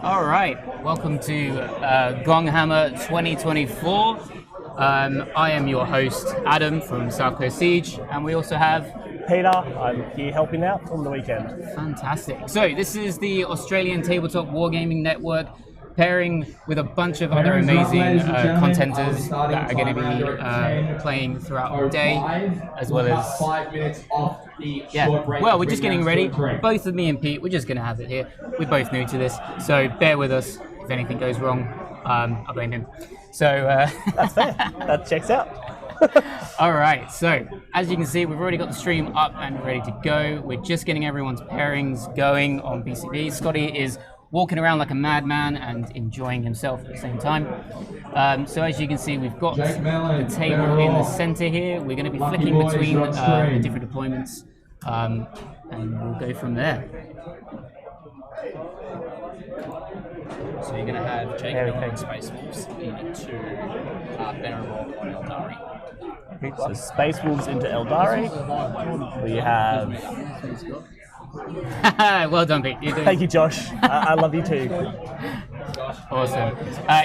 All right, welcome to Gonghammer 2024. I am your host, Adam from South Coast Siege, and we also have Peter. I'm here helping out on the weekend. Fantastic. So this is the Australian Tabletop Wargaming Network, pairing with a bunch of other amazing contenders that are going to be playing throughout the day, as well as 5 minutes off the well, we're just getting ready. Both of me and Pete, we're just going to have it here. We're both new to this, so bear with us. If anything goes wrong, I blame him. So that's fair. That checks out. All right, so as you can see, we've already got the stream up and ready to go. We're just getting everyone's pairings going on BCB. Scotty is walking around like a madman and enjoying himself at the same time. So as you can see, we've got Jake Mellon, the table in the center here. We're going to be flicking between the different deployments, and we'll go from there. So you're going to have Jake Mellon and Space Wolves into Ben O'Rourke on Aeldari. So Space Wolves into Aeldari. We have. Well done, Pete. Thank you, Josh. I love you too. Awesome.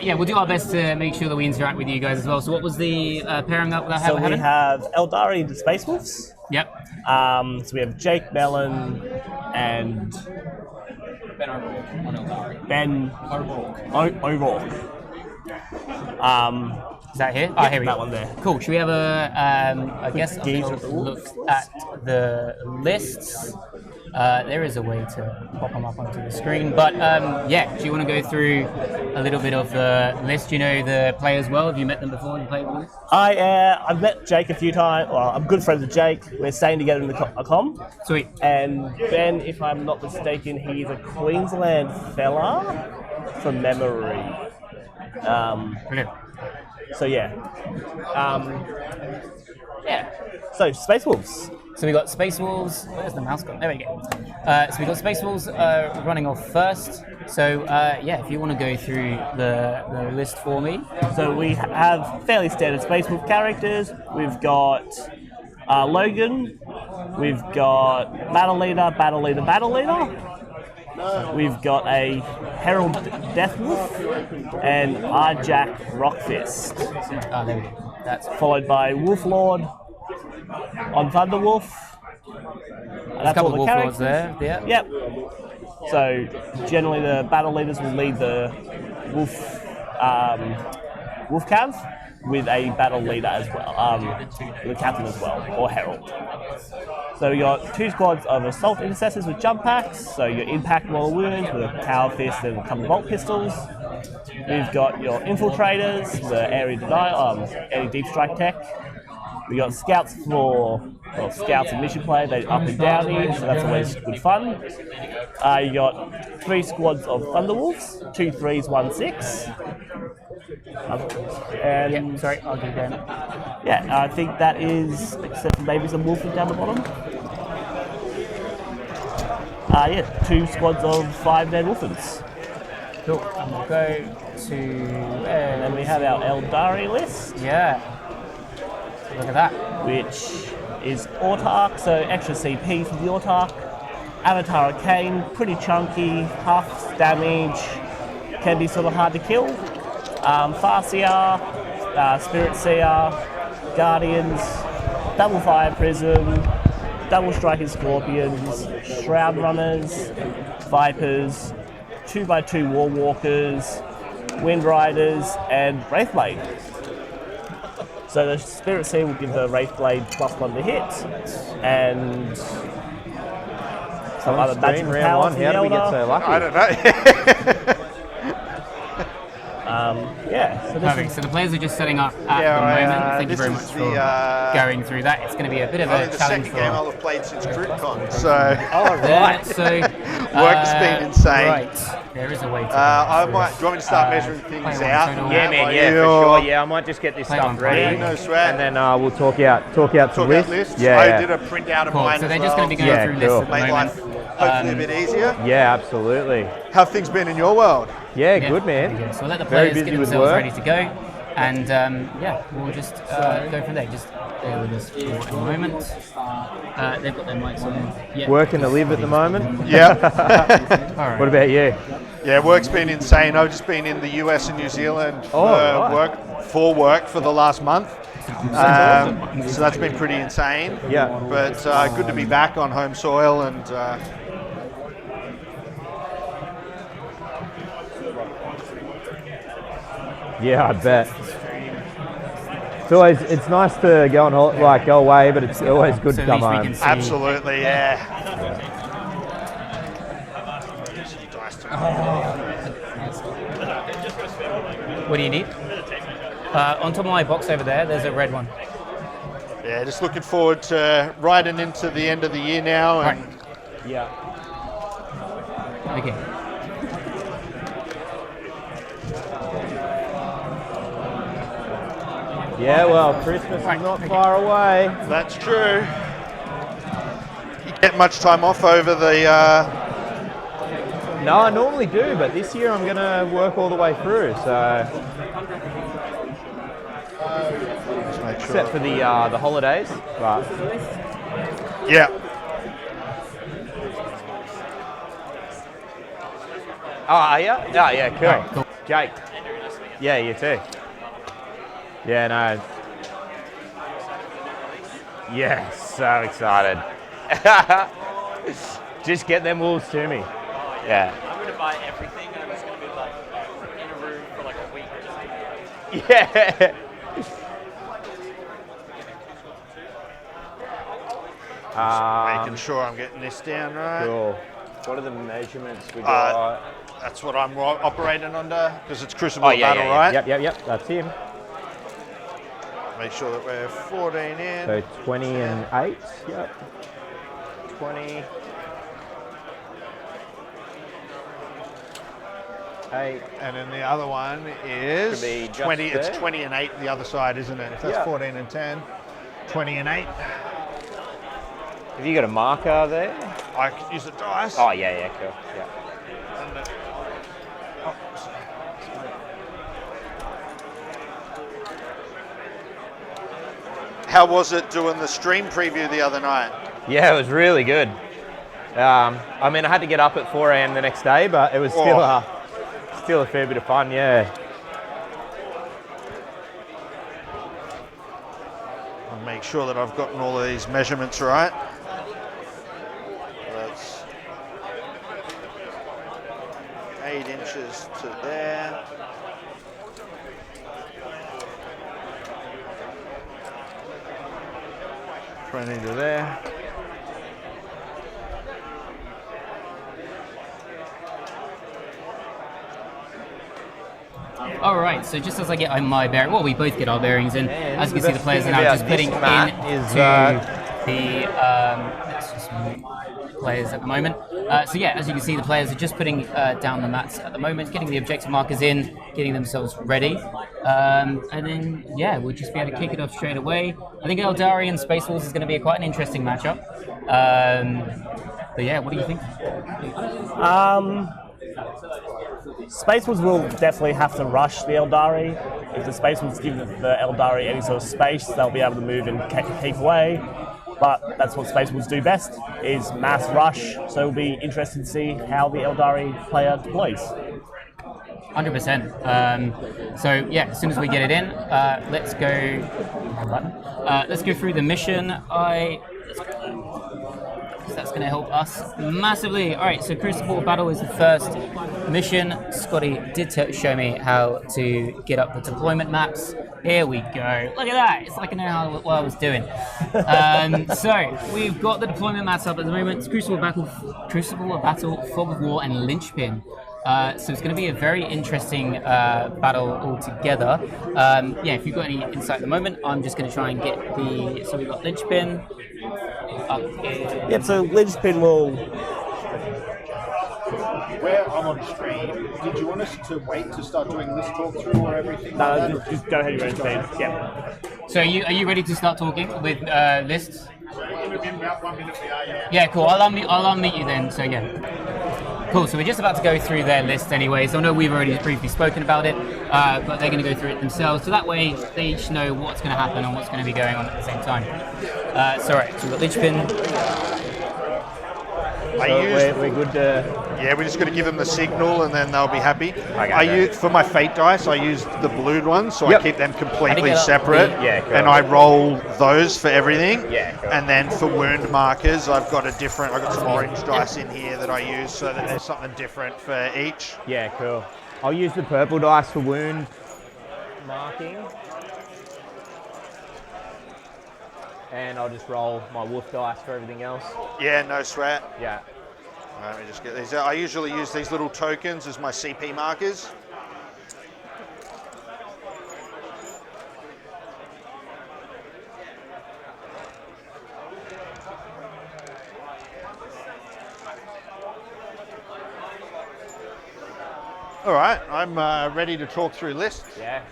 Yeah, we'll do our best to make sure that we interact with you guys as well. So what was the pairing that we So we have Aeldari into Space Wolves. Yep. So we have Jake Mellon and Ben O'Rourke on Aeldari. Ben O'Rourke. Is that here? Oh, here we go. That one there. Cool. Should we have I guess a look at the lists? There is a way to pop them up onto the screen, but yeah, do you want to go through a little bit of the list? Do you know the players well? Have you met them before and played with them? I've met Jake a few times. Well, I'm good friends with Jake. We're staying together in a com. Sweet. And Ben, if I'm not mistaken, he's a Queensland fella from memory. Brilliant. So yeah. So Space Wolves. So we got Space Wolves. Where's the mouse gone? There we go. So we got Space Wolves running off first. So yeah, if you want to go through the list for me. So we have fairly standard Space Wolf characters. We've got Logan. We've got Battle Leader. We've got a Herald Deathwolf and Arjak Rockfist. There we go. That's Followed by Wolf Lord on Thunderwolf. a couple of Wolf Lords there. Yeah. Yep. So generally the battle leaders will lead the Wolf Cav with a battle leader as well, the captain as well, or Herald. So we got 2 squads of Assault Intercessors with jump packs, so your Impact Mortal Wounds with a Power Fist and a couple of Bolt Pistols. We've got your Infiltrators, the Area Denial, Anti-Deep Strike tech. We got Scouts Scouts and Mission Play, they up and down here, so that's always good fun. You got 3 squads of Thunderwolves, 2 3s, 1 6. And yeah, sorry, I'll give them. Yeah, I think that is, except for maybe some wolfing down the bottom. Yeah, 2 squads of 5 Ned Wolfens. Cool. And we'll go to. And then we have our Aeldari list. Yeah. So look at that. Which is Autarch, so extra CP for the Autarch. Avatar Arcane, pretty chunky, half damage, can be sort of hard to kill. Farseer, Spirit Seer, Guardians, Double Fire Prism, Double Striking Scorpions, Shroud Runners, Vipers, 2x2 War Walkers, Wind Riders, and Wraithblade. So the Spirit Seer will give the Wraithblade +1 to hit, and some other magical powers. How did we get so lucky? I don't know. Yeah. So Perfect. So the players are just setting up at the moment. Thank you very much for going through that. It's going to be a bit of a the challenge second for. game I'll have played since CrootCon, so Right. So work has been insane. Right. There is a way to. I might. Do you want me to start measuring things play out? one total. Yeah, man. Yeah, for sure. Yeah, I might just get this Play stuff one ready, Yeah, no sweat. and then we'll talk out some Talk out lists. Yeah, I Yeah, did a printout of Cool. mine So as they're well. just going to be going Yeah, through cool. lists at Make the life moment. hopefully a bit easier. yeah, absolutely. How have things been in your world? Yeah, Yeah, good, there we man. go. So we'll let the Very players busy get with themselves work. ready to go, and yeah, we'll just go from there. Just bear with us for a moment. They've got their mics on. Yeah. Working to live at the moment. Yeah. All right. What about you? Yeah, work's been insane. I've just been in the US and New Zealand for work for the last month. So that's been pretty insane. Yeah. But good to be back on home soil and Yeah, I bet. It's nice to go on go away, but it's always good to come home. absolutely, yeah. What do you need? On top of my box over there, there's a red one. Yeah, just looking forward to riding into the end of the year now. And Yeah. Okay. Yeah, well, Christmas is not far away. that's true. You get much time off over the... No, I normally do, but this year I'm going to work all the way through, so... Just make sure. Except for the holidays, but... Yeah. Oh, are you? Oh, yeah, cool. Alright, cool. Jake. Yeah, you too. Yeah, no. Yeah, so excited. Just get them wolves to me. Yeah. I'm going to buy everything and I'm just going to be like in a room for like a week. Yeah. Making sure I'm getting this down right. Cool. What are the measurements we got? That's what I'm operating under because it's Crucible of yeah, Battle, yeah, right? Yep. That's him. Make sure that we're 14 in. So 20 and 8. Yep. 20. 8. And then the other one is Could be just 20. It's there. 20 and 8 the other side, isn't it? If that's Yeah. 14 and 10, 20 and 8. Have you got a marker there? I can use the dice. Oh, yeah, cool. Yeah. How was it doing the stream preview the other night? Yeah, it was really good. I mean, I had to get up at 4 a.m. the next day, but it was still a fair bit of fun, yeah. I'll make sure that I've gotten all of these measurements right. That's 8 inches to there. 20 to there. All right, so just as I get my bearing, well, we both get our bearings in. As you can see, the players are now just putting in the let's just move players at the moment. So yeah, as you can see, the players are just putting down the mats at the moment, getting the objective markers in, getting themselves ready, and then yeah, we'll just be able to kick it off straight away. I think Aeldari and Space Wolves is going to be quite an interesting matchup. But yeah, what do you think? Space Wolves will definitely have to rush the Aeldari. If the Space Wolves give the Aeldari any sort of space, they'll be able to move and keep away. But that's what Space Wolves do best, is mass rush. So it'll be interesting to see how the Aeldari player deploys. 100%. So yeah, as soon as we get it in, let's go. Let's go through the mission. That's going to help us massively. All right, so Crucible of Battle is the first mission. Scotty did show me how to get up the deployment maps. Here we go. Look at that. It's like I know what I was doing. So we've got the deployment maps up at the moment. It's Crucible of Battle, Fog of War, and Linchpin. So it's going to be a very interesting battle altogether. Yeah, if you've got any insight at the moment, I'm just going to try and get the. So we've got Linchpin up here. Yep, so Linchpin will. Where I'm on stream, did you want us to wait to start doing this talk through or everything? No, just go ahead, Linchpin. Yeah. So are you ready to start talking with lists? Within about 1 minute we are, yeah. Yeah, cool. I'll unmute you then. So yeah. Cool, so we're just about to go through their list anyway, so I know we've already briefly spoken about it, but they're going to go through it themselves, so that way they each know what's going to happen and what's going to be going on at the same time. So right, so we've got Linchpin. we're good to... Yeah, we just got to give them the signal and then they'll be happy. Okay, For my fate dice, I use the blued ones, so Yep. I keep them completely get separate. Yeah, cool. And I roll those for everything. Yeah, cool. And then for wound markers, I've got some orange dice in here that I use so that there's something different for each. Yeah, cool. I'll use the purple dice for wound marking. And I'll just roll my wolf dice for everything else. Yeah, no sweat. Yeah. Let me just get these out. I usually use these little tokens as my CP markers. All right, I'm ready to talk through lists. Yeah.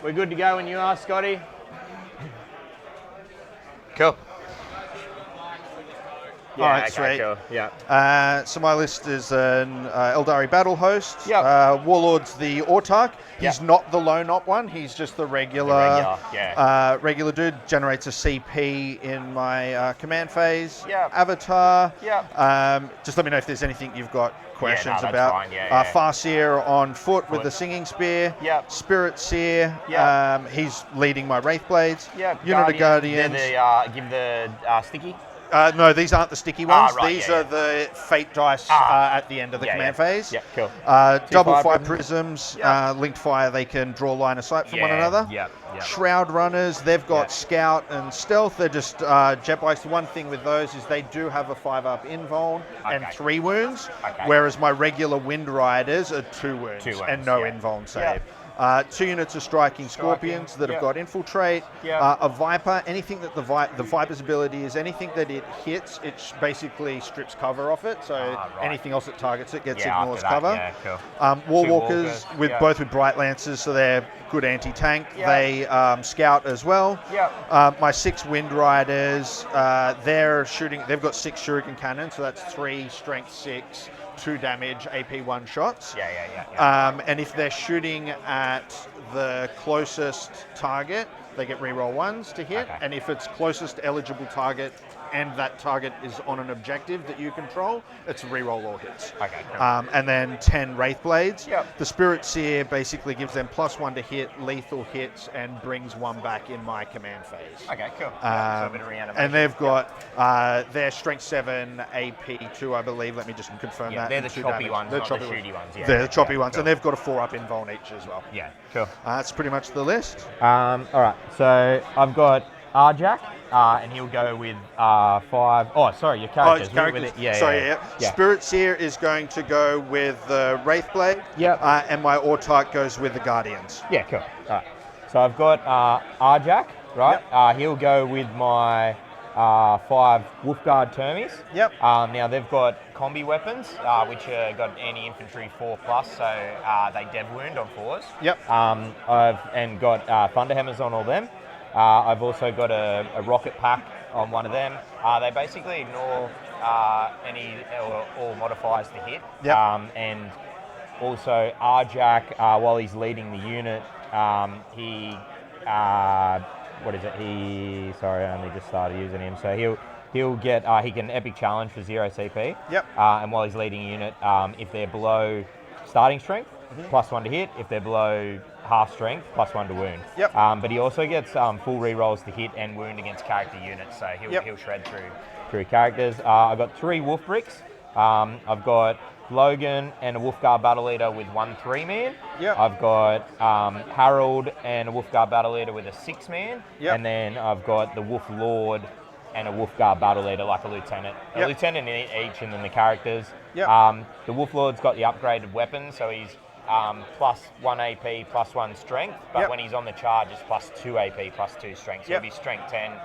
We're good to go when you are, Scotty. Cool. Yeah, All right, okay, sweet. cool. Yeah. So my list is an Aeldari Battle Host. Yep. Warlord's the Autarch. He's Yep. not the lone op one. He's just the regular, regular dude. Generates a CP in my command phase. Yep. Avatar. Yep. Just let me know if there's anything you've got questions that's about. fine, yeah. Farseer on foot with the Singing Spear. Yep. Spirit Seer. Yep. He's leading my Wraith Blades. Yep. Unit of Guardians. Give the sticky. No, these aren't the sticky ones. Right, These are the fate dice at the end of the command phase. Yeah, cool. Double fire fire prisms, linked fire, they can draw line of sight from one Yeah, another. yeah. Shroud runners, they've got scout and stealth. They're just jet bikes. The one thing with those is they do have a 5-up invuln and 3 wounds, whereas my regular wind riders are 2 wounds, and no invuln save. 2 units of striking scorpions that have got infiltrate. A viper, anything that the viper's ability is anything that it hits, it basically strips cover off it. So anything else that targets it gets ignores cover. Yeah, cool. Warwalkers both with bright lances, so they're good anti-tank. They scout as well. My 6 wind riders, they're shooting. They've got 6 shuriken cannons, so that's 3 strength 6. 2 damage, AP 1 shots. And if they're shooting at the closest target, they get reroll 1s to hit. And if it's closest eligible target and that target is on an objective that you control, it's reroll all hits. And then 10 Wraith Blades. The Spirit Seer basically gives them +1 to hit, lethal hits, and brings 1 back in my command phase. Okay, cool. So a bit of reanimation. And they've got their Strength 7, AP 2, I believe. Let me just confirm that. They're the choppy ones, not the shooty ones. They're the choppy ones, and they've got a 4-up invuln each as well. Yeah, cool. That's pretty much the list. All right, so I've got Arjak, and he'll go with 5. Oh, sorry, your characters. Characters. Yeah. Spirit Seer is going to go with the Wraithblade. And my Autarch goes with the Guardians. Yeah, cool. All right. So I've got Arjak, right? He'll go with my 5 Wolfguard Termies. Now they've got combi weapons, which got anti-infantry 4+, so they dev wound on 4s. I've got Thunderhammers on all them. I've also got a rocket pack on one of them. They basically ignore all modifiers to hit. And also Arjak, while he's leading the unit, sorry, I only just started using him. So he'll get, he can epic challenge for 0 CP. And while he's leading a unit, if they're below starting strength, +1 to hit. If they're below half strength, +1 to wound. But he also gets full rerolls to hit and wound against character units, so he'll shred through characters. I've got 3 wolf bricks. I've got Logan and a Wolfguard Battle Leader with 1 3-man. I've got Harold and a Wolfguard Battle Leader with a 6-man. And then I've got the Wolf Lord and a Wolfguard Battle Leader, like a lieutenant. A lieutenant in each, and then the characters. The Wolf Lord's got the upgraded weapons, so he's +1 AP, +1 strength, but when he's on the charge, it's +2 AP, +2 strength. So it'll be strength 10,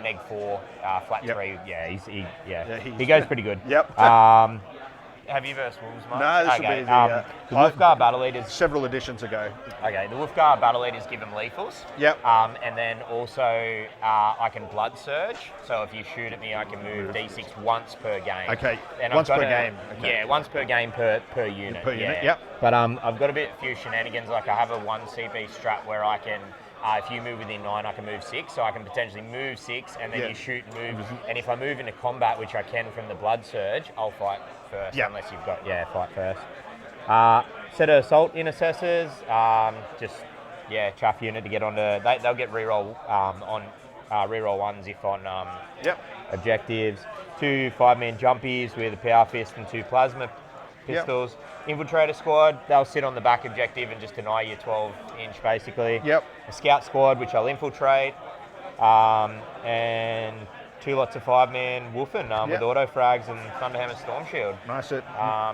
neg 4, flat 3. He goes pretty good. Have you versed Wolves, Mike? No, this will be the Wolfguard Battle Leaders. Several editions ago. Okay, the Wolfguard Battle Leaders give them lethals. And then also I can Blood Surge. So if you shoot at me, I can move D6 once per game. And once per game. Yeah, once per game per unit. Per unit, But I've got a few shenanigans. Like I have a 1 CP strat where I can if you move within 9, I can move 6, so I can potentially move 6, and then you shoot and move. And if I move into combat, which I can from the Blood Surge, I'll fight first, unless you've got, fight first. Set of Assault Intercessors, chaff unit to get onto, they'll get reroll on reroll 1s if on objectives. 2 5-man jumpies with a Power Fist and 2 Plasma Pistols. Infiltrator Squad, they'll sit on the back objective and just deny you 12-inch basically. A Scout Squad, which I'll infiltrate. And 2 lots of 5-man Wolfen with auto frags and Thunderhammer Storm Shield. Nice.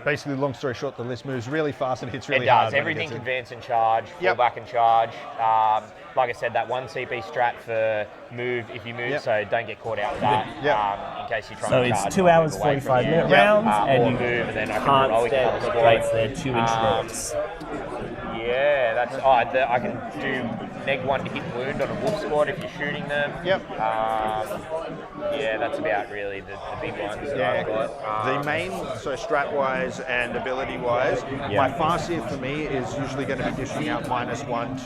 Basically, long story short, the list moves really fast and hits really hard. It hard. does. Everything can advance and charge, fall back and charge. Like I said, that 1 CP strat for move if you move, so don't get caught out with that in case you're trying to charge. So it's 2 hours, 45-minute rounds, and you move, and then I can't can stand the plates, they're 2-inch rolls. Yeah, that's I can do neg 1 to hit wound on a wolf squad if you're shooting them. That's about really the big ones that I've got. The main, so strat-wise and ability-wise, my Farseer for me is usually going to be dishing out -1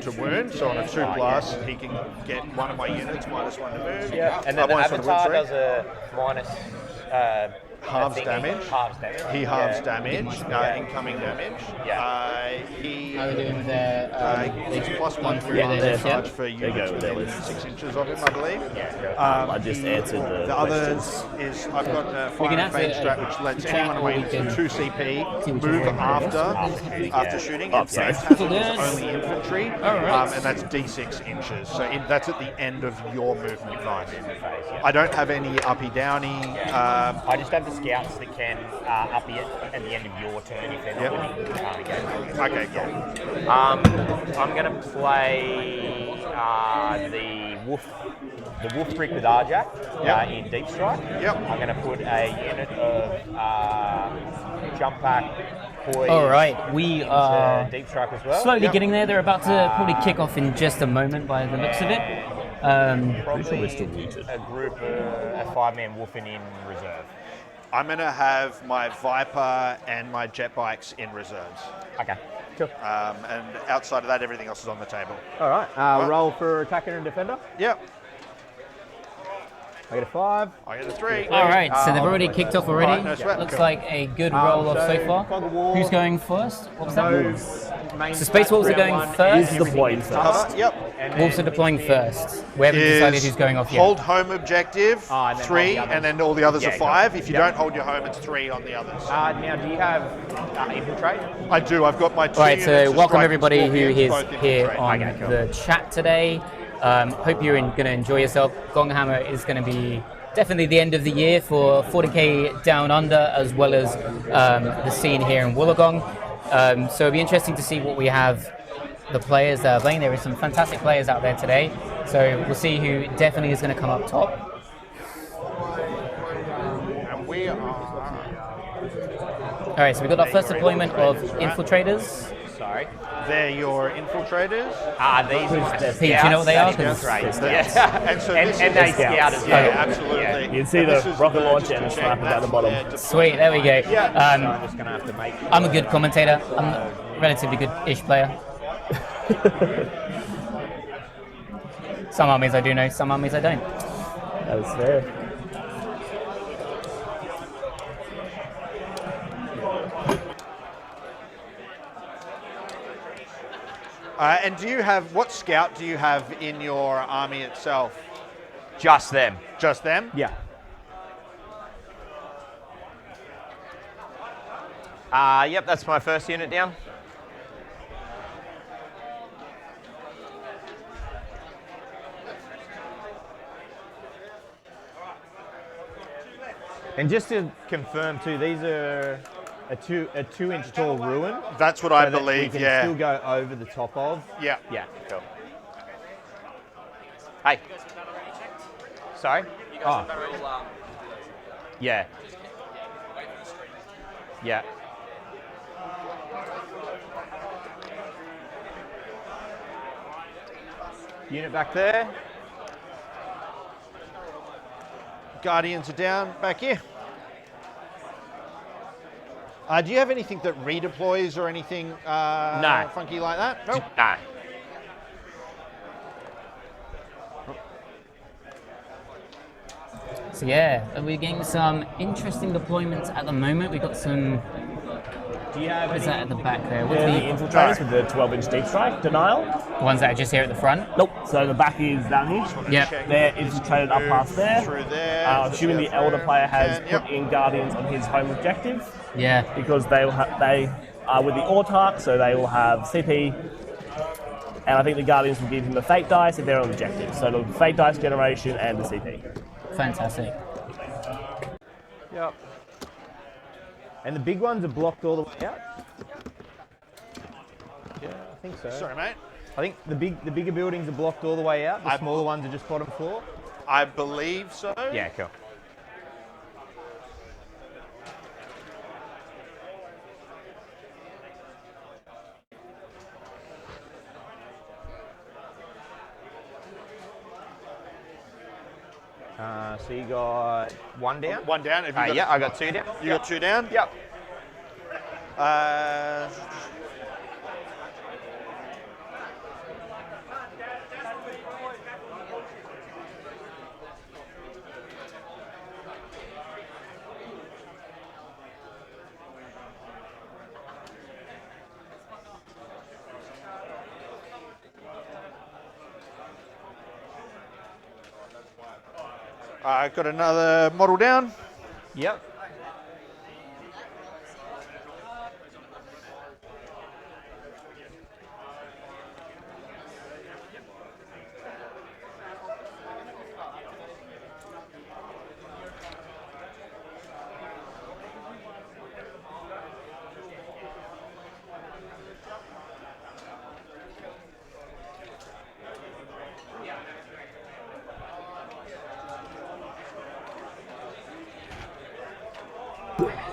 to wound. So on a 2+, he can get one of my units -1 to move. And then the Avatar does a minus... halves damage. He halves damage, incoming damage. How are they doing with their... he's +1 3 charge for units within 6 inches of him, I believe. I just answered the others is I've got a Fire and Fade strat which lets anyone away with 2 CP move after shooting. It tackles only infantry, and that's D6 inches. So that's at the end of your movement phase. I don't have any uppy downy. I just have the scouts that can up it at the end of your turn if they're not winning games. Okay, cool. I'm going to play the Wolf Brick with Arjak in Deep Strike. I'm going to put a unit of Jump Pack Poise. All right, we are Deep Strike as well. slowly getting there. They're about to probably kick off in just a moment by the looks of it. Probably a group, a 5-man Wolfen in reserve. I'm going to have my Viper and my jet bikes in reserves. Okay, cool. And outside of that, everything else is on the table. All right. Roll for attacker and defender. I get a 5. I get a 3. All right, so they've already kicked off already. Looks like a good roll off so far. Who's going first? What was that? So Space Wolves are going first. Who's deploying first? Wolves are deploying first. We haven't decided who's going off yet. Hold home objective, 3, and then all the others are 5. If you don't hold your home, it's 3 on the others. Now, do you have infiltrate? I do. I've got my 2 All right, so units welcome everybody who is both here infiltrate. on the chat today. Hope you're going to enjoy yourself. Gonghammer is going to be definitely the end of the year for 40k Down Under, as well as the scene here in Wollongong. So it'll be interesting to see what we have, the players that are playing. There are some fantastic players out there today. So we'll see who definitely is going to come up top. And we are... All right, so we've got our first deployment of infiltrators. Sorry. They're your infiltrators. These Pete, do you know what they are? And so this and they scout as well. Yeah, absolutely. You can see the rocket launcher and the sniper down the bottom. Sweet, there we go. I'm just going to have to make... I'm a good commentator. I'm a relatively good-ish player. Some armies I do know, some armies I don't. That is fair. And do you have, what scout do you have in your army itself? Just them. Just them? Yeah. Yep, that's my first unit down. And just to confirm too, these are a 2-inch tall ruin. That's what I believe, we can still go over the top of. Yeah. Yeah, cool. Hey. Sorry? You guys better Yeah. Yeah. Unit back there. Guardians are down back here. Do you have anything that redeploys or anything No. funky like that? No. So yeah, we're getting some interesting deployments at the moment. We've got some. Do you have What is that at the back there? the infiltrators with the 12-inch deep strike denial? The ones that are just here at the front? Nope. So the back is down here. Yep. They're infiltrated up past there. Through there. Assuming the Elder player has put in Guardians on his home objective. Yeah. Because they are with the Autarch, so they will have CP. And I think the Guardians will give him the Fate dice if they're on objective. So the Fate dice generation and the CP. Fantastic. Yep. And the big ones are blocked all the way out? Yeah, I think so. Sorry, mate. I think the bigger buildings are blocked all the way out. The smaller ones are just bottom floor. I believe so. Yeah, cool. So you got one down? One down. Have you got, yeah, I got two down. You got two down? Yep. I got another model down. Yep.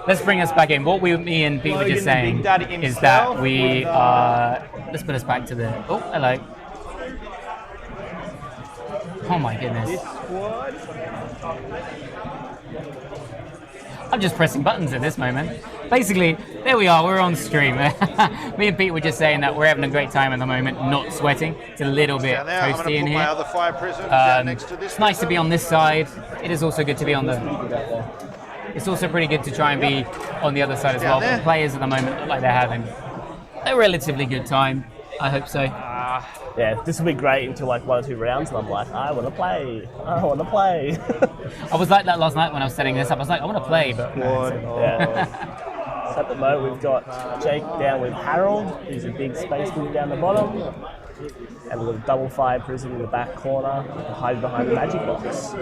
Let's bring us back in. What me and Pete were just saying is that we are. Let's put us back to the. Oh, hello. Oh my goodness. I'm just pressing buttons at this moment. Basically, there we are. We're on stream. Me and Pete were just saying that we're having a great time at the moment, not sweating. It's a little bit toasty in here. My other fire prison down next to this. It's nice to be on this side. It is also good to be on the. It's also pretty good to try and be on the other side as well. The players at the moment look like they're having a relatively good time. I hope so. Yeah, this will be great until like 1 or 2 rounds, and I'm like, I want to play. I want to play. I was like that last night when I was setting this up. I was like, I want to play, but yeah. So at the moment, we've got Jake down with Harold, who's a big space wolf down the bottom, and we've got a double fire prison in the back corner, hiding behind the magic box.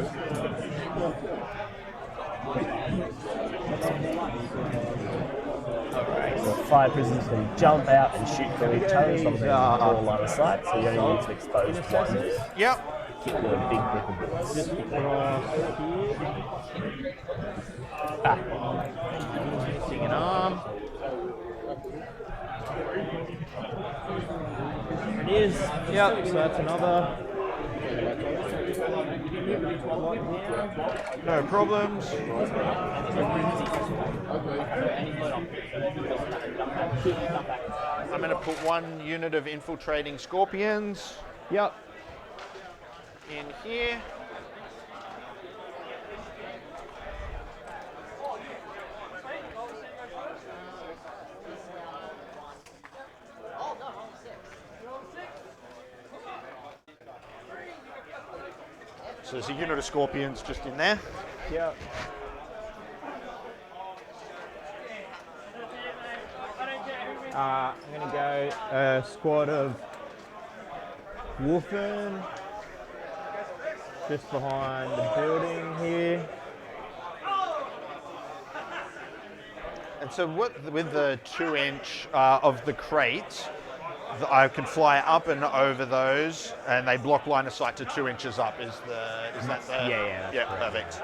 So 5 prisoners can jump out and shoot through each other from the line of sight, so you only need to expose one. Yep. Keep doing big brick of bullets. Missing an arm. There it is. Yep, so that's another. No problems. I'm going to put 1 unit of infiltrating scorpions. Yep. In here. So there's a unit of scorpions just in there. Yep. I'm going to go a squad of Wolfen just behind the building here. And so with the 2-inch of the crate, I can fly up and over those, and they block line of sight to 2 inches up. Is that the? Yeah. Yeah, perfect.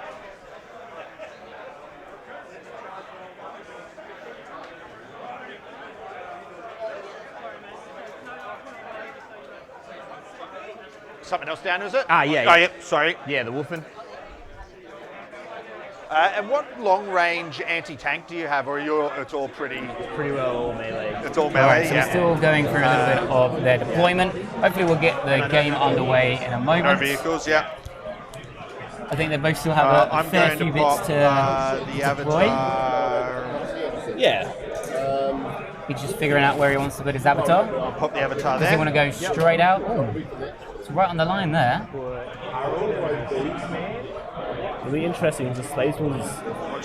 Something else down, is it? Yeah. Oh, yep. Sorry. Yeah, the Wolfen. And what long-range anti-tank do you have, or it's all pretty well all melee? It's all melee. So we're still going through a little bit of their deployment. Hopefully, we'll get the game underway in a moment. No vehicles, yeah. I think they both still have a fair few bits to the deploy. avatar. Yeah. He's just figuring out where he wants to put his avatar. I'll pop the avatar Does there. he want to go straight out? Ooh, it's right on the line there. It'll be interesting. The Space Wolves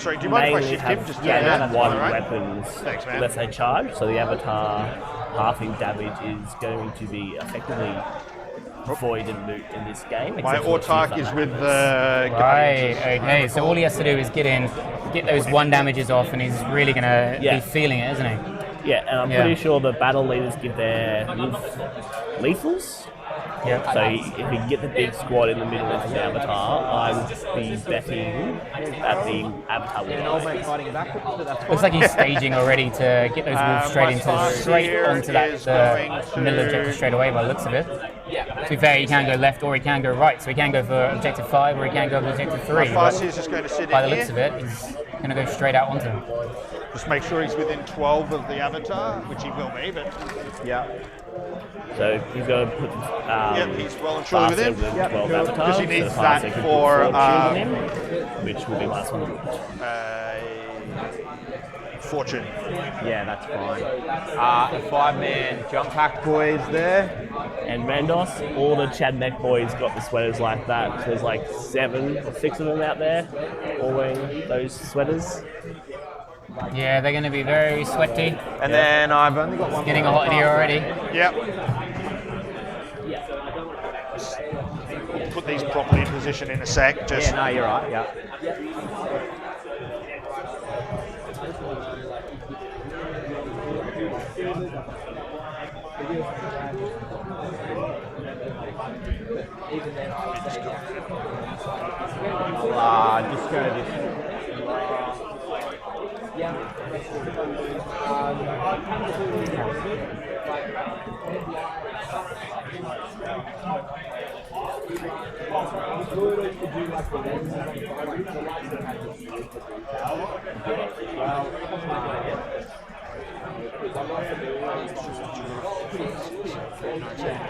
Sorry, do you mind if I mainly shift him? have Just one right? weapons. Thanks, man. Unless they charge, so the avatar halving damage is going to be effectively void and moot in this game. My autark is with the Right, okay, so all he has to do is get those 1 damages off, and he's really going to be feeling it, isn't he? Yeah, and I'm pretty sure the battle leaders give their lethals. Yep. So if you can get the big squad in the middle of the avatar, I would be betting that the avatar will win. Looks like he's staging already to get those wolves straight onto that middle objective straight away by the looks of it. To be fair, he can go left or he can go right, so he can go for objective 5 or he can go for objective 3. Farsi is just going to sit by in the looks here. of it, he's going to go straight out onto him. Just make sure he's within 12 of the avatar, which he will be, but... Yeah. So he's going to put he's well and truly within. 12 avatars. Because he needs so that can for... put Fortune in, which will be minus 1. Fortune. Yeah, that's fine. The 5-man jump pack boys there. And Randos, all the Chadneck boys got the sweaters like that. So there's like 7 or 6 of them out there all wearing those sweaters. Yeah, they're going to be very sweaty. And then I've only got one. Getting hot in here already. Yep. We'll put these properly in position in a sec. Just Yeah, no, you're right. Yeah. Just go this.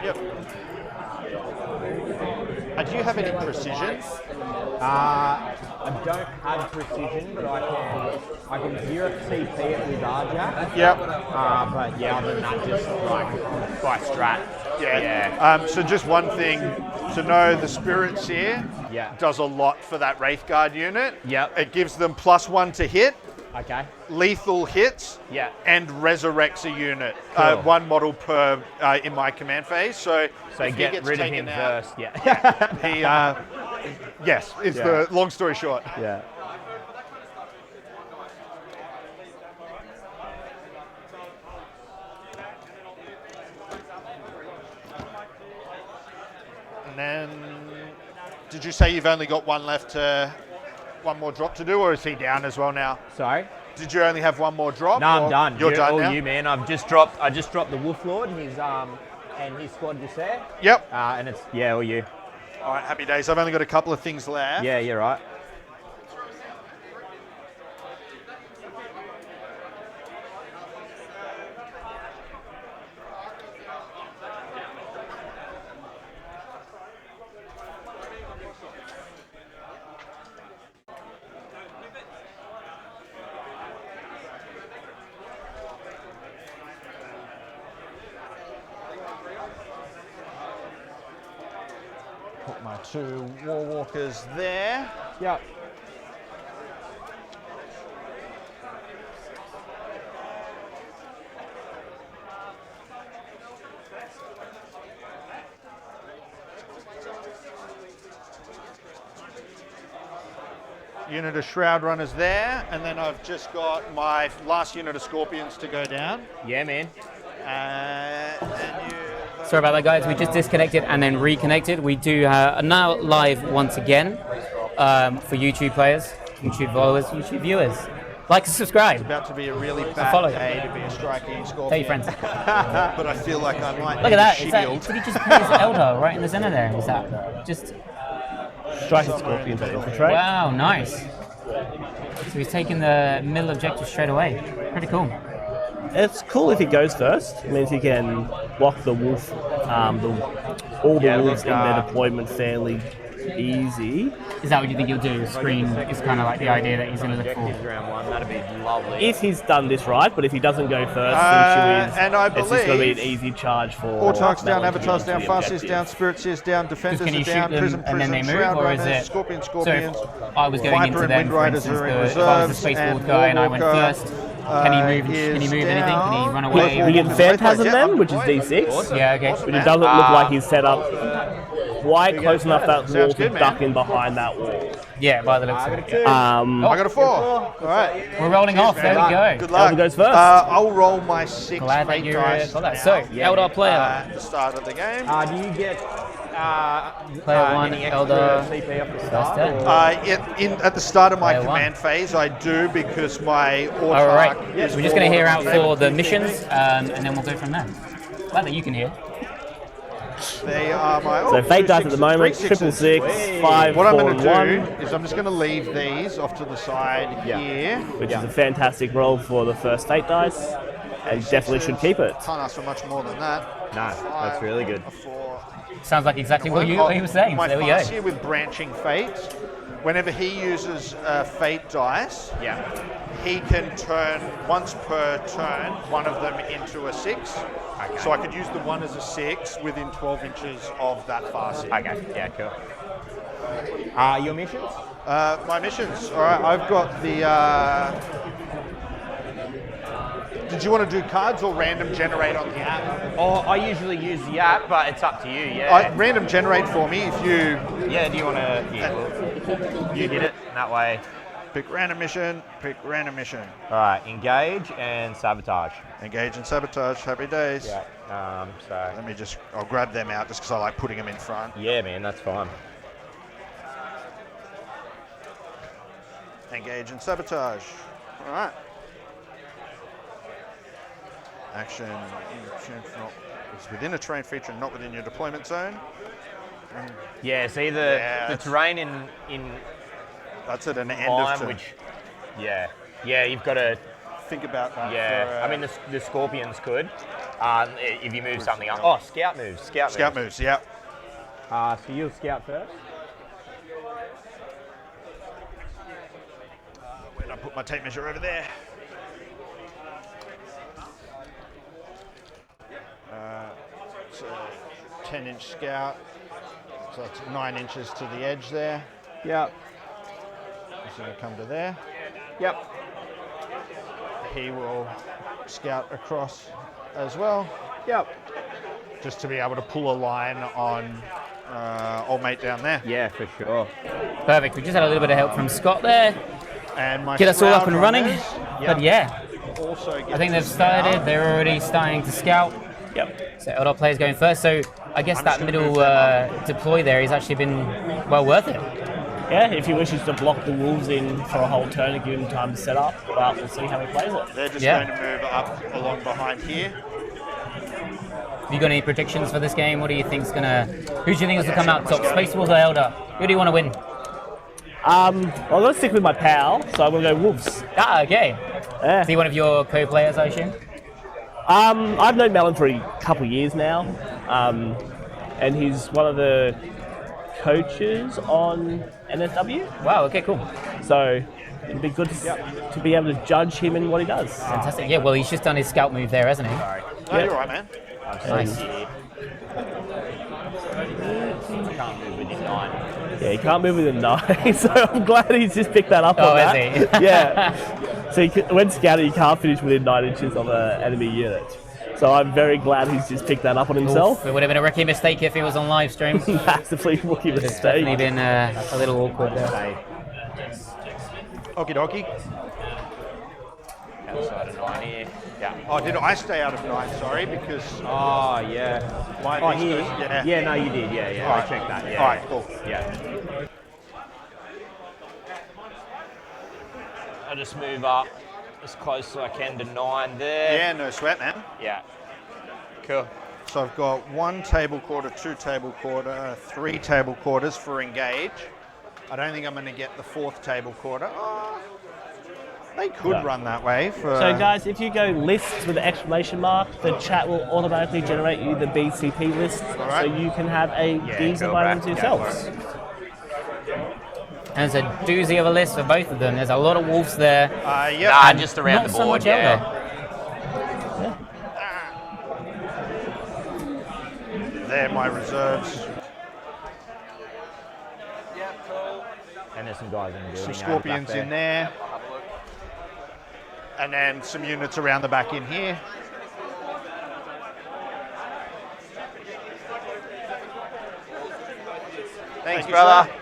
Yep. Do you have any precision? I don't have precision, but I can 0 CP it with RJack. Yep. But yeah, other than that, just like by strat. Yeah. So just one thing to know: the spirits here does a lot for that Wraithguard unit. Yep. It gives them +1 to hit. Okay. Lethal hits. Yeah. And resurrects a unit. Cool. 1 model per in my command phase. So if get he gets rid of taken him out, first. Yeah. he yes, is the long story short. Yeah. And then, did you say you've only got 1 left one more drop to do, or is he down as well now? Sorry? Did you only have 1 more drop? No, I'm done. You're done now? You, man. I just dropped the Wolf Lord and his squad just there. Yep. And it's, all you. All right, happy days. I've only got a couple of things left. Yeah, you're right. Put my 2 Warwalkers there. Yep. Unit of Shroud Runners there, and then I've just got my last unit of Scorpions to go down. Yeah, man. And you... Sorry about that, guys. We just disconnected and then reconnected. We do are now live once again for YouTube players, YouTube followers, YouTube viewers. Like and subscribe. It's about to be a really bad follow. day to be a striking Scorpion. Tell your friends. But I feel like I might Look at that. need Is a that shield. did he just put his Eldar right in the center there? Is that just... Striking Scorpions at infiltrate. Wow, nice. So he's taking the middle objective straight away. Pretty cool. It's cool if he goes first. It means he can block the wolf, all the wolves in their deployment fairly easy. Is that what you think he'll do? Screen is kind of like the idea that he's going to look for. Objectives round 1, that'd be lovely. If he's done this right, but if he doesn't go first, the issue is and I it's just going to be an believe easy charge for Autarchs down, Mellon to Avatars get down, into the Farseers objective. down, Spirits down, Defenders Can you are shoot down, them Prism, and then they move, Shroud or is Runners, it Scorpions, So Scorpions. if I was going Viper into and them, Wind for Riders instance, are in if I was the reserves, Space and Wolf guy and I went Warwalker, first, can he move? Can he is move anything? Can he down. run away? He can phantasm Yeah, them, I'm which is deployed. D6. Yeah, okay. But it doesn't look like he's set up quite close enough that Sounds wall to good, man. duck in behind that wall. Yeah, by the looks of it. Yeah. I got a 4. All right. We're rolling off. There we go. Good luck. Elder goes first. I'll roll my 6 Glad that fate you dice got that. now, So, Eldar player. at the start of the game. Do you get Player 1, any extra Eldar. CP off the First start? turn. or- At the start of my Player 1. command phase, I do because my Autarch All right. is So we're just going to hear out forward. for the missions, and then we'll go from there. Glad that you can hear. They are my. So fate dice at the moment, 3 triple sixes. six, 5, What I'm 4, going and to 1, do is I'm just going to leave these off to the side here. which is a fantastic roll for the first fate dice, and definitely should keep it. Can't ask for much more than that. No, that's really good. A 4. Sounds like exactly what you were saying. My So there we go. Farseer with branching fates. Whenever he uses fate dice, he can turn once per turn one of them into a 6. Okay. So I could use the 1 as a 6 within 12 inches of that Farseer. Okay, yeah, cool. Your missions? My missions. All right, I've got the. Did you want to do cards or random generate on the app? Oh, I usually use the app, but it's up to you, yeah. Random generate for me if you Yeah, do you want to... Yeah, well, you did it, that way. pick random mission, pick random mission. All right, engage and sabotage. Engage and sabotage, happy days. Yeah, so... Let me just, I'll grab them out just because I like putting them in front. Yeah, man, that's fine. Engage and sabotage. All right. Action, it's within a terrain feature, not within your deployment zone. Yeah, see the terrain in That's at an end time, of turn. which... Yeah, you've got to... Think about that. Yeah, for, I mean, the Scorpions could, if you move something up. Oh, scout moves, Scout moves, yeah. So you'll scout first? Where did I put my tape measure? Over there. It's a 10-inch scout, so it's 9 inches to the edge there. Yep. It's going to come to there. Yep. He will scout across as well. Yep. Just to be able to pull a line on old mate down there. Yeah, for sure. Perfect. We just had a little bit of help from Scott there. And my Get us all up and Shroud running. Runners But yeah, also I think they've started. They're already starting to scout. Yep. So Eldar players going first. So I guess that middle deploy there has actually been well worth it. Yeah, if he wishes to block the wolves in for a whole turn and give him time to set up, but we'll see how he plays it. They're just going to move up along behind here. Have you got any predictions for this game? What do you think's gonna? Who do you think is gonna come out top? Space Wolves or Eldar? Who do you want to win? I'm going to stick with my pal, so I'm going to go wolves. Ah, okay. Yeah. Is he one of your co-players, I assume? I've known Mellon for a couple of years now, and he's one of the coaches on NSW. Wow. Okay. Cool. So it'd be good to be able to judge him in what he does. Fantastic. Yeah. Well, he's just done his scout move there, hasn't he? Sorry. No, you're right, man. Nice. Can't move within 9. Yeah, he can't move within 9, so I'm glad he's just picked that up Oh, on that. has he? Yeah. So when scouting, you can't finish within 9 inches of an enemy unit. So I'm very glad he's just picked that up on himself. It would have been a rookie mistake if he was on live stream. Massively rookie It's mistake. definitely been a little awkward there. Okie dokie. Outside of 9 here. Yeah. Oh, did I stay out of 9? Sorry, because Oh, yeah. my Oh, list here. goes- Yeah, no, you did. Yeah. All I right. checked that. Yeah. All right, cool. Yeah. I'll just move up as close as I can to 9 there. Yeah, no sweat, man. Yeah. Cool. So I've got 1 table quarter, 2 table quarter, 3 table quarters for engage. I don't think I'm going to get the 4th table quarter. Oh, they could run that way for. So guys, if you go lists with an exclamation mark, the chat will automatically generate you the BCP list, right. so you can have a Yeah, geezer cool, by bro. themselves. And it's a doozy of a list for both of them. There's a lot of wolves there. Yeah. Nah, just around Not the so board, much yeah. They're my reserves. And there's some guys in the building. Some scorpions in there. And then some units around the back in here. Thanks, Thank you, brother. sir.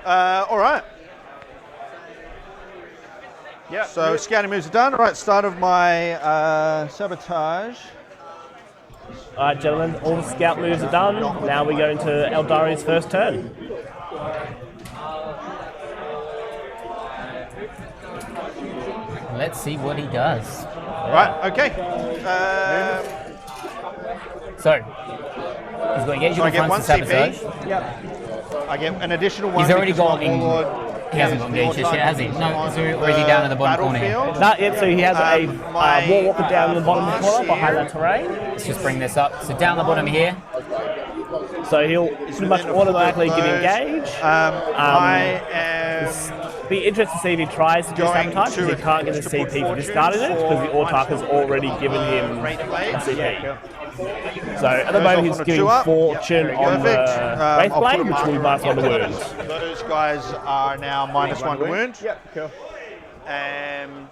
All right. Yeah. So scouting moves are done. All right, start of my sabotage. All right, gentlemen, all the scout moves are done. Now we go into Aeldari's first turn. Let's see what he does. Right, okay. So, he's going to get you I in get front one of sabotage. CP. Yep. I get an additional one. He's already because got my in. warlord He hasn't got is engaged just yet, has he? on No, or is he down in the bottom corner here? battlefield. Not yet, so he has a my, wall walker down in the bottom last corner behind year- that terrain. Let's just bring this up. So down the bottom here. So he'll pretty much automatically get engaged. I am Be interested to see if he tries to do going sabotage to because he can't get a to put CP for fortunes discarding it because the for Autark has already given him Great a Blades. CP. So at the Goes moment off he's on a giving 2-up. fortune Yep, on perfect. the Wraith I'll put a Blade, which will be marker minus 1 to on wounds. Those guys are now minus 1 to wound. Yep, cool. And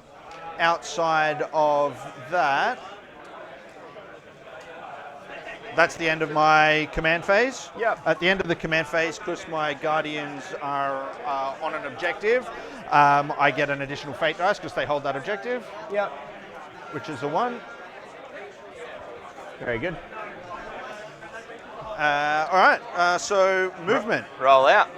outside of that, that's the end of my command phase. Yep. At the end of the command phase, because my guardians are on an objective, I get an additional fate dice because they hold that objective. Yep. Which is a 1. Very good. All right, so movement. Roll out.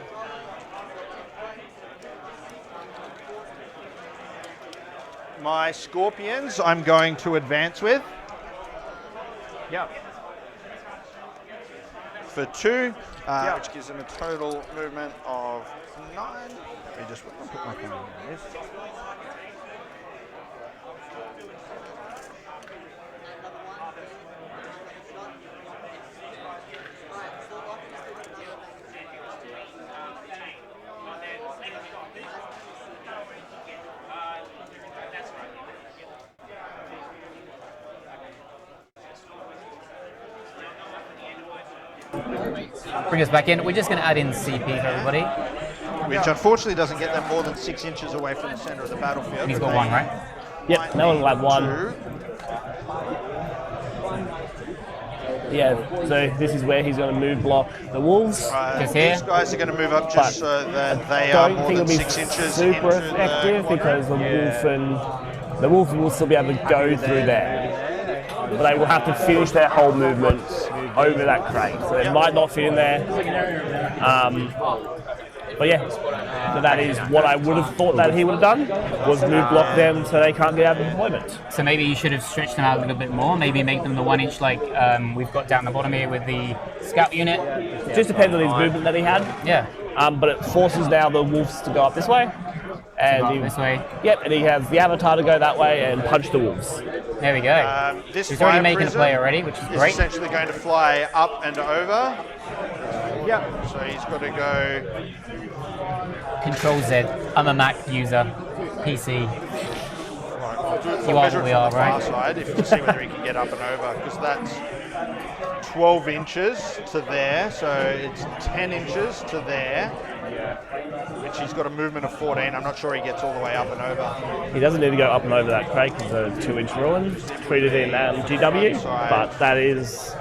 My scorpions I'm going to advance with Yep. for 2, which gives them a total movement of 9. Let me just put my phone on this. Bring us back in. We're just going to add in CP for everybody. Which unfortunately doesn't get them more than 6 inches away from the center of the battlefield. And he's got 1, right? Yep, no one will have 1. 2. Yeah, so this is where he's going to move block the wolves. Just here. These guys are going to move up But just so that they are Don't more think than it'll be 6 inches super into effective the because the wolves will still be able to go through there. But they will have to finish their whole movement over that crate. So it might not fit in there. But yeah, so that is what I would have thought that he would have done, was move block them so they can't get out of deployment. So maybe you should have stretched them out a little bit more. Maybe make them the 1 inch like we've got down the bottom here with the scout unit. Just depends on his movement that he had. Yeah. But it forces now the wolves to go up this way. And Go up this way. Yep, and he has the avatar to go that way and punch the wolves. There we go. This He's already fire making a prism play already, which is is great. essentially going to fly up and over. Yep. So he's got to go. Control Z. I'm a Mac user. PC. Right, I'll do it You are measure what we it from are, the right? far side if to see whether he can get up and over, because that's 12 inches to there, so it's 10 inches to there. Which he's got a movement of 14. I'm not sure he gets all the way up and over. He doesn't need to go up and over that crate because it's a 2-inch ruin treated in GW, but that is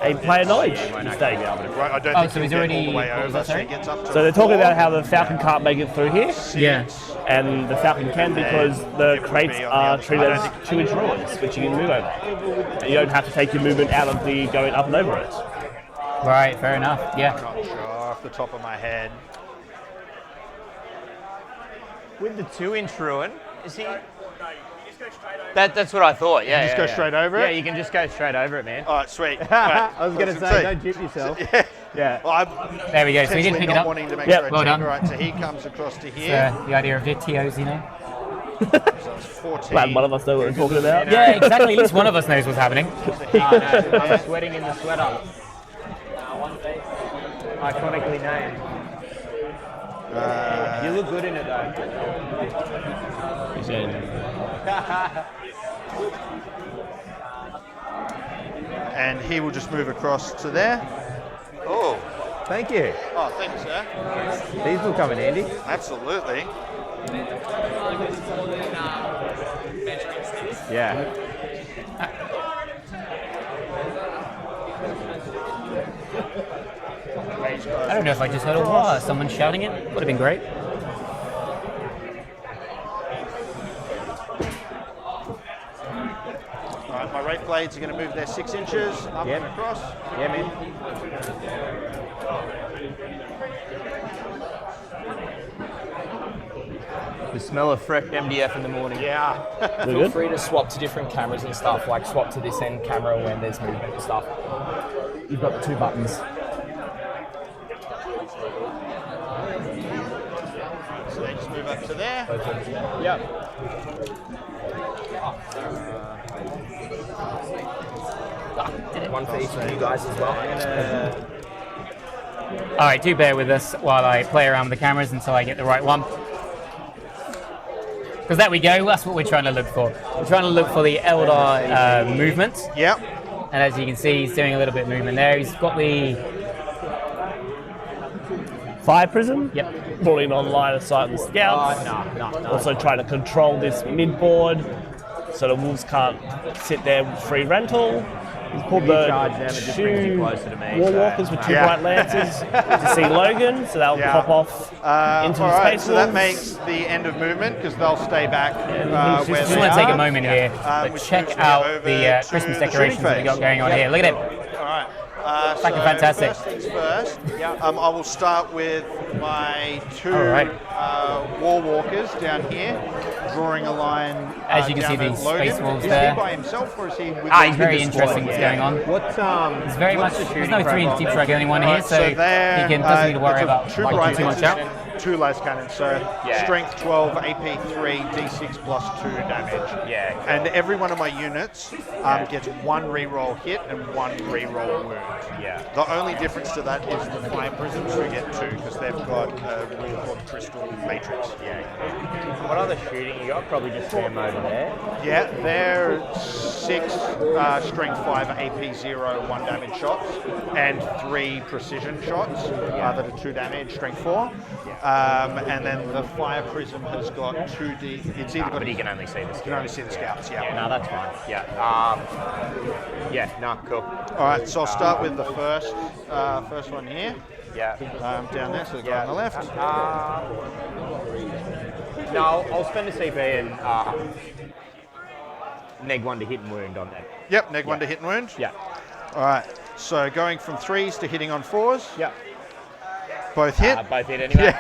a player knowledge mistake. Right, I don't Oh, think so he'll he's get already- all the way what was over, that, so he sorry? gets up to So they're talking 4. about how the Falcon can't make it through here, Yeah. and the Falcon can because the it would crates be on the are other treated side. as 2-inch ruins, which you can move over. And you don't have to take your movement out of the going up and over it. Right, fair enough. Yeah. I'm not sure off the top of my head. With the 2-inch ruin, is he? That's what I thought. Yeah. just go straight over it? Yeah, you can just go straight over it, man. All right, sweet. I was going to say, don't jip yourself. Yeah. Well, I'm There we go. So we didn't potentially pick it not up. wanting to make Yep. sure I Well check. done. All right, so he comes across to here. The idea of the TOs, you know. So it's 14. Glad one of us know what we're talking about. Yeah, exactly. At least one of us knows what's happening. I'm sweating in the sweater. Iconically named. You look good in it though. And he will just move across to there. Oh, thank you. Oh, thank you, sir. These will come in handy. Absolutely. Yeah. I don't know if I just heard a wah. Someone shouting it. Would have been great. Alright, my Wraith Blades are going to move their 6 inches up and across. Yeah, man. The smell of fresh MDF in the morning. Yeah. Feel free to swap to different cameras and stuff, like swap to this end camera when there's movement and stuff. You've got the 2 buttons. So they just move up to there. Yep. One for each of you guys as well. All right, do bear with us while I play around with the cameras until I get the right one. Because there we go, that's what we're trying to look for. We're trying to look for the Eldar movement. Yep. And as you can see, he's doing a little bit of movement there. He's got the... Fire Prism. Yep. Pulling on line of sight of the scouts. No. Also trying to control this mid-board so the wolves can't sit there with free rental. He's pulled You the charge them, it just brings you 2 closer to me, Warwalkers so- with 2 Yeah. Bright Lances to see Logan, so they'll pop off into the Alright, space so that wolves. makes the end of movement because they'll stay back where just they Just want to take are. a moment here, but which check moves me out over the to Christmas the decorations shooting that we got phase. going on here. Look at it. Alright. Fucking fantastic. First things first, I will start with my 2 Alright. War Walkers down here, drawing a line. As you can see, down these at Logan. Space Wolves is there. he by himself or is he with It's very interesting what's going on. What's It's very much, there's no 3 in Deep Strike anyone here, so he there, doesn't need to worry it's a about 2 like, bright too much lenses out. and 2 las cannons, so Yeah. strength 12, AP 3, D6 plus 2 damage. Yeah. And every one of my units gets 1 reroll hit and 1 reroll wound. Yeah. The only difference to that is the Fire Prisms who get 2 because they've got a rule called Crystal Matrix. Yeah. What other shooting you got? Probably just them over there. Yeah, they're 6 strength 5 AP 0 1 damage shots and 3 precision shots that are 2 damage strength 4. And then the Fire Prism has got 2D. It's either got But you can only see the you can only see the scouts. Yeah. No, that's fine. Yeah. Cool. All right, so I'll start with the first one here. Yeah. Down there, so the guy on the left. No, I'll spend a CP and neg 1 to hit and wound on that. Yep, neg 1 to hit and wound. Yeah. All right, so going from 3s to hitting on 4s. Yeah. Both hit. Both hit anyway.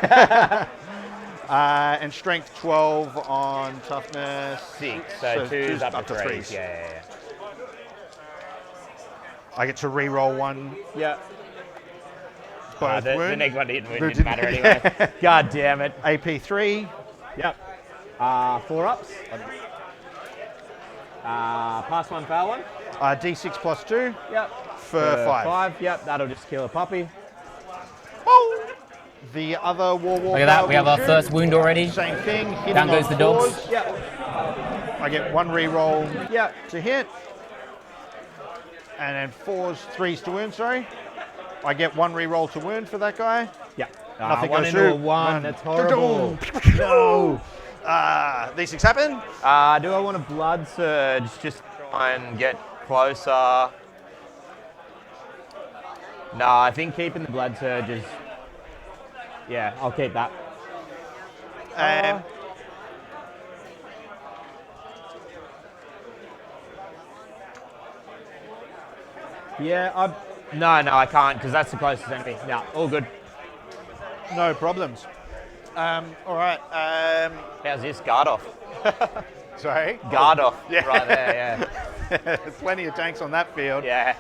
And strength 12 on toughness 6. So 2's up to 3s. 3s. Yeah. I get to re-roll 1. Yeah. Both The wound. neg 1 to hit and wound didn't matter anyway. God damn it. AP 3. Yep. 4 ups. Pass 1, fail 1. D6 plus 2 Yep. for 5. Yep, that'll just kill a puppy. The other War Look at that, we have our first wound already. Same thing. Hitting Down goes on the dogs. 4s. Yep. I get 1 re-roll Yep. to hit. And then 3s to wound, sorry. I get 1 re-roll to wound for that guy. Yep. Nothing 1 goes into a through. 1. That's horrible. No. These things happen. Do I want a blood surge? Just try and get closer. No, I think keeping the blood surge is. Yeah, I'll keep that. Yeah, No, I can't because that's the closest enemy. Yeah, all good. No problems. All right. How's this? Guard off. Sorry? Guard off. Yeah. Right there, Plenty of tanks on that field. yeah.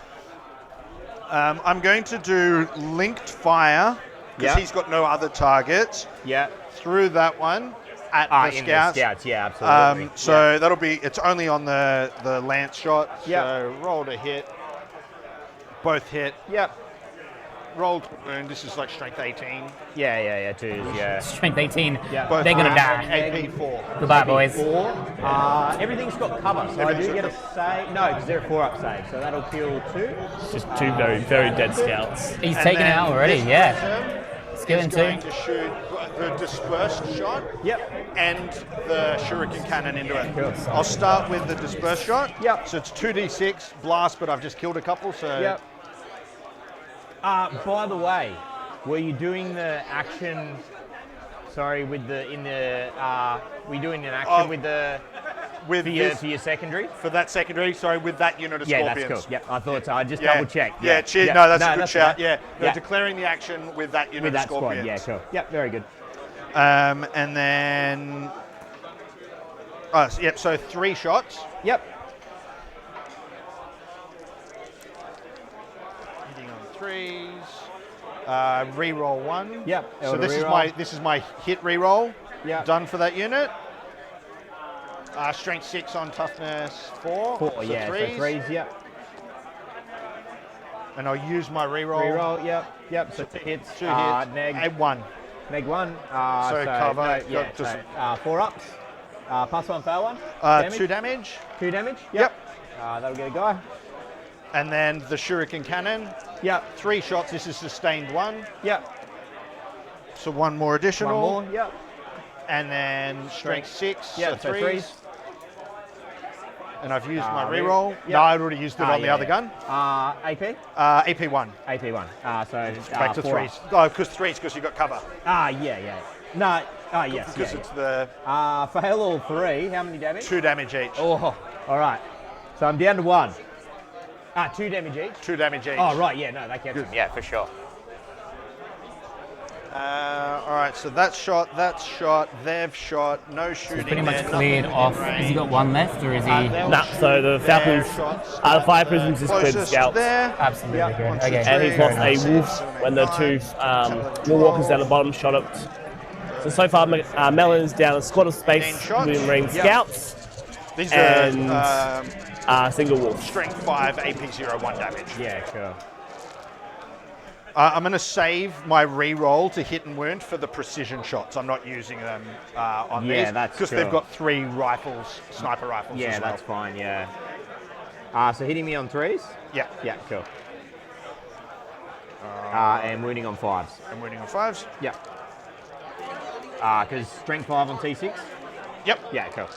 I'm going to do linked fire because Yeah. he's got no other targets. Yeah. Through that one. at the in scouts. the scouts, yeah, absolutely. So that'll be, it's only on the lance shot. Yep. So roll to hit. Both hit. Yep. Roll to wound. This is like strength 18. Yeah, twos, yeah. Strength 18. Yeah. Both They're gonna die. AP 4. Goodbye, boys. 4. Everything's got cover, so I do get a save. No, because they're a 4-up save, so that'll kill 2. Just two very, very dead scouts. He's And taken it then out already, this yeah. person Skill is in going 2. to shoot the dispersed shot. Yep. And the shuriken cannon into it. Cool. I'll start with the dispersed shot. Yep. So it's 2d6 blast, but I've just killed a couple. So Yep. By the way, were you doing the action? Sorry, with the were you doing an action with the with for your secondary? for that secondary. Sorry, with that unit of Yeah, scorpions. that's cool. Yep, I thought so. I just double checked. Yeah, cheers. No, that's a good shout. right. Yeah, no, Yeah. declaring the action with that unit With that of scorpions. squad. Yeah, cool. Yep, very good. And then, so 3 shots. Yep. Hitting on 3s. Reroll 1. Yep. So this is my hit reroll. Yeah. Done for that unit. Strength 6 on toughness 4. 4. So Yeah. threes. So 3s. Yep. And I'll use my reroll. Reroll. Yep. So 2 hits. 2 hits. Neg. And 1. Neg 1. So cover. No, yeah. Just- So 4 ups. Plus 1, fail 1. 2 damage. 2 damage. Yep. That'll get a guy. And then the shuriken cannon. Yep. 3 shots. This is sustained 1. Yep. So 1 more additional. 1 more. Yep. And then strength 6. Yep. So 3s. And I've used my re- reroll. yep. No, I'd already used it on the yeah, other gun. AP. AP1. AP1. So Back to 4 3s. ups. Oh, because 3s, because you got cover. Yeah. No. Yes. Because it's the Fail all 3. How many damage? 2 damage each. Oh. All right. So I'm down to 1. 2 damage each. 2 damage each. Oh right. Yeah. No, that gets him. Yeah, for sure. All right, so that's shot, they've shot, no shooting. Pretty much there, cleared nothing off. within Has he range. got 1 left, or is he? Nah, so the Falcons, shots, the Fire Prisms just cleared the closest scouts. there. Absolutely good. One, two, Okay. And he's lost Very a nice. wolf when the 2 Woolwalkers down the bottom shot it. So far, Mellon's down a squad of space 15 shots. with Marine Scouts These and are single wolf. strength 5, AP 1 damage. Yeah. Cool. I'm going to save my re-roll to hit and wound for the precision shots. I'm not using them on Yeah, these that's because cool. they've got 3 rifles, sniper rifles Yeah, as well. that's fine. Yeah. So hitting me on 3s. Yeah, Yeah. Cool. And wounding on 5s. I'm wounding on 5s. Yeah. Because strength 5 on T6. Yep, Yeah. Cool.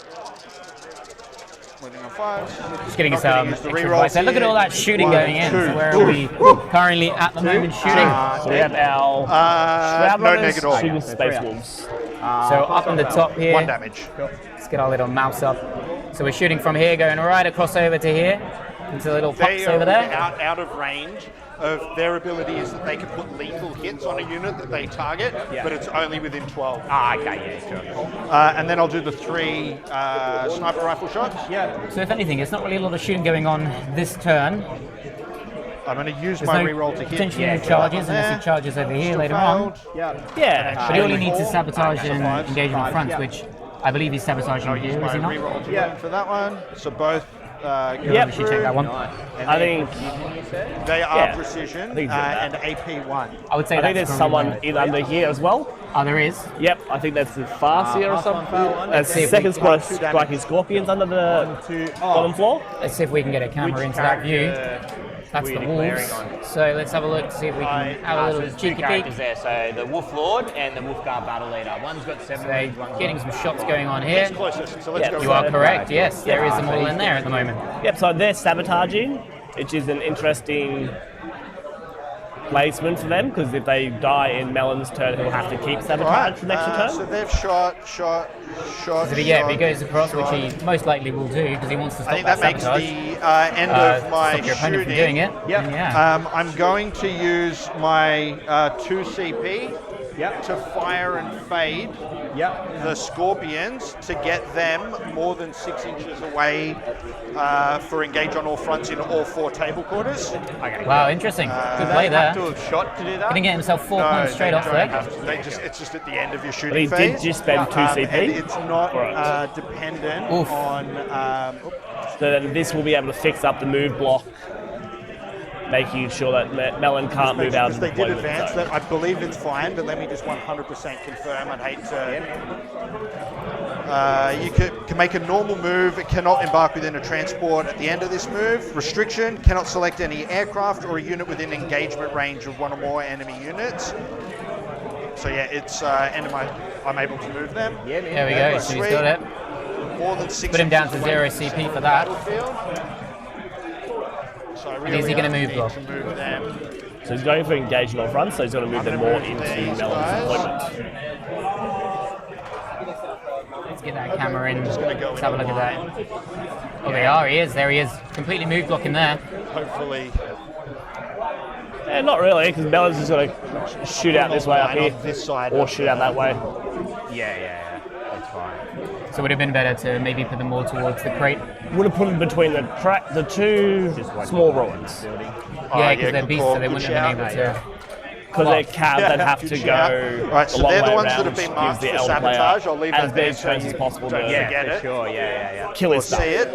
wounding on 5s. Just getting Not some gonna use the extra rerolls advice there. Look at all that shooting One, going in. two. So where are we currently at the moment shooting? So we have our Shroud No Runners neg at all. shooting So Space 3 Wolves. So up in the top here. 1 damage. Let's get our little mouse up. So we're shooting from here, going right across over to here, into the little They pucks are over there. out of range of their ability is that they can put lethal hits on a unit that they target, but it's only within 12. Okay. Yeah. Sure. And then I'll do the 3 sniper rifle shots. Yeah. So if anything, it's not really a lot of shooting going on this turn. I'm going to use There's my no reroll to hit. potentially Yeah, no charges there. unless he charges over here Still later on. failed. Yeah. Yeah. But he only needs to 4. sabotage So and fives. engage on front, yeah. which I believe he's sabotaging I'll use here, is my he not? reroll to Yeah. wound for that one. So both go Yep. We should check that one. Nice. And I then think They are Yeah. precision I think it's that. and AP1. I would say I think that's there's probably someone right. in under here as well. Oh, there is. Yep, I think that's the Farseer or plus one, something. fail one. That's see the if second we squad can- striking Scorpions under the bottom floor. Let's see if we can get a camera into that view. That's the wolves. So let's have a look, see if we can have a so little there's 2 cheeky peek. characters there. So the Wolf Lord and the Wolf Guard Battle Leader. One's got 7 So range, one's getting got some shots going on here. It's closest, so let's Yeah, go. You with are that. correct, yes. There is Yeah, a so model he's in there at the moment. Yep, so they're sabotaging, which is an interesting placement for them because if they die in Mellon's turn, he'll have to keep sabotage for the next turn. So they've shot. So if he goes across, which he most likely will do because he wants to I stop think that that makes sabotage. the end of my Stop your opponent from shooting. doing it. Yep. Yeah. I'm going to use my 2 CP to fire and fade the Scorpions to get them more than 6 inches away for engage on all fronts in all 4 table quarters. Okay, Wow, interesting. Good play there. Have to have shot to do that. Gonna get himself 4 points straight off there. It's just at the end of your shooting But he phase. did just spend 2 CP. And it's not dependent on... so then this will be able to fix up the move block, making sure that Mellon can't move out of the They did deployment advance zone. that. I believe it's fine, but let me just 100% confirm. I'd hate to... you can make a normal move. It cannot embark within a transport at the end of this move. Restriction, cannot select any aircraft or a unit within engagement range of 1 or more enemy units. So yeah, it's end of my... I'm able to move them. There we go, so he's got it. More than 6 Put him down to inches 0 away CP for that. So I And is he really going to move block? to move them. So he's going for engagement on front, so he's going to move them more into these Mellon's deployment. Let's get that camera in. Just going to go Let's have a look at line. that. Oh, they are. He is. There he is. Completely move blocking there. Hopefully... Not really, because Mellon's just going to shoot out this way up here, this side or shoot out that way. Yeah, that's fine. So it would have been better to maybe put them more towards the crate. Would have put them between the 2 small ruins. Yeah, because they're beasts, so they wouldn't have been able to. Because they're capped, they'd have to go Right, so a long they're the way ones around, that have been which marked gives for the L player sabotage. I'll leave as that there many so turns you as possible don't to forget it. Sure, yeah. kill his See stuff. it.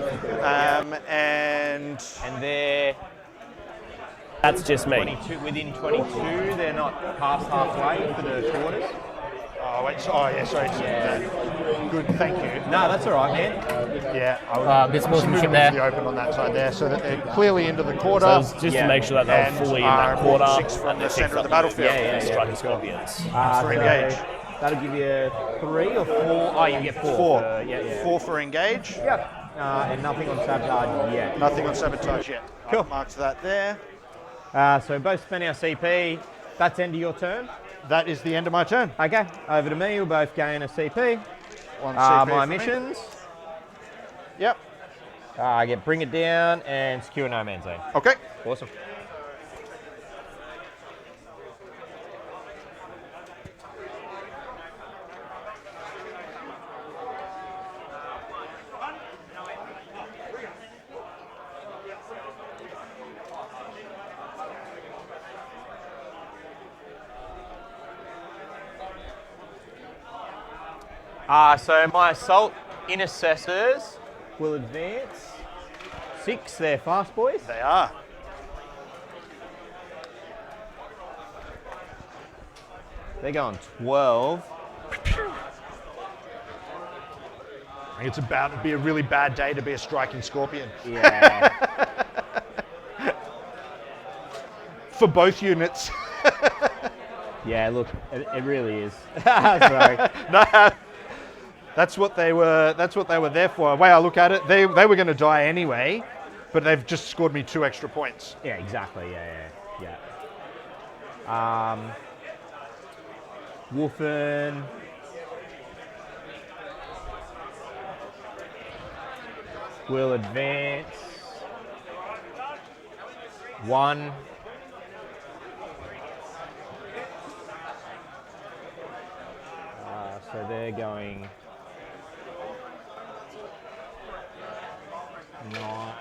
And they're That's just me. 22, within 22, they're not past halfway for the quarters. oh wait, sorry. Good, thank you. No, that's all right, man. Yeah, Good should sportsmanship have moved there. the open on that side there, so that they're clearly into the quarter. So it's just to make sure that they're and fully in are that quarter. 6 from the centre of the battlefield. Striking Scorpions. For engage. That'll give you 3 or 4. Oh, you get 4. 4. Yeah. 4 for engage. Yep. And nothing on sabotage yet. Nothing on sabotage yet. Cool. I've marked that there. So both spend our CP. That's end of your turn. That is the end of my turn. Okay, over to me. We'll both gain a CP. 1 CP My for me. missions. Yep. I get bring it down and secure no man's zone. Okay. Awesome. So my assault intercessors will advance 6. They're fast boys. They are. They're going 12. I think it's about to be a really bad day to be a striking Scorpion. Yeah. For both units. Yeah, look, it really is. Sorry. No, that's what they were. That's what they were there for. The way I look at it, they were going to die anyway, but they've just scored me 2 extra points. Yeah, exactly. Yeah. Wolfen. Will advance 1. So they're going 9.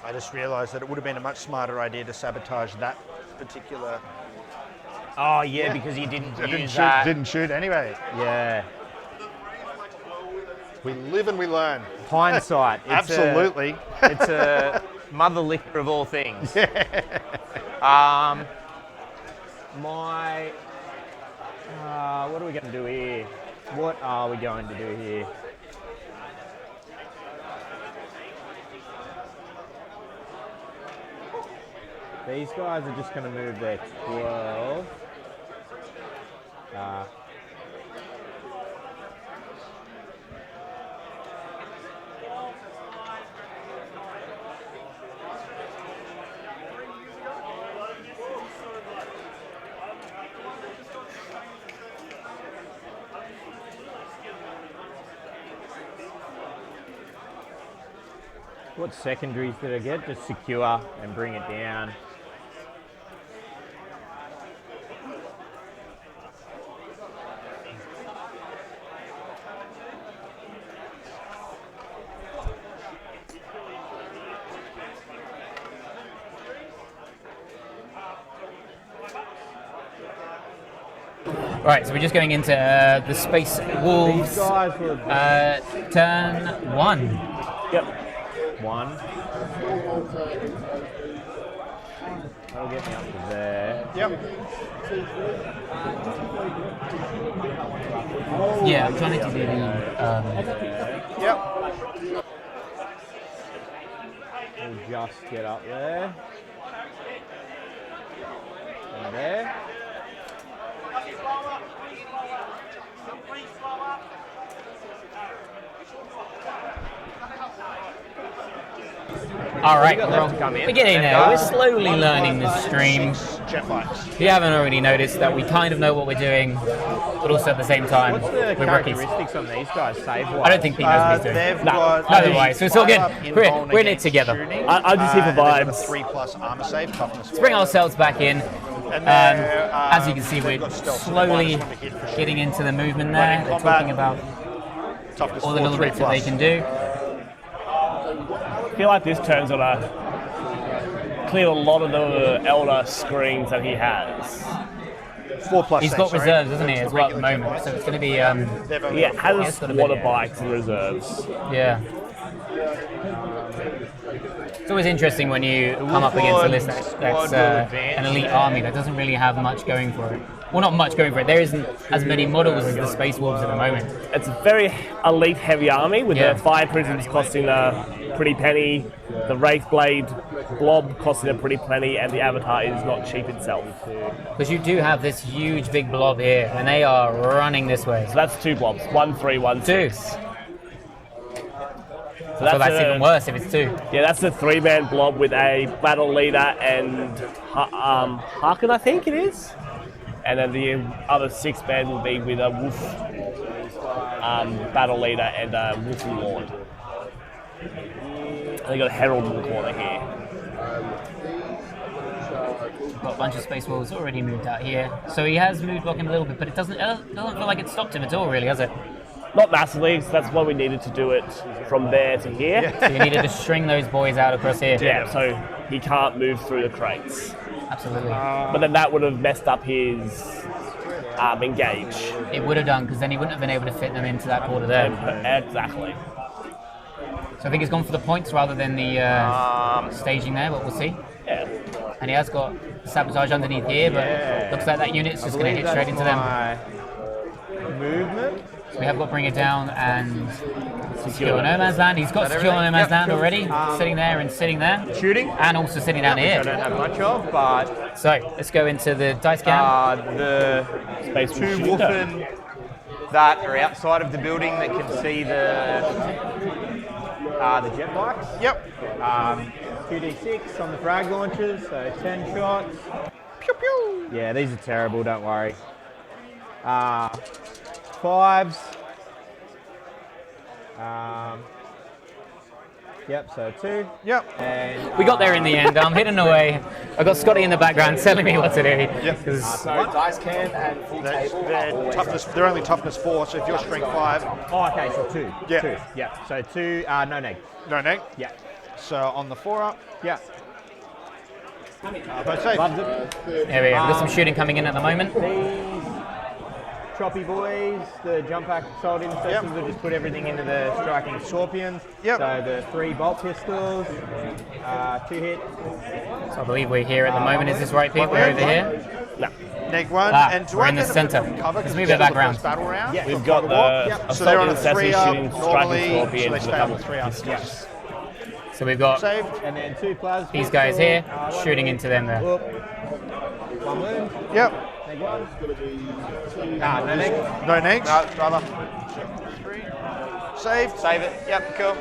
I just realised that it would have been a much smarter idea to sabotage that particular. Oh yeah, because you didn't I use that. didn't shoot anyway. Yeah. We live and we learn. Hindsight. Absolutely. It's a mother liquor of all things. What are we going to do here? What are we going to do here? These guys are just going to move their 12. What secondaries did I get? Just secure and bring it down. Right, so we're just going into the Space Wolves. Turn 1. Yep. 1. That'll get me up to there. Yep. Yeah, I'm trying to do the. Yep. We'll just get up there. And there. All right, we're getting there. We're slowly learning this stream. Jet bikes. If you haven't already noticed that we kind of know what we're doing, but also at the same time, What's the we're rookies. characteristics on these guys, save-wise? I don't think Pete knows what he's doing. They've got Neither do I, so it's all good. We're in it together. I just see for vibes. 3+ armor save, toughness. Let's bring ourselves back in. And As you can see, we're slowly getting into the movement there. They're talking about toughness all the little bits that they can do. I feel like this turn's gonna clear a lot of the Elder screens that he has. 4+ He's got reserves, doesn't he, as well at the moment? So it's going to be. He has water bikes and reserves. Yeah. It's always interesting when you come up against a list that's an elite army that doesn't really have much going for it. Well, not much going for it. There isn't as many models as the Space Wolves at the moment. It's a very elite heavy army with the Fire Prisms costing a pretty penny, the Wraithblade Blob costing a pretty penny, and the Avatar is not cheap itself. Because you do have this huge big blob here, and they are running this way. So that's 2 blobs, 1, 3, 1, 6. So that's even worse if it's 2. Yeah, that's a 3-man blob with a battle leader and Harkin, I think it is. And then the other 6-man will be with a wolf battle leader and a wolfen lord. And they got a herald in the corner here. Got a bunch of Space Wolves already moved out here. So he has moved block him a little bit, but it doesn't feel like it stopped him at all, really, has it? Not massively, so that's why we needed to do it from there to here. Yeah. So you needed to string those boys out across here. Yeah, so he can't move through the crates. Absolutely. But then that would have messed up his engage. It would have done, because then he wouldn't have been able to fit them into that quarter there. Exactly. So I think he's gone for the points rather than the staging there, but we'll see. Yeah. And he has got sabotage underneath here, but looks like that unit's just going to hit straight into them. Movement. So we have got Bring It Down and Secure No Man's Land. He's got Secure No Man's Land already, sitting there and sitting there. Shooting. And also sitting down here. Which I don't have much of, but... So, let's go into the dice cam. The Space 2 Wolfen that are outside of the building that can see the jet bikes. Yep. 2d6 on the frag launchers, so 10 shots. Pew pew. Yeah, these are terrible, don't worry. 5s. Yep, so 2. Yep. And We got there in the end. I'm hidden away. I got Scotty in the background telling me what to do. Yep. So dice can and full table. They're only toughness 4, so if you're strength 5. Oh, okay, so 2. Yeah. 2. Yeah. So 2, no neg. No neg. Yeah. So on the 4 up. Yeah. Both safe. Loves it. There we go. We've got some shooting coming in at the moment. These choppy boys, the jump pack assault intercessors, will just put everything into the striking scorpions. Yep. So the 3 bolt pistols, 2 hit. So I believe we're here at the moment. Is this right, Pete? We're over here. No. Neg 1. And do we're I in the get a center. bit of cover? Let's 'Cause move it's it back the round. first battle round. Yeah. We've got the So they're on a assault 3 intercessors up shooting striking normally, so scorpions they with a stay on couple the 3 up. Yes. So we've got Saved. And then 2 plasma. these guys here one shooting wound. into them there. Whoop. 1 wound. Yep. Neg 1. No neg. No negs. No, brother. 3. Saved. Save it. Yep, cool.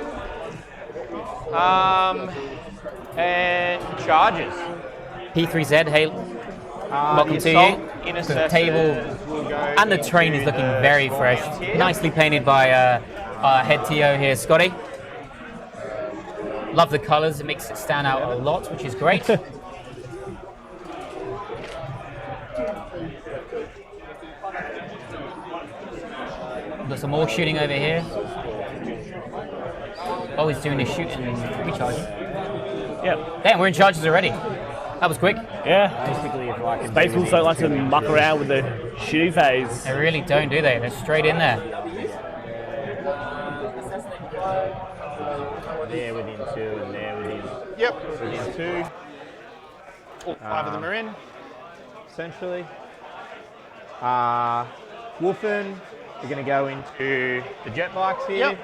And charges. P3Z, hey, welcome to you. So the table and the train is looking very fresh. Nicely painted by our head TO here, Scotty. Love the colours, it makes it stand out a lot, which is great. Got some more shooting over here. Oh, he's doing his shooting recharge. Yep. Damn, we're in charges already. That was quick. Yeah. Basically, if I can Space Wolves don't like to muck around with the shooting phase. They really don't, do they? They're straight in there. There within 2 and there within. Yep. Within 2. All 5 of them are in. Essentially. Wolfen, we're going to go into the jet bikes here. Yep.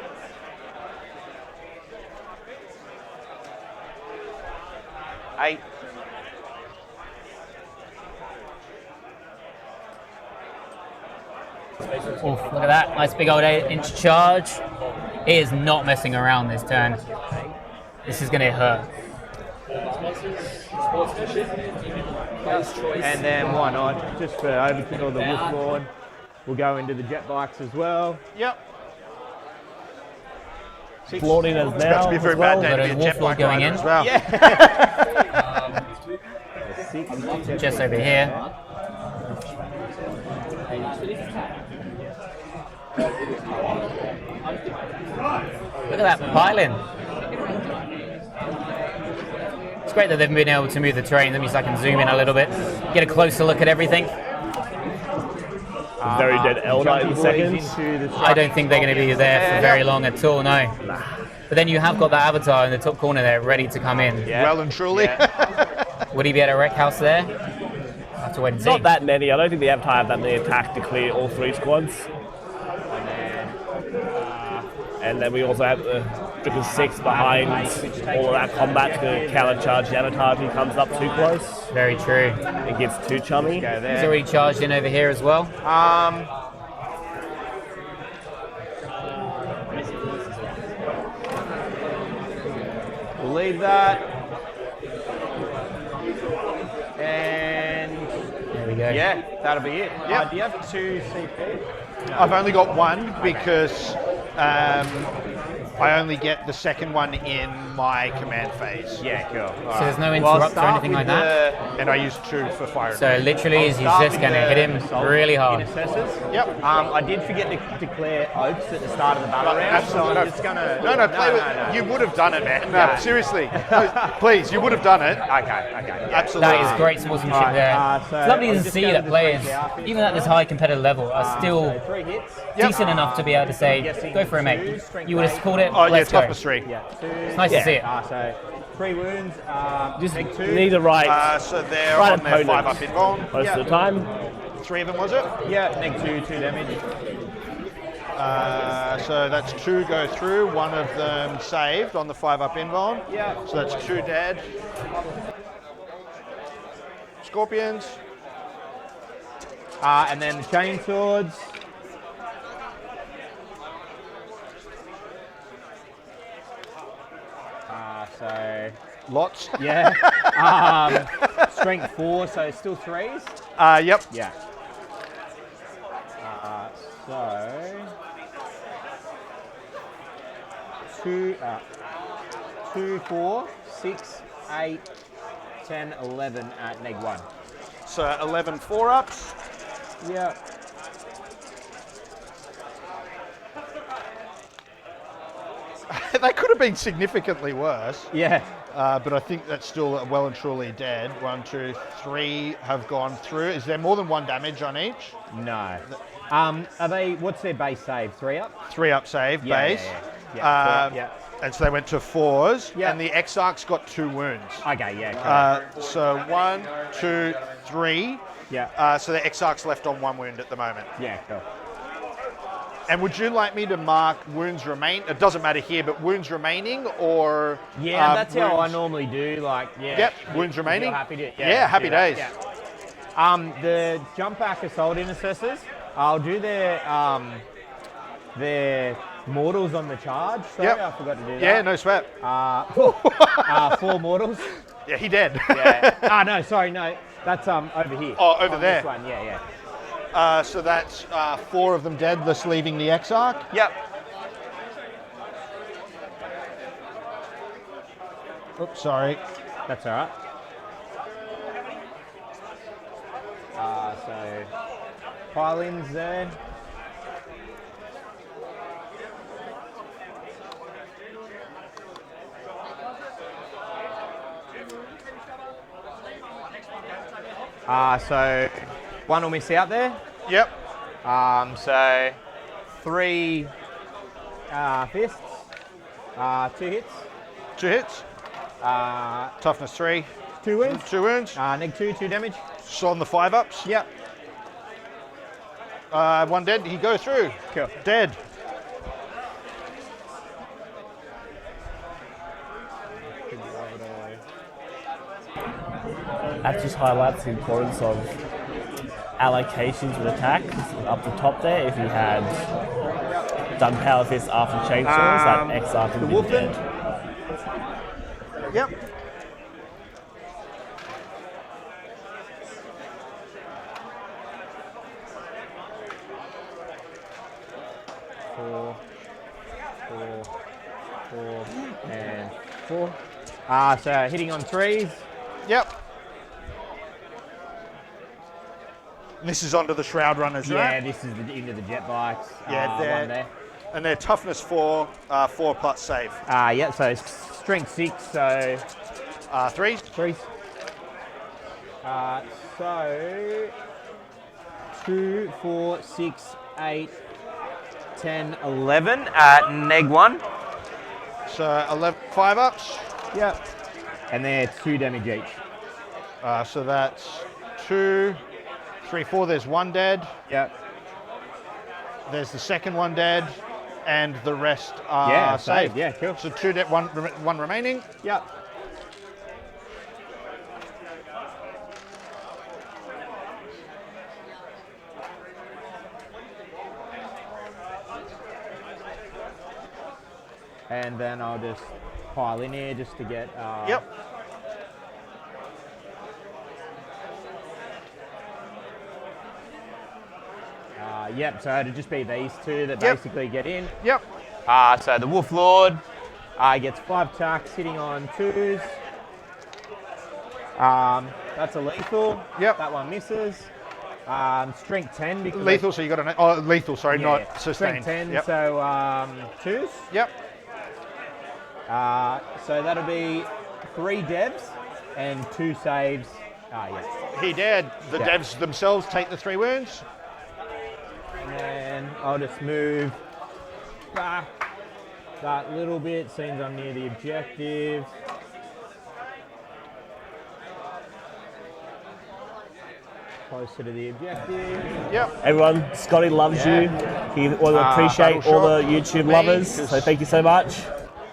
Eight. Oof, look at that. Nice big old 8-inch charge. He is not messing around this turn. This is going to hurt. And then why not? Just for overkill the Wolf Lord, we'll go into the jet bikes as well. Yep. Floating as It's about to now be a very as well. bad day to be a Wolf jet Lord bike going rider in. as well. Just over here. Look at that piling. It's great that they've been able to move the terrain. That means I can zoom in a little bit, get a closer look at everything. Very dead Eldar in seconds. I don't think they're going to be there for very long at all, no. But then you have got that avatar in the top corner there, ready to come in. Yeah. Well and truly. Yeah. Would he be at a wreck house there? I'll have to wait and see. Not that many. I don't think the Avatar have that many attack to clear all 3 squads. And then we also have the Stricken 6 behind all of that combat to countercharge the Avatar if he comes up too close. Very true. It gets too chummy. He's already charged in over here as well. We'll leave that. And there we go. Yeah, that'll be it. Yep. Do you have 2 CP? No. I've only got 1 because I only get the second one in my command phase. Yeah, cool. So there's no interrupt or anything like that? And I use 2 for fire. So literally, he's just going to hit him really hard. Yep. I did forget to declare oaths at the start of the battle round. Absolutely. So I'm just gonna. No, play with. No. You would have done it, man. No, seriously. Please, you would have done it. Okay. Absolutely. That is great sportsmanship there. so It's lovely to I'm just see going that to players, the even at this high competitive level, are still 3 hits. decent enough to be able to say, go for it, mate. You would have called it, Oh, yeah, let's go. toughness 3. Yeah. 2. It's nice to see it. So 3 wounds. Just take 2. need the right, So they're right on their opponent 5 up invuln. most of the time. 3 of them, was it? Yeah, neg 2 damage. So that's 2 go through. 1 of them saved on the 5 up invuln. Yeah. So that's 2 dead. Scorpions. And then the chain swords. So Lots. yeah. Strength 4, so still 3s. Yep. Yeah. So 2, 4, 6, 8, 10, 11 at neg 1. So 11 4-ups. Yeah. They could have been significantly worse. Yeah. But I think that's still well and truly dead. 1, 2, 3 have gone through. Is there more than 1 damage on each? No. Are they? What's their base save? 3 up? 3 up save base. Yeah. And so they went to 4s. Yeah. And the Exarch's got 2 wounds. Okay. Yeah. Cool. So 1, 2, 3. Yeah. So the Exarch's left on 1 wound at the moment. Yeah. Cool. And would you like me to mark wounds remain? It doesn't matter here, but wounds remaining or Yeah, that's how I wounds- normally do. Like, yeah. Yep, wounds remaining. You're happy to, Yeah, happy do that, days. yeah. The jump back assault intercessors, I'll do their mortals on the charge. Sorry, Yep. I forgot to do that. Yeah, no sweat. 4 mortals. Yeah, he dead. Yeah. No, sorry, no. That's over here. Oh, over on there. This one, yeah. So that's 4 of them dead, thus leaving the Exarch. Yep. Oops, sorry. That's all right. So pile-ins there. So one will miss out there. Yep. So 3 fists, 2 hits. 2 hits. Toughness 3. 2 wounds. 2 wounds. Neg 2, 2 damage. So on the 5-ups. Yep. 1 dead. He goes through. Cool. Dead. That just highlights the importance of allocations with attack. Up the top there, if you had done Power Fist after Chainsaws, that X after the the Wolfen. dead. Yep. Four, and 4. So hitting on 3s. Yep. This is onto the Shroud Runners, Yeah, right? this is into the jet bikes. Yeah, one there. and they're toughness 4, 4 plus save. Yeah, so strength 6, so 3. 3s. So 2, 4, 6, 8, 10, 11 at neg 1. So 11, 5-ups. Yep. And they're 2 damage each. So that's 2, 3, 4. There's 1 dead. Yep. There's the second one dead, and the rest are saved. Yeah, cool. So 2 dead, one remaining. Yep. And then I'll just pile in here just to get. Yep. Yep, so it'd just be these 2 that Yep. basically get in. Yep. So the Wolf Lord gets 5 attacks, hitting on 2s. That's a lethal. Yep. That one misses. Strength 10 because Lethal, so you got an lethal, sorry, yeah, not sustained. Strength 10, Yep. so 2s. Yep. So that'll be 3 devs and 2 saves. Yes. He dead. The Yeah. devs themselves take the 3 wounds. And I'll just move back that little bit, seems I'm near the objective. Closer to the objective. Yep. Everyone, Scotty loves you. He will appreciate all the YouTube lovers. So thank you so much.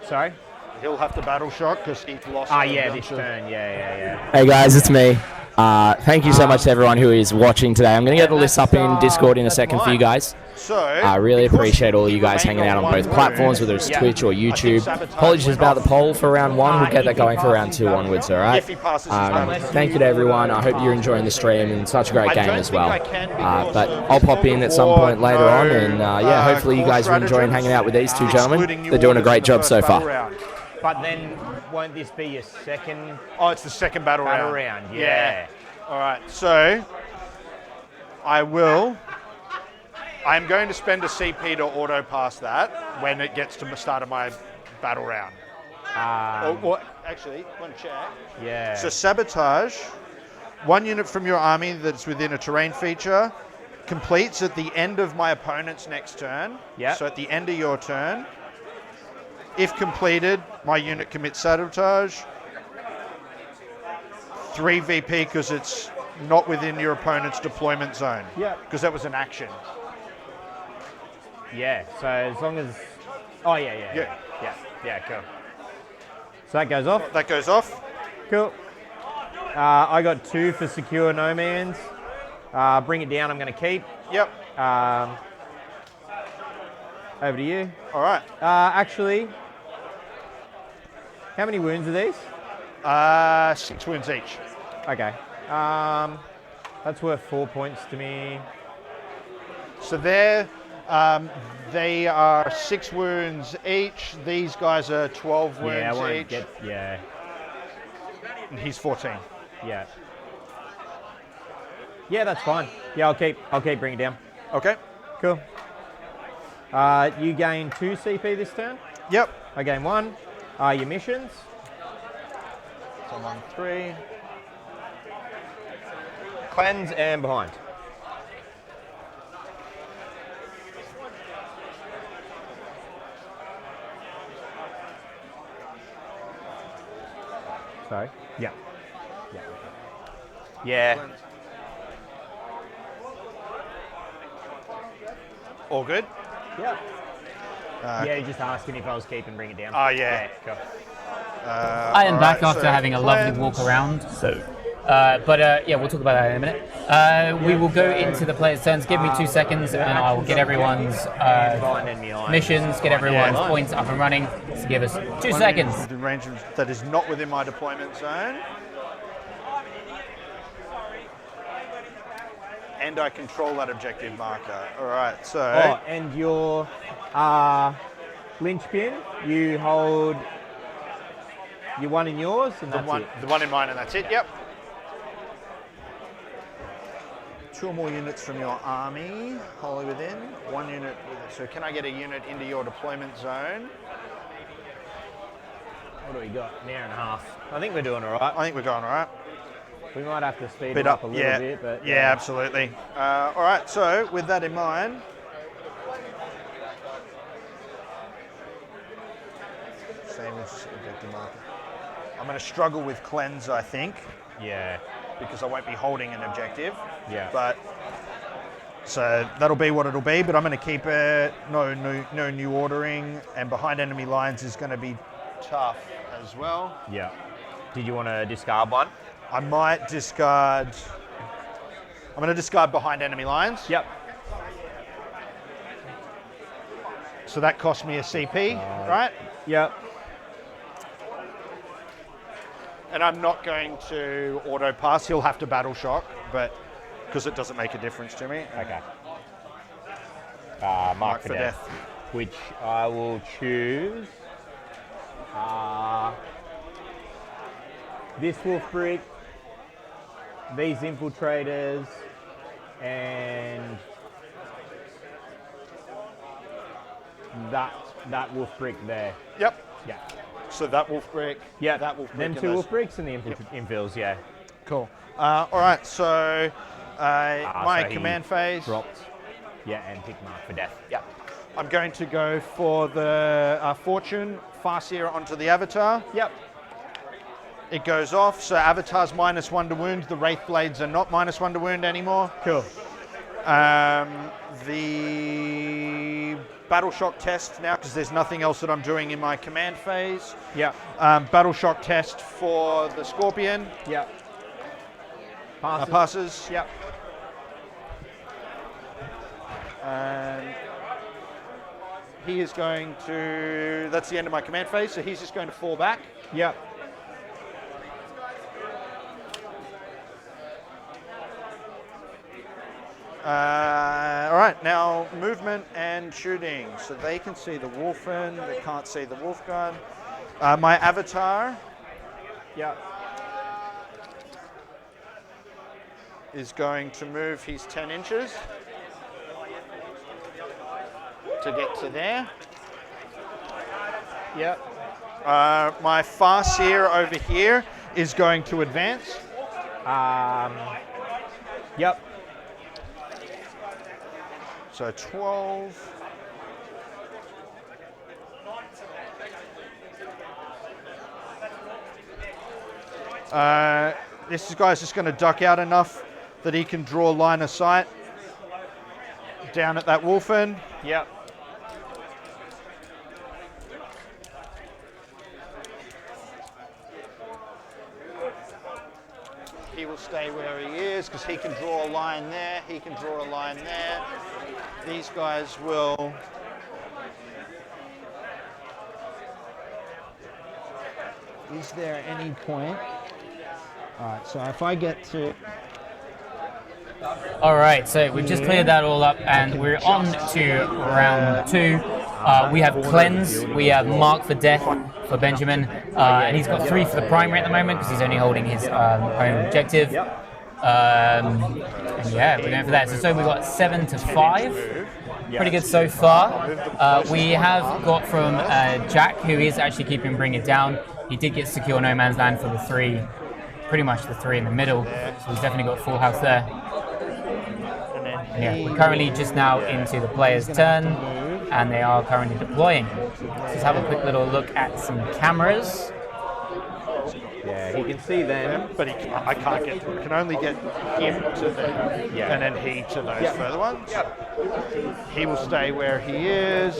Sorry? He'll have to battle shock because he's lost. Yeah, this turn. Yeah. Hey guys, it's me. Thank you so much to everyone who is watching today. I'm going to get the list up in Discord in a second for you guys. So, I really appreciate all you guys hanging out on both platforms, whether it's Twitch or YouTube. Apologies about the poll for round 1. We'll get that going for round 2 onwards, all right? Thank you to everyone. I hope you're enjoying the stream and such a great game as well. But I'll pop in at some point later on, and yeah, hopefully you guys are enjoying hanging out with these 2 gentlemen. They're doing a great job so far. But then won't this be your second Oh, it's the second battle round? Yeah. All right, so I'm going to spend a CP to auto pass that when it gets to the start of my battle round. Actually, one check. Yeah. So sabotage, 1 unit from your army that's within a terrain feature completes at the end of my opponent's next turn. Yeah. So at the end of your turn, if completed, my unit commits sabotage. 3 VP because it's not within your opponent's deployment zone. Yeah. Because that was an action. Yeah, so as long as... Oh, yeah, cool. So that goes off? That goes off. Cool. I got 2 for secure no mans. Bring it down, I'm going to keep. Yep. Over to you. All right. Actually, how many wounds are these? 6 wounds each. Okay. That's worth 4 points to me. So they are 6 wounds each. These guys are 12 wounds Yeah, I won't each. get... Yeah. And he's 14. Yeah. Yeah, that's fine. Yeah, I'll keep bringing it down. Okay. Cool. You gain 2 CP this turn. Yep. I gain 1. Your missions. So I'm on 3. Cleanse and behind. Sorry? Yeah. Yeah. All good? Yeah. Yeah, you're just asking if I was keeping bring it down. Oh, yeah. Cool. I am back after having a lovely walk around. Yeah, we'll talk about that in a minute. We will go into the players' turns. Give me 2 seconds, and I will get everyone's missions, get everyone's points up and running. So give us 2 seconds. The range that is not within my deployment zone. And I control that objective marker. All right, so... Oh, and your linchpin, you hold your one in yours, and that's it. The one in mine, and that's it, yep. 2 more units from your army, wholly within. 1 unit with it. So can I get a unit into your deployment zone? What do we got? An hour and a half. I think we're doing all right. I think we're going all right. We might have to speed it up a little bit, but... Yeah, absolutely. All right, so with that in mind... Same as objective marker. I'm going to struggle with cleanse, I think. Yeah. Because I won't be holding an objective. Yeah. But so that'll be what it'll be. But I'm going to keep it. No new ordering, and behind enemy lines is going to be tough as well. Yeah. Did you want to discard one? I might discard. I'm going to discard behind enemy lines. Yep. So that cost me a CP, right? Yep. And I'm not going to auto pass. He'll have to battle shock, but because it doesn't make a difference to me. Okay. Mark for death. Which I will choose. This wolf brick, these infiltrators, and that wolf brick there. Yep. Yeah. So that wolf brick. Yeah. That wolf brick. Them 2 wolf bricks and the infills. Yeah. Cool. All right. So my command phase. Dropped. Yeah, and pick mark for death. Yeah. I'm going to go for the fortune Farseer onto the avatar. Yep. It goes off. So avatar's -1 to wound. The wraith blades are not -1 to wound anymore. Cool. The battle shock test now, because there's nothing else that I'm doing in my command phase. Yeah. Battle shock test for the Scorpion. Yeah. Passes. Yep. And he is going to, that's the end of my command phase, so he's just going to fall back. Yep. All right, now movement and shooting. So they can see the Wolfen, they can't see the Wolf Guard. My avatar is going to move his 10 inches to get to there. Yep. My Farseer over here is going to advance. Yep. So 12. This guy's just going to duck out enough that he can draw line of sight down at that Wolfen. Yep. He will stay where he is because he can draw a line there, he can draw a line there. These guys will... Is there any point? All right, so if I get to... All right, so we've just cleared that all up, and we're on to round 2. We have Cleanse, we have Mark for Death for Benjamin, and he's got 3 for the primary at the moment because he's only holding his home objective. And yeah, we're going for that. So we've got 7 to 5. Pretty good so far. We have got from Jack, who is actually keeping Bring It Down. He did get Secure No Man's Land for the 3, pretty much the 3 in the middle. So he's definitely got full house there. Yeah, we're currently just now into the player's turn, and they are currently deploying. Let's have a quick little look at some cameras. Yeah, he can see them, but I can't get through. I can only get him to them, and then he to those further ones. He will stay where he is.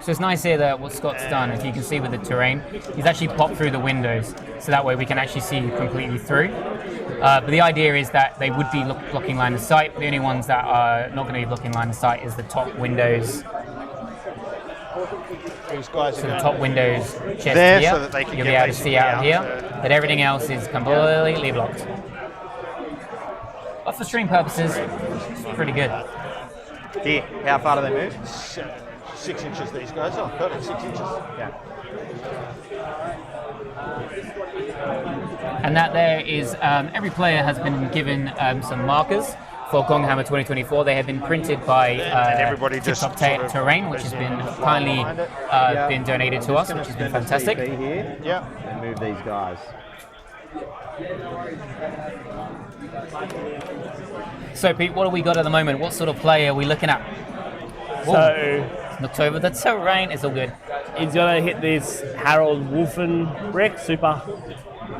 So it's nice here that what Scott's done, if you can see with the terrain, he's actually popped through the windows, so that way we can actually see completely through. But the idea is that they would be blocking line of sight. The only ones that are not going to be blocking line of sight is the top windows. These guys so the top windows just there, here, so that they can you'll be able to see out here, but everything else is completely blocked. But for stream purposes, it's pretty good. Here, how far do they move? 6 inches, these guys. Oh, perfect, 6 inches. Yeah. And that there is, every player has been given some markers for Gonghammer 2024. They have been printed by TikTok Terrain, which has been kindly been donated to us, which has been fantastic. Yeah. And move these guys. So Pete, what have we got at the moment? What sort of play are we looking at? So looked over the terrain. It's all good. He's gonna hit this Harold Wolfen brick super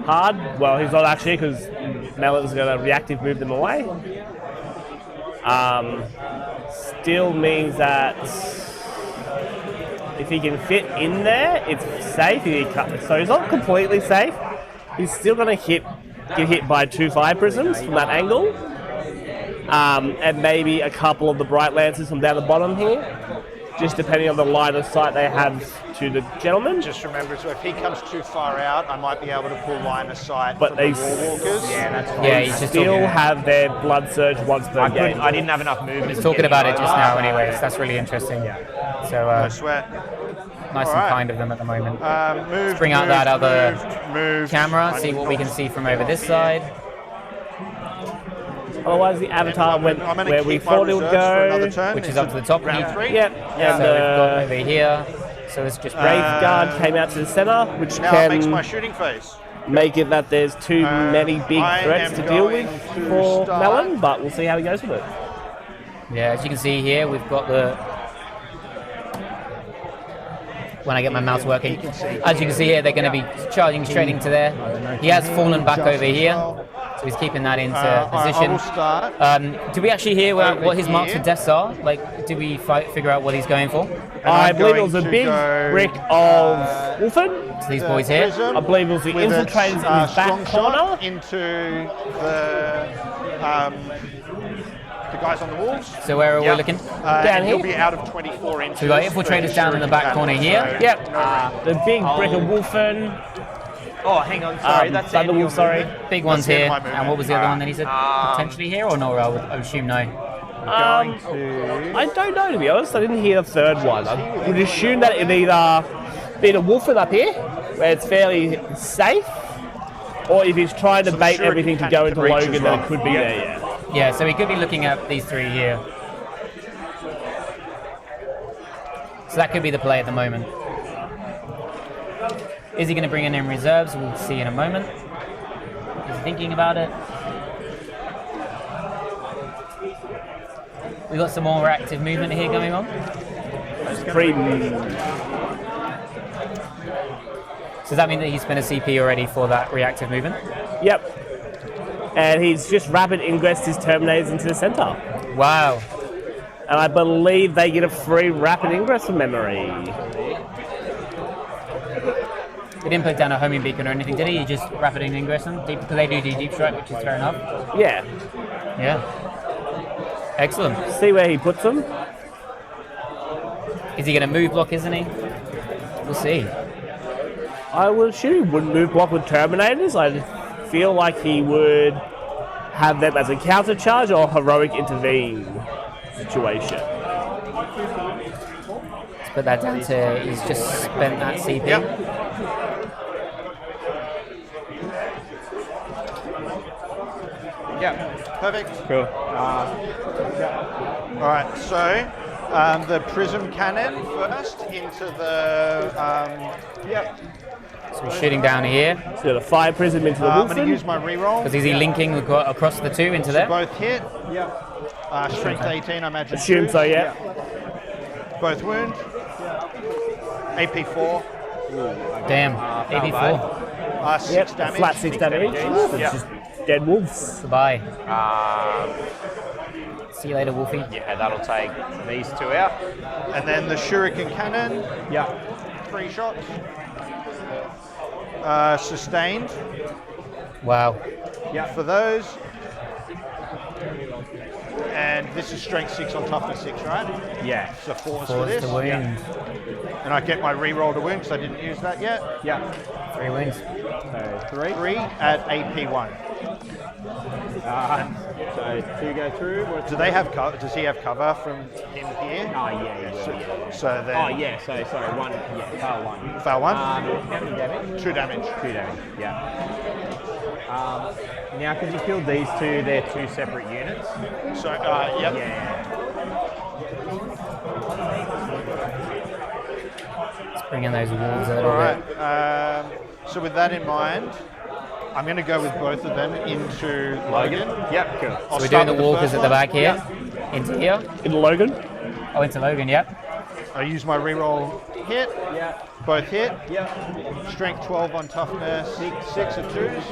hard. Well, he's not actually, because Mellon's gonna reactive move them away. Still means that if he can fit in there, it's safe. So he's not completely safe. He's still gonna get hit by 2 fire prisms from that angle, and maybe a couple of the bright lances from down the bottom here, just depending on the line of sight they have to the gentleman. Just remember, so if he comes too far out, I might be able to pull line of sight. But they Warwalkers. Yeah, that's fine. Yeah, he's just still have their blood surge once per game. I didn't have enough movement. He's talking about it just now, anyways. That's really interesting. Yeah. So no sweat. Nice and kind of them at the moment. Let's bring out that other camera, see what we can see from over this side. Otherwise, the avatar went where we thought it would go, which is up to the top. Yep. So we've got over here. So it's just Brave Guard came out to the center, which now makes my shooting face. Make it that there's too many big threats to deal with for Mellon, but we'll see how he goes with it. Yeah, as you can see here, we've got the. When I get my mouse working, as you can see here, they're going to be charging straight into there. He has fallen back over here, so he's keeping that into position. Do we actually hear what his marks for deaths are? Like, do we figure out what he's going for? I believe it was a big brick of Wolfen. So these boys here. I believe it was the infiltrators in his back corner. Into the guys on the walls. So where are we looking? Down here. He'll be out of 24 inches. So we've got infiltrators down in the back corner here. Yep. The big brick of Wolfen. Oh, hang on, sorry, that's Thunderwolf, sorry. Big ones here. And what was the other one that he said? Potentially here or no? I would assume no. I don't know, to be honest. I didn't hear the third one. I would assume that it'd either be the Wolfen up here, where it's fairly safe, or if he's trying to bait everything to go into Logan, then it could be there, yeah. Yeah, so we could be looking at these 3 here. So that could be the play at the moment. Is he going to bring in reserves? We'll see in a moment. He's thinking about it. We've got some more active movement here going on. So does that mean that he spent a CP already for that reactive movement? Yep. And he's just rapid ingressed his Terminators into the center. Wow. And I believe they get a free rapid ingress from memory. He didn't put down a homing beacon or anything, did he? He just rapid ingress them? Because they do deep strike, which is fair enough. Yeah. Yeah. Excellent. See where he puts them. Is he going to move block, isn't he? We'll see. I would assume he wouldn't move block with Terminators. I feel like he would have them as a counter charge or heroic intervene. situation. Let's put that down to he's just spent that CP. Yeah, perfect. Cool. All right, so the prism cannon first into the. So we're shooting down here. So the fire prism into the I'm going to Wolfen. use my reroll. Because is he linking across the two into there? Both hit. Strength 18, I imagine. Assume so, yeah. Both wound. AP 4. Damn, AP4. 6 damage. Flat 6 damage. It's just dead wolves. Goodbye. See you later, Wolfie. Yeah, that'll take these two out. And then the shuriken cannon. Yeah. 3 shots. Sustained. Wow. Yeah. For those. And this is strength 6 on toughness 6, right? Yeah. So 4 for Force this. to wound. And I get my reroll to wound because I didn't use that yet. Yeah. 3 wounds. So 3 at AP 1. So 2 go through. Do they have cover? Does he have cover from him here? Oh, yeah, he will, yeah. So then. Oh, yeah, so sorry, 1, yeah, fail 1. Fail 1? How many damage? 2 damage. 2 damage, yeah. Now, because you killed these two, they're 2 separate units. So, yep. Yeah. Let's bring in those wolves a little All bit. right. So with that in mind, I'm going to go with both of them into Logan. Yep, cool. So we're doing the walkers at the back here. Into here. Into Logan. Oh, into Logan, yep. I use my reroll hit. Yeah. Both hit. Yep. Strength 12 on toughness. 6 of 2s.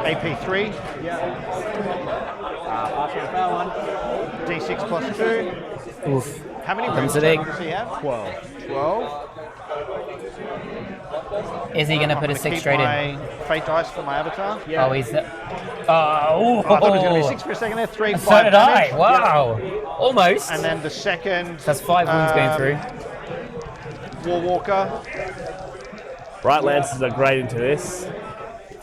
AP 3. Yeah. Fail 1. D6 plus 2. Oof. How many Comes rooms it does he have? 12. 12. Is he going to put a 6 straight in? My fate dice for my avatar. Yeah. Oh, he's the. I thought it was going to be 6 for a second there. 3, 5 So did I. damage. Wow. Almost. And then the second. That's 5 wounds going through. Warwalker. Bright Lances are great into this.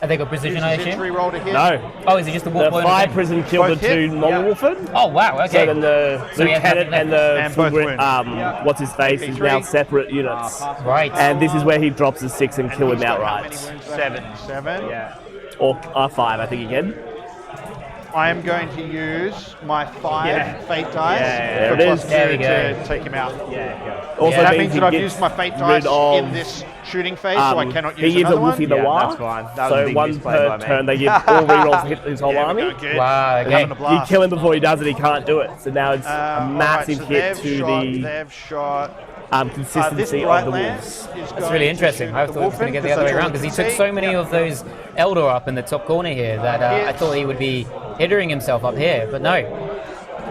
Have they got precision, I assume? Reroll to hit. No. Oh, is it just the wolf? The fire prison killed Both the hit? 2 non-wolfen. Oh, wow, okay. So then the So he has lieutenant nothing and the And both full wound. what's his face is now separate units. Right. And this is where he drops the 6 and kill him He's got how outright. many wounds? 7. 7. Yeah. Or 5, I think again. I am going to use my 5 fate dice There for it plus is. 2 There we go. to take him out. Yeah, Also Yeah. That means means he that I've gets used my fate rid dice of, in this shooting phase, so I cannot use he gives a another one. Wolfie Yeah, Noir, that's fine. That was a so big 1 misplay per by me. turn they give all rerolls to hit his whole Yeah, we army. go, good. Wow, They're okay. having a You blast. kill him before he does it, he can't do it. So now it's a Alright, massive so hit they've to shot, the They've shot. This consistency of bright the lance wolves. is That's going really to interesting. shoot I the thought it was going to Wolfen, get the other way that's around because he all took you so can many see. of those Eldor up in the top corner here that I thought he would be hittering himself up here, but no.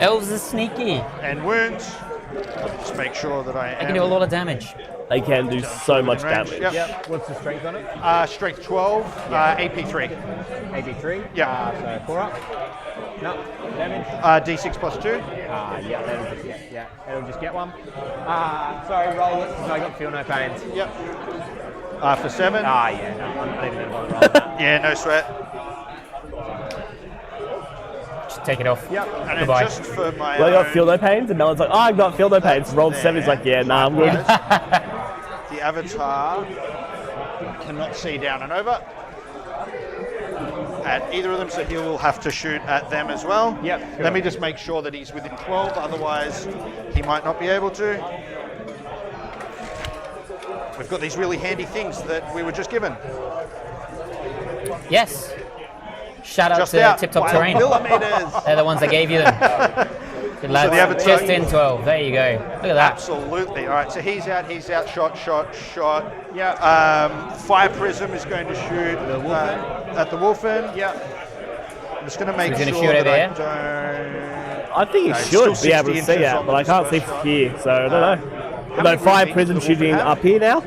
Elves are sneaky. And wounds. Just make sure that I They can do a lot of damage. They can do so much range. damage. Yep. What's the strength on it? Strength 12, AP 3. 83? Yeah. So 4 up? No. Damage? D6 plus 2. Yeah, that'll just get, it'll just get 1. Sorry, roll it, because I got feel no pains. Yep. For 7. Yeah, no, I'm not even going to bother rolling. Yeah, no sweat. Just take it off. Yep. And then Goodbye. just for my Well, I got own- feel no pains, and Mellon's like, oh, I've got feel no pains. Rolled 7, he's like, yeah, nah, I'm good. The avatar cannot see down and over at either of them, so he will have to shoot at them as well. Yep, cool. Let me just make sure that he's within 12, otherwise he might not be able to. We've got these really handy things that we were just given. Yes. Shout out Just to out. Tip Top Wow, Terrain. millimeters. They're the ones that gave you them. Good lads. the avatar- Just in 12. There you go. Look at that. Absolutely. All right, so he's out, shot. Yeah. Fire Prism is going to shoot at the Wolfen. Yeah. I'm just going to make he's gonna sure shoot that over I here? don't... I think he No, it's should still be able to 60 see inches out, on but I this can't see first from shot. here, so I don't know. How No, many fire wounds prison each do the shooting Wolfen have? up here now.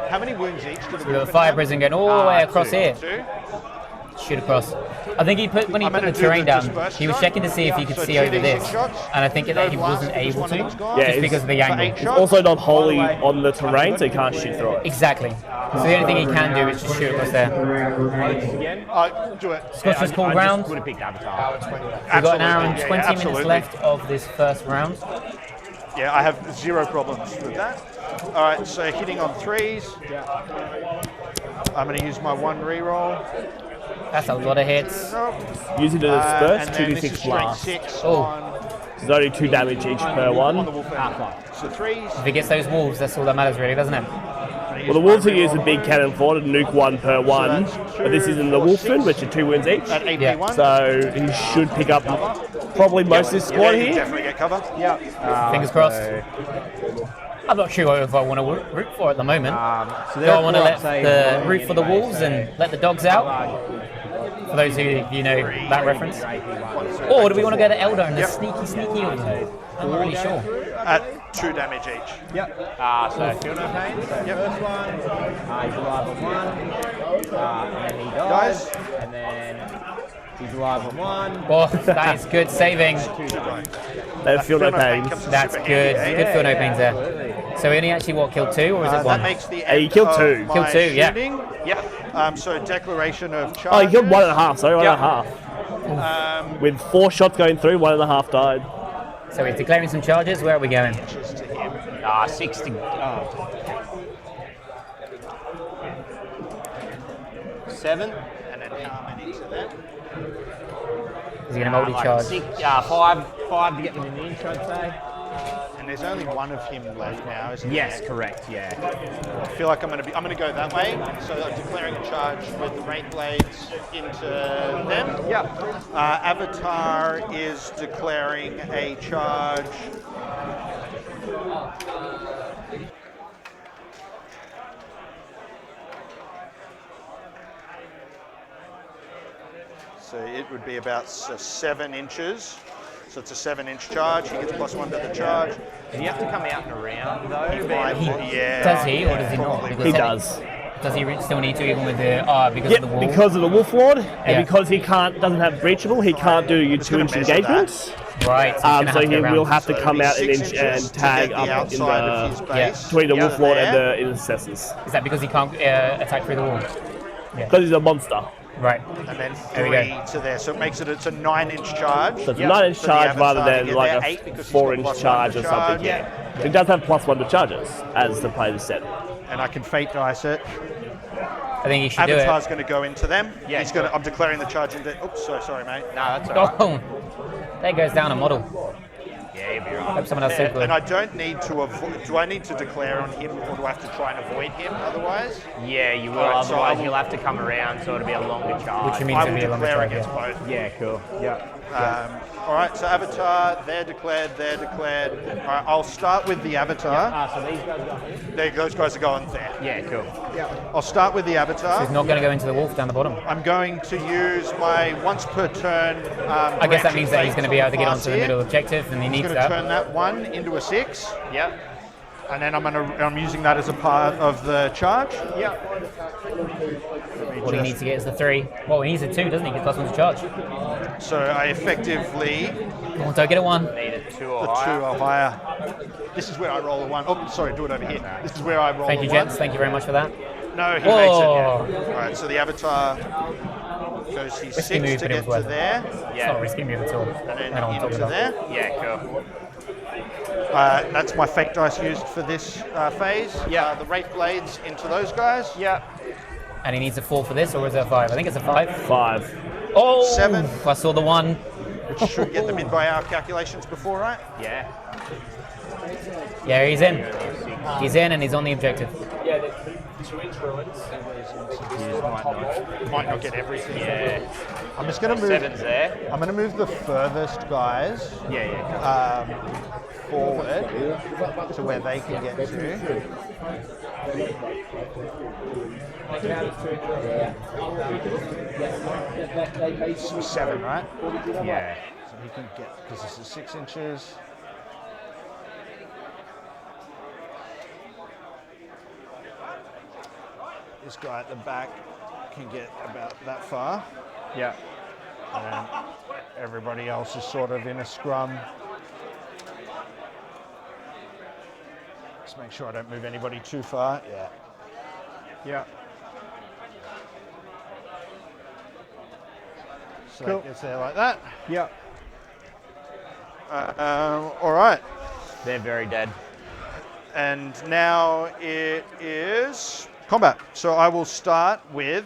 How many wounds each do the We've got Wolfen fire have? prison going all the way across here. 2. shoot across. I think he put when he put the terrain down, he was checking to see if he could see over this, and I think that he wasn't able to, just because of the angle. It's also not wholly on the terrain, so he can't shoot through it. Exactly. So the only thing he can do is just shoot across there. Do it. Scotch just called round. Would have picked Avatar. We've got an hour and 20 minutes left of this first round. Yeah, I have zero problems with that. All right, so hitting on 3s. I'm going to use my 1 reroll. That's a lot of hits. Using it as first, and then 2d6 this is strength blast. 6 Oh. on There's only 2 damage each per one. So 3s. If he gets those wolves, that's all that matters really, doesn't it? Well, the wolves are using big cannon for to nuke 1 per 1, but this is in the wolfman, which are 2 wounds each. At 8v1. So he should pick up probably most of his squad Yeah, you here. definitely get cover. Fingers crossed. I'm not sure if I want to root for it at the moment. So Do I want to let the root for the wolves and let the dogs out? For those who you know that reference. Or do we want to go to Eldar and the sneaky order? I'm not really sure. At 2 damage each. So feel no pain. First one. He's alive on 1. And then he dies. And then he's alive on 1. Oh, that is good saving. They feel no pain. That's good. Good feel no pains there. So we only actually killed 2, or is it 1? That makes the He killed 2. Killed 2, yeah. So declaration of charge. Oh, he killed 1.5, sorry, 1.5. With 4 shots going through, 1.5 died. So we're declaring some charges. Where are we going? 60. 7. And then how many to them? Is he going to multi-charge? 5 to get them in the inch, I'd say. And there's only 1 of him left now, isn't Yes, there? correct. Yeah. I feel like I'm going to go that way. So I'm declaring a charge with the Wraith Blades into them. Avatar is declaring a charge. So it would be about 7 inches. So it's a 7-inch charge. He gets +1 to the charge. Does he have to come out and around though? Does he or does he not? He does. Does he still need to, even with the because of the wall? Because of the Wolf Lord, and because he doesn't have breachable, he can't do your 2-inch engagements. Right. So he will have to come out an inch and tag up in the between the Wolf Lord and the intercessors. Is that because he can't attack through the wall? Because he's a monster. Right. And then 3 to there, so it makes it, it's a 9-inch charge. So it's a 9-inch charge rather than like a 4-inch charge or something. Yeah. He does have +1 to charges as the player set. And I can fate dice it. I think he should Avatar's do going to go into them. Yeah. I'm declaring the charge into. Oops, sorry, mate. No, that's all right. Oh, there goes down a model. Yeah, you'll be right. Hope someone else said good. And I don't need to avoid. Do I need to declare on him, or do I have to try and avoid him otherwise? Yeah, you will. Right, so otherwise, you'll have to come around, so it'll be a longer charge. Which means I it'll will be a longer declare charge. against both. Yeah, cool. Yeah. All right, so Avatar, they're declared. All right, I'll start with the Avatar. So these guys go here? Those guys are going there. Yeah, cool. I'll start with the Avatar. So he's not going to go into the wolf down the bottom. I'm going to use my once per turn. I guess that means that he's going to be able to get onto the middle objective, and he needs He's going to turn that 1 into a 6. Yep. And then I'm using that as a part of the charge. Yep. What he needs to get is the 3. Well, he needs a 2, doesn't he? Get +1 to charge. So I effectively Come on, don't get a 1. Need a 2 or the 2 higher. or higher. This is where I roll a 1. Oh, sorry, do it over here. This is where I roll Thank a you, 1. gents. Thank you very much for that. No, he Whoa. makes it. Yeah. All right, so the Avatar goes his Risky 6 move, to but it get was to worth it. there. It's not a risky move at all. And I then don't want to talk into about there. Yeah, cool. That's my fake dice used for this phase. Yeah. The Wraith Blades into those guys. Yep. And he needs a 4 for this, or is it a 5? I think it's a 5. 5. Oh! 7. I saw the 1. Which should get them in by our calculations before, right? Yeah. Yeah, he's in. He's in, and he's on the objective. Yeah, the 2-inch ruins. Might not get everything. Yeah. I'm just going to move. 7's there. I'm going to move the furthest guys Yeah. forward to where they can get to. 7, right? Yeah. So he can get, because this is 6 inches. This guy at the back can get about that far. Yeah. And everybody else is sort of in a scrum. Just make sure I don't move anybody too far. Yeah. Yeah. So Cool. it gets there like that. Yeah. All right. They're very dead. And now it is combat. So I will start with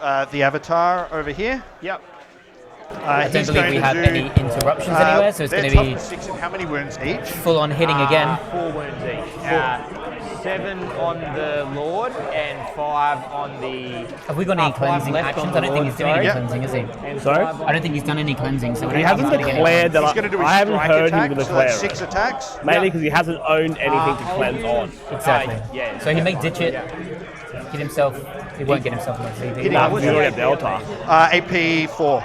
the avatar over here. Yep. I don't believe we have any interruptions anywhere, so it's going to be 6 and how many wounds each? full on hitting again. 4 wounds each. 7 on the Lord and 5 on the... Have we got any 5 cleansing left actions? on I don't think the he's doing any Lord, cleansing, is he? And Sorry? 5 on- I don't think he's done any cleansing, so we He don't hasn't think he's getting declared that He's going to do his I haven't strike heard attack, him to so that's declare 6 it. attacks. Mainly because he hasn't owned anything to cleanse on. Exactly. yeah. So he may ditch it, get himself. He won't get himself much CV. Hitting Nah, on you don't have Delta. AP 4.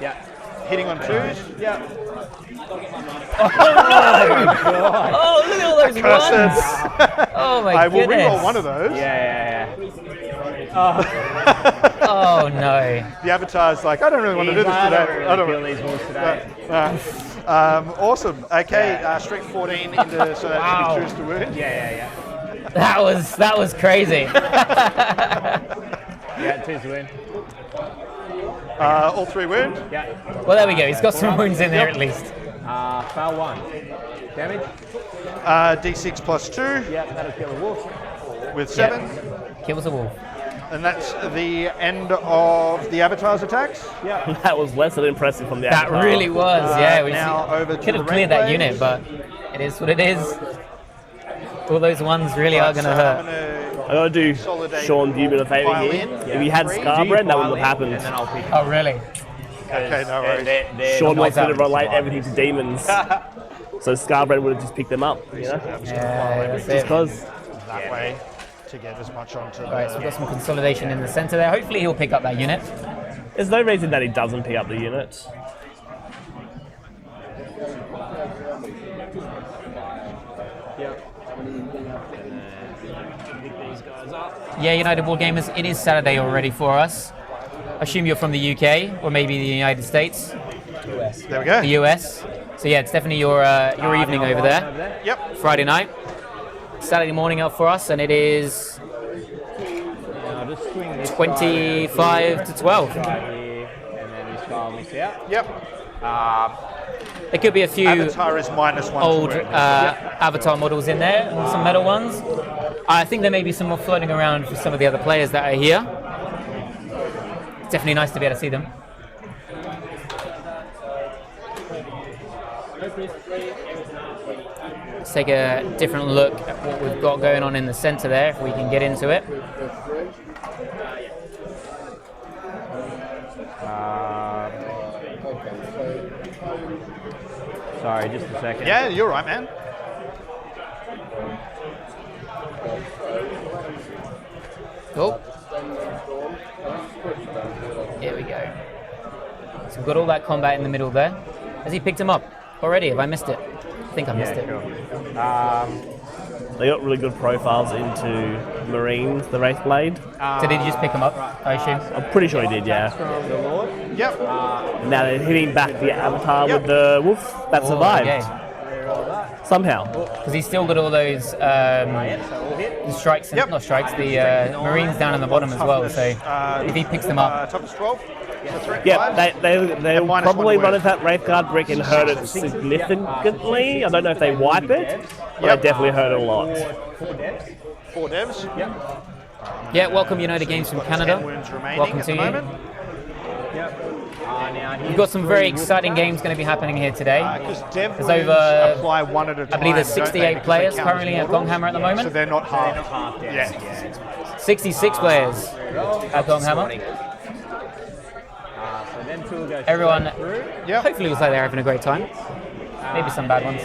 Yeah. Hitting on 2s. Yeah. Oh, look at all those ones! Oh my I will goodness! reroll one of those. Yeah. Oh no! The avatar's like, I don't really want to do this today. I don't kill these wolves today. Awesome. Okay, strength 14 into, so that Wow. should be 2s to wound. Yeah. That was crazy. Yeah, 2's win. All 3 wound. Yeah. Well, there we go. He's got some wounds in there at least. Fail 1. Damage? D6 plus 2 Yeah, that'll kill a wolf. with 7. Kills a wolf. And that's the end of the avatar's attacks. Yeah. That was less than impressive from the That Avatar. really was. Yeah, we now over to could the have cleared that red unit, but it is what it is. All those ones really are going to hurt. I gotta do Consolidate Sean Dubin a favour file here. in. If he had Scarborough, that wouldn't have And then happened. I'll pick Oh really? Okay, no worries. Sean wants that to relate everything to demons. So Scarborough would have just picked them up, you know? Yeah, that's Just it. because. That way to get as much onto the... Right, so we've got some consolidation in the centre there. Hopefully he'll pick up that unit. There's no reason that he doesn't pick up the unit. Yeah, United Wargamers, it is Saturday already for us. I assume you're from the UK or maybe the United States, There we go. the US. So yeah, it's definitely your evening over there. Yep. Friday night, Saturday morning up for us, and it is 25 to 12. And then this guy will miss out. Yep. There could be a few Avatar is -1 old to wound. Avatar models in there, and some metal ones. I think there may be some more floating around for some of the other players that are here. It's definitely nice to be able to see them. Let's take a different look at what we've got going on in the centre there, if we can get into it. Sorry, just a second. Yeah, you're right, man. Cool. Here we go. So we've got all that combat in the middle there. Has he picked him up already? Have I missed it? I think I missed it. They got really good profiles into Marines, the Wraithblade. So did he just pick him up, I assume? I'm pretty sure he did, yeah. Yep. Now they're hitting back the Avatar with the wolf that survived. Okay. Somehow. Because he's still got all those the strikes, and, not strikes, the Marines down in the bottom as well. So if he picks them up, Top is 12. Yeah, they'll minus probably one to run into that Wraithguard brick and hurt it significantly. I don't know if they wipe it, but they definitely hurt it a lot. 4 devs. Yep. yeah, welcome United Games from Canada. 10 wounds remaining Welcome at to the you. moment. We've got some very exciting games going to be happening here today. Because dev There's wounds over, apply one at a time. I believe there's don't they? 68 Because players they count as currently at models, Gonghammer at the moment. So they're not half. Yeah. 66 players at Gonghammer. So them two will go Everyone, Yep. hopefully looks like they're having a great time. Maybe some bad ones,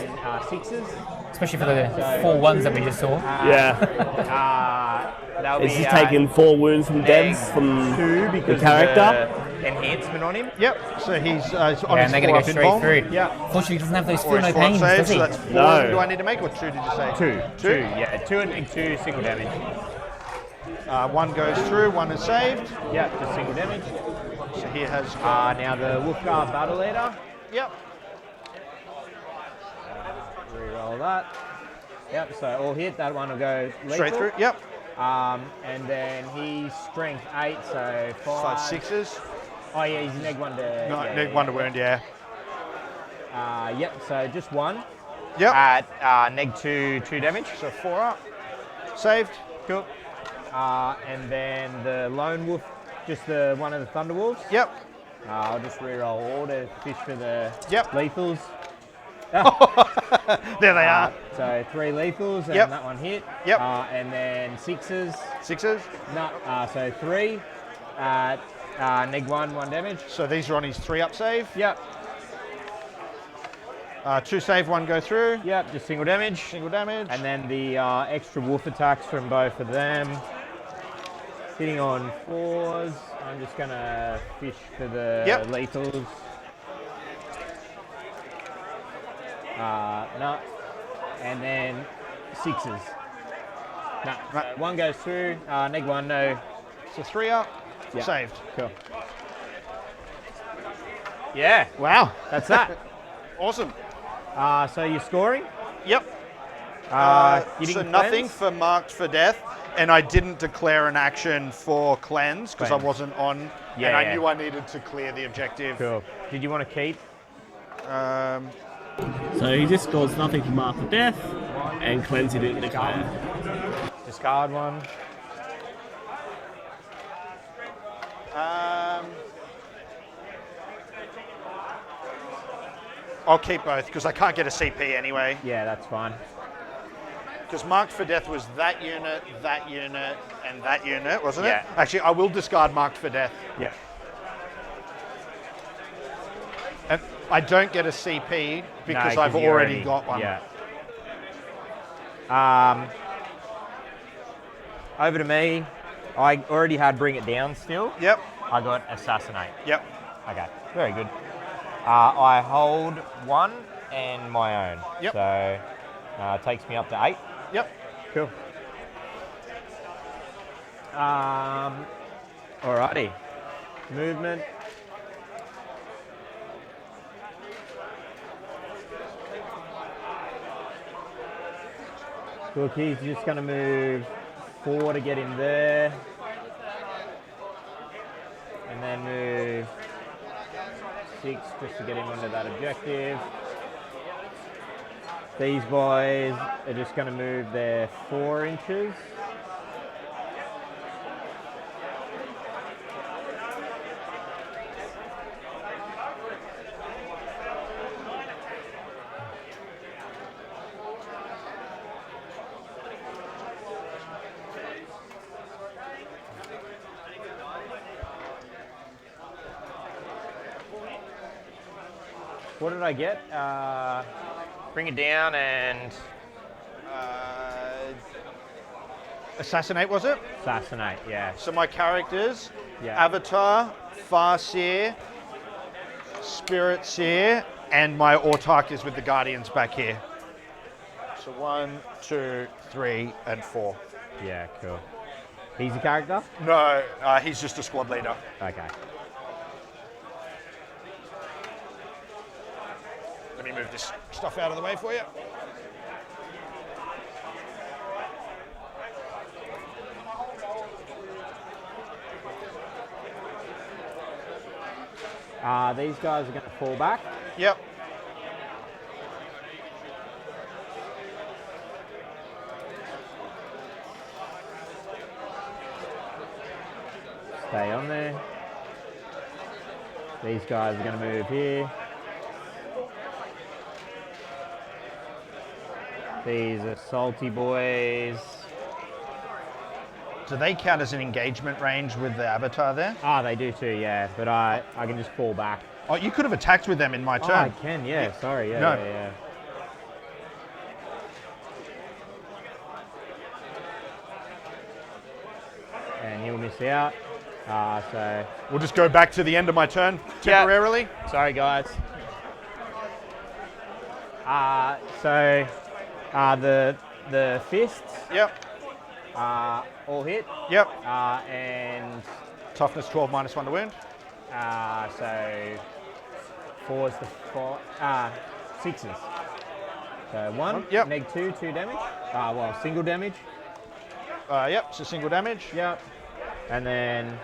sixes. especially for the 4 ones that we just saw. Yeah. That'll It's be just taking 4 wounds from devs from 2 the because character. of the enhancement on him. Yep. So he's on Yeah, his and they're going to go straight embalm. through. Yeah. Fortunately, he doesn't have those Or feel his no form pains, save, does he? so that's 4 No. do I need to make, or 2 did you say? 2, yeah, 2 and 2 single damage. One goes through, one is saved. Yep, just single damage. So he has. Now the Wolfguard Battle Leader. Yep. Reroll that. Yep, so all hit, that one will go lethal. Straight through, yep. And then he's strength 8, so 5 6s. Oh yeah, he's neg 1 to... No, yeah, neg 1 to wound, yeah. Yep, so just 1. Yep. At neg 2 damage. So 4 up. Saved. Cool. And then the Lone Wolf, just the one of the Thunder Wolves. Yep. I'll just reroll all to fish for the Yep. lethals. There they are. So 3 lethals and Yep. that one hit. Yep. And then 6s. 6s. No, so 3 at neg 1 damage. So these are on his 3 up save. Yep. 2 save, 1 go through. Yep, just single damage. Single damage. And then the extra wolf attacks from both of them. Hitting on 4s. I'm just going to fish for the lethals. No. And then 6s. No. Right. So 1 goes through. Neg 1, no. So 3 up. Yep. Saved. Cool. Yeah. Wow. That's that. Awesome. So you're scoring? Yep. You So didn't nothing cleanse? for marked for death, and I didn't declare an action for cleanse because I Cleanse. wasn't on, Yeah, and I yeah. knew I needed to clear the objective. Cool. Did you want to keep? So he just scores nothing for Mark of Death, and cleanse he didn't declare. Discard 1. I'll keep both because I can't get a CP anyway. Yeah, that's fine. Because marked for death was that unit, and that unit, wasn't Yeah. it? Actually, I will discard marked for death. Yeah. And I don't get a CP because No, I've you already got one. Yeah. Over to me. I already had Bring It Down still. Yep. I got Assassinate. Yep. Okay, very good. I hold 1 and my own. Yep. So it takes me up to 8. Yep. Cool. Alrighty. Movement. Look, he's just going to move 4 to get him there. And then move 6 just to get him onto that objective. These boys are just going to move their 4 inches. What did I get? Bring It Down and Assassinate, was it? Assassinate, yeah. So my characters, Yeah. Avatar, Farseer, Spirit Seer, and my Autark is with the Guardians back here. So 1, 2, 3, and 4. Yeah, cool. He's a character? No, he's just a squad leader. Okay. Let me move this stuff out of the way for you. These guys are going to fall back. Yep. Stay on there. These guys are going to move here. These are salty boys. Do they count as an engagement range with the Avatar there? Ah, they do too, yeah. But I can just fall back. Oh, you could have attacked with them in my Oh, turn. I can, yeah. Sorry, yeah, No. yeah. And he'll miss out. So We'll just go back to the end of my turn temporarily. sorry, guys. So the fists. Yep. all hit. Yep. And Toughness 12 -1 to wound. So 4's the 6's. So 1, yep. -2, 2 damage. Well, single damage. Yep, so single damage. Yep. And then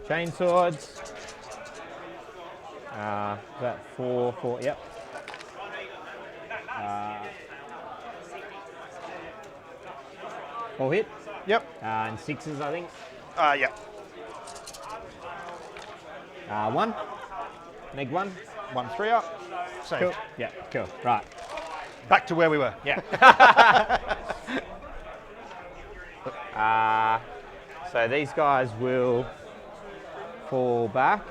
chain swords. That 4, yep. All hit. Yep. And 6's, I think. Yep. 1. -1. 1 3 up. Saved. Cool. Yeah, cool. Right. Back to where we were. Yeah. So these guys will fall back.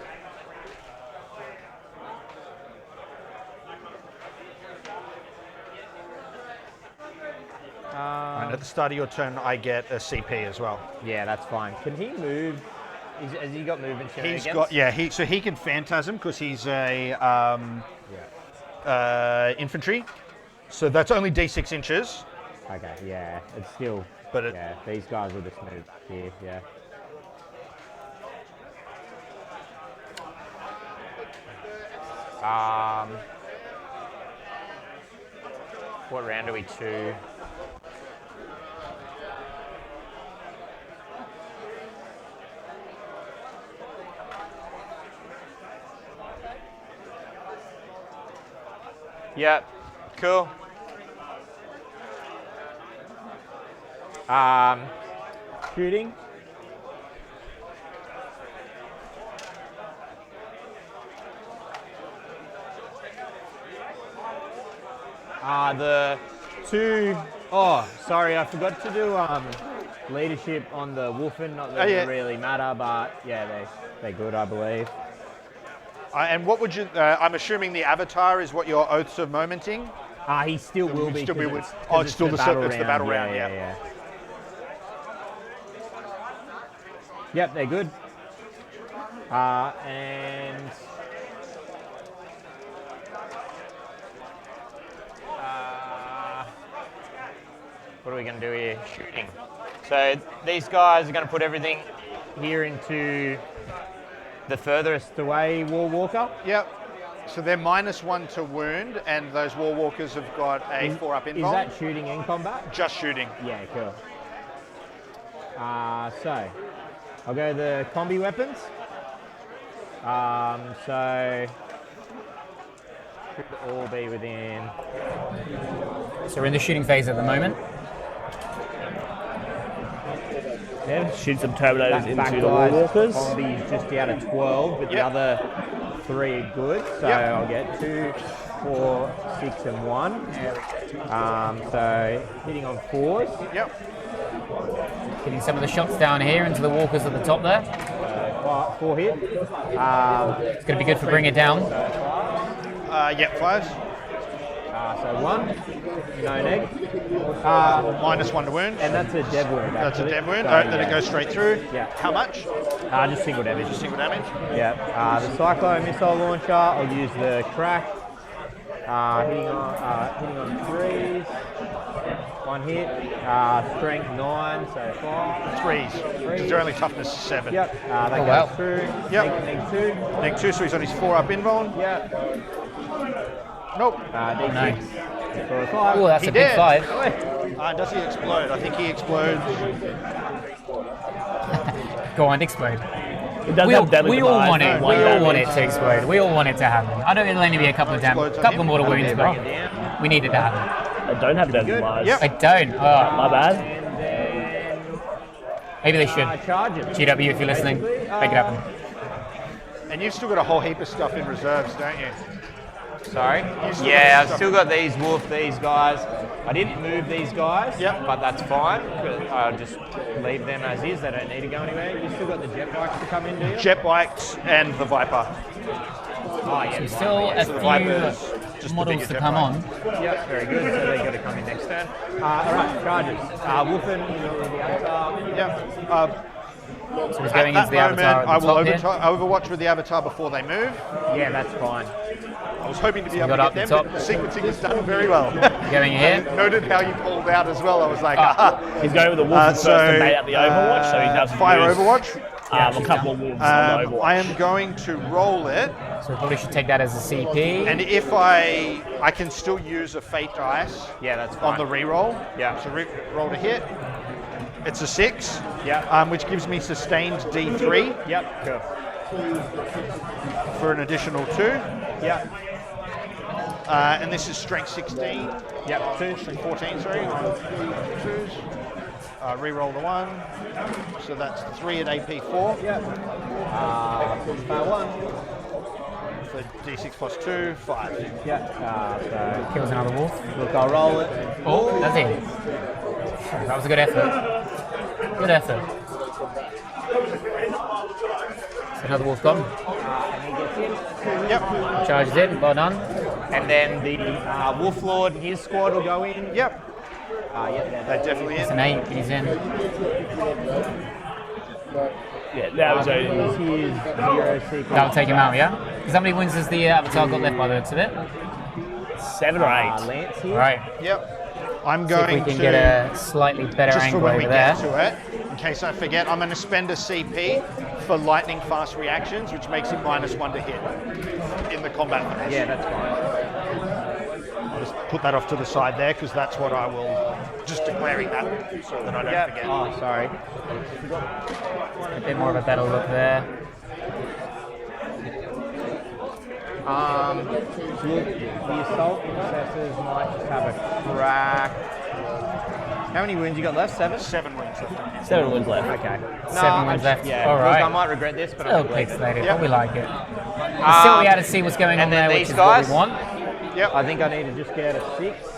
And at the start of your turn, I get a CP as well. Yeah, that's fine. Can he move? Has he got movement? He's got, so he can phantasm because he's a infantry. So that's only D6 inches. Okay, yeah, it's still. But yeah, these guys will just move here. Yeah. What round are we to? Yep, cool. Shooting. The two, sorry, I forgot to do leadership on the Wolfen. Not that it really matter, but yeah, they're good, I believe. And what would you? I'm assuming the avatar is what your oaths of momenting. He still will be. Still be with. It's still the battle round. It's the battle round. Yeah. Yep, they're good. And what are we going to do here? Shooting. So these guys are going to put everything here into the furthest away War Walker. Yep. So they're -1 to wound, and those War Walkers have got a 4-up invuln. Is that shooting in combat? Just shooting. Yeah, cool. So I'll go the combi weapons. So should all be within. So we're in the shooting phase at the moment. Yeah, shoot some Terminators into the War Walkers. Combi's just out of 12, but the other 3 are good. So I'll get 2, 4, 6, and 1. So hitting on 4s. Yep. Getting some of the shots down here into the walkers at the top there. 4 hit. It's going to be good for bringing it down. Yep, 5s. So 1, no neg. -1 to wound. And that's a dev wound. That's a dev wound. So, Then it goes straight through. Yeah. How much? Just single damage. Just single damage. Yeah. The Cyclone missile launcher. I'll use the crack. Hitting on 3s. 1 hit. Strength 9, so 5. 3s. Because they're only toughness 7. Yep. That goes through. Yep. Neg 2. Neg 2, so he's on his 4-up invuln. Yep. Nope. D6. For a 5. Oh, that's a big 5. Does he explode? I think he explodes. Go on, explode. It does have deadly We all demise, want it. no, We all damage. want it to explode. We all want it to happen. I know it'll only be a couple of mortal wounds, but we need it to happen. I don't have deadly demise. Yep. I don't. Oh, My bad. maybe they should. Charges. GW, if you're listening, make it happen. And you've still got a whole heap of stuff in reserves, don't you? Sorry? Yeah, I've still got these these guys. I didn't move these guys, but that's fine. I'll just leave them as is. They don't need to go anywhere. You still got the jet bikes to come in, do you? Jet bikes and the Viper. Oh, yeah. So still a few models to come on. Yep, very good. So they've got to come in next turn. All right, charges. Wolfen, the avatar. Yep. So he's going into the avatar at the I will top here. overwatch with the avatar before they move. Yeah, that's fine. I was hoping to be able got to up get the them, top. but the sequencing was done very well. Going here. Noted how you pulled out as well. I was like, He's going with the wolf first to bait out the Overwatch, so he does fire Overwatch. A couple of wolves on the Overwatch. I am going to roll it, So we probably should take that as a CP. and if I can still use a fate dice. Yeah, that's fine. On the reroll. Yeah. So roll to hit. It's a 6. Yeah. Which gives me sustained D3. Yep. Cool. For an additional 2. Yep. And this is strength 16. Yep. 2. Strength 14. Sorry. 2s. Reroll the 1. So that's 3 at AP 4. Yep. 1. So D6 plus 2, 5. Yeah. So Kills another wolf. look, I'll roll it. Oh, does he? That was a good effort. Good effort. So another wolf gone. And he gets in. Yep. Charges in. Well done. And then the Wolf Lord, his squad will go in. Yep. They're definitely It's in. an 8. He's in. Yeah, that was his 0 sequence. That'll take him out, yeah? Because how many wins has the avatar got left by the looks of it? 7 or 8. Lance here. All right. Yep. I'm See if going we can to, get a slightly better just for angle when we over there. get to it, in case I forget, I'm going to spend a CP for lightning fast reactions, which makes it -1 to hit in the combat phase. Yeah, that's fine. I'll just put that off to the side there, because that's what I will, just declaring that, so that I don't forget. Oh, sorry. A bit more of a better look there. The assault processors might just have a crack. How many wins you got left? 7? 7 wins left. 7 wins left. Okay. 7 wins left. Yeah. All Look, right. I might regret this, but Still I'm glad. pixelated, but we like it. Let's see what we had to see what's going on and then there, these which is guys? what we want. Yep. I think I need to just get a 6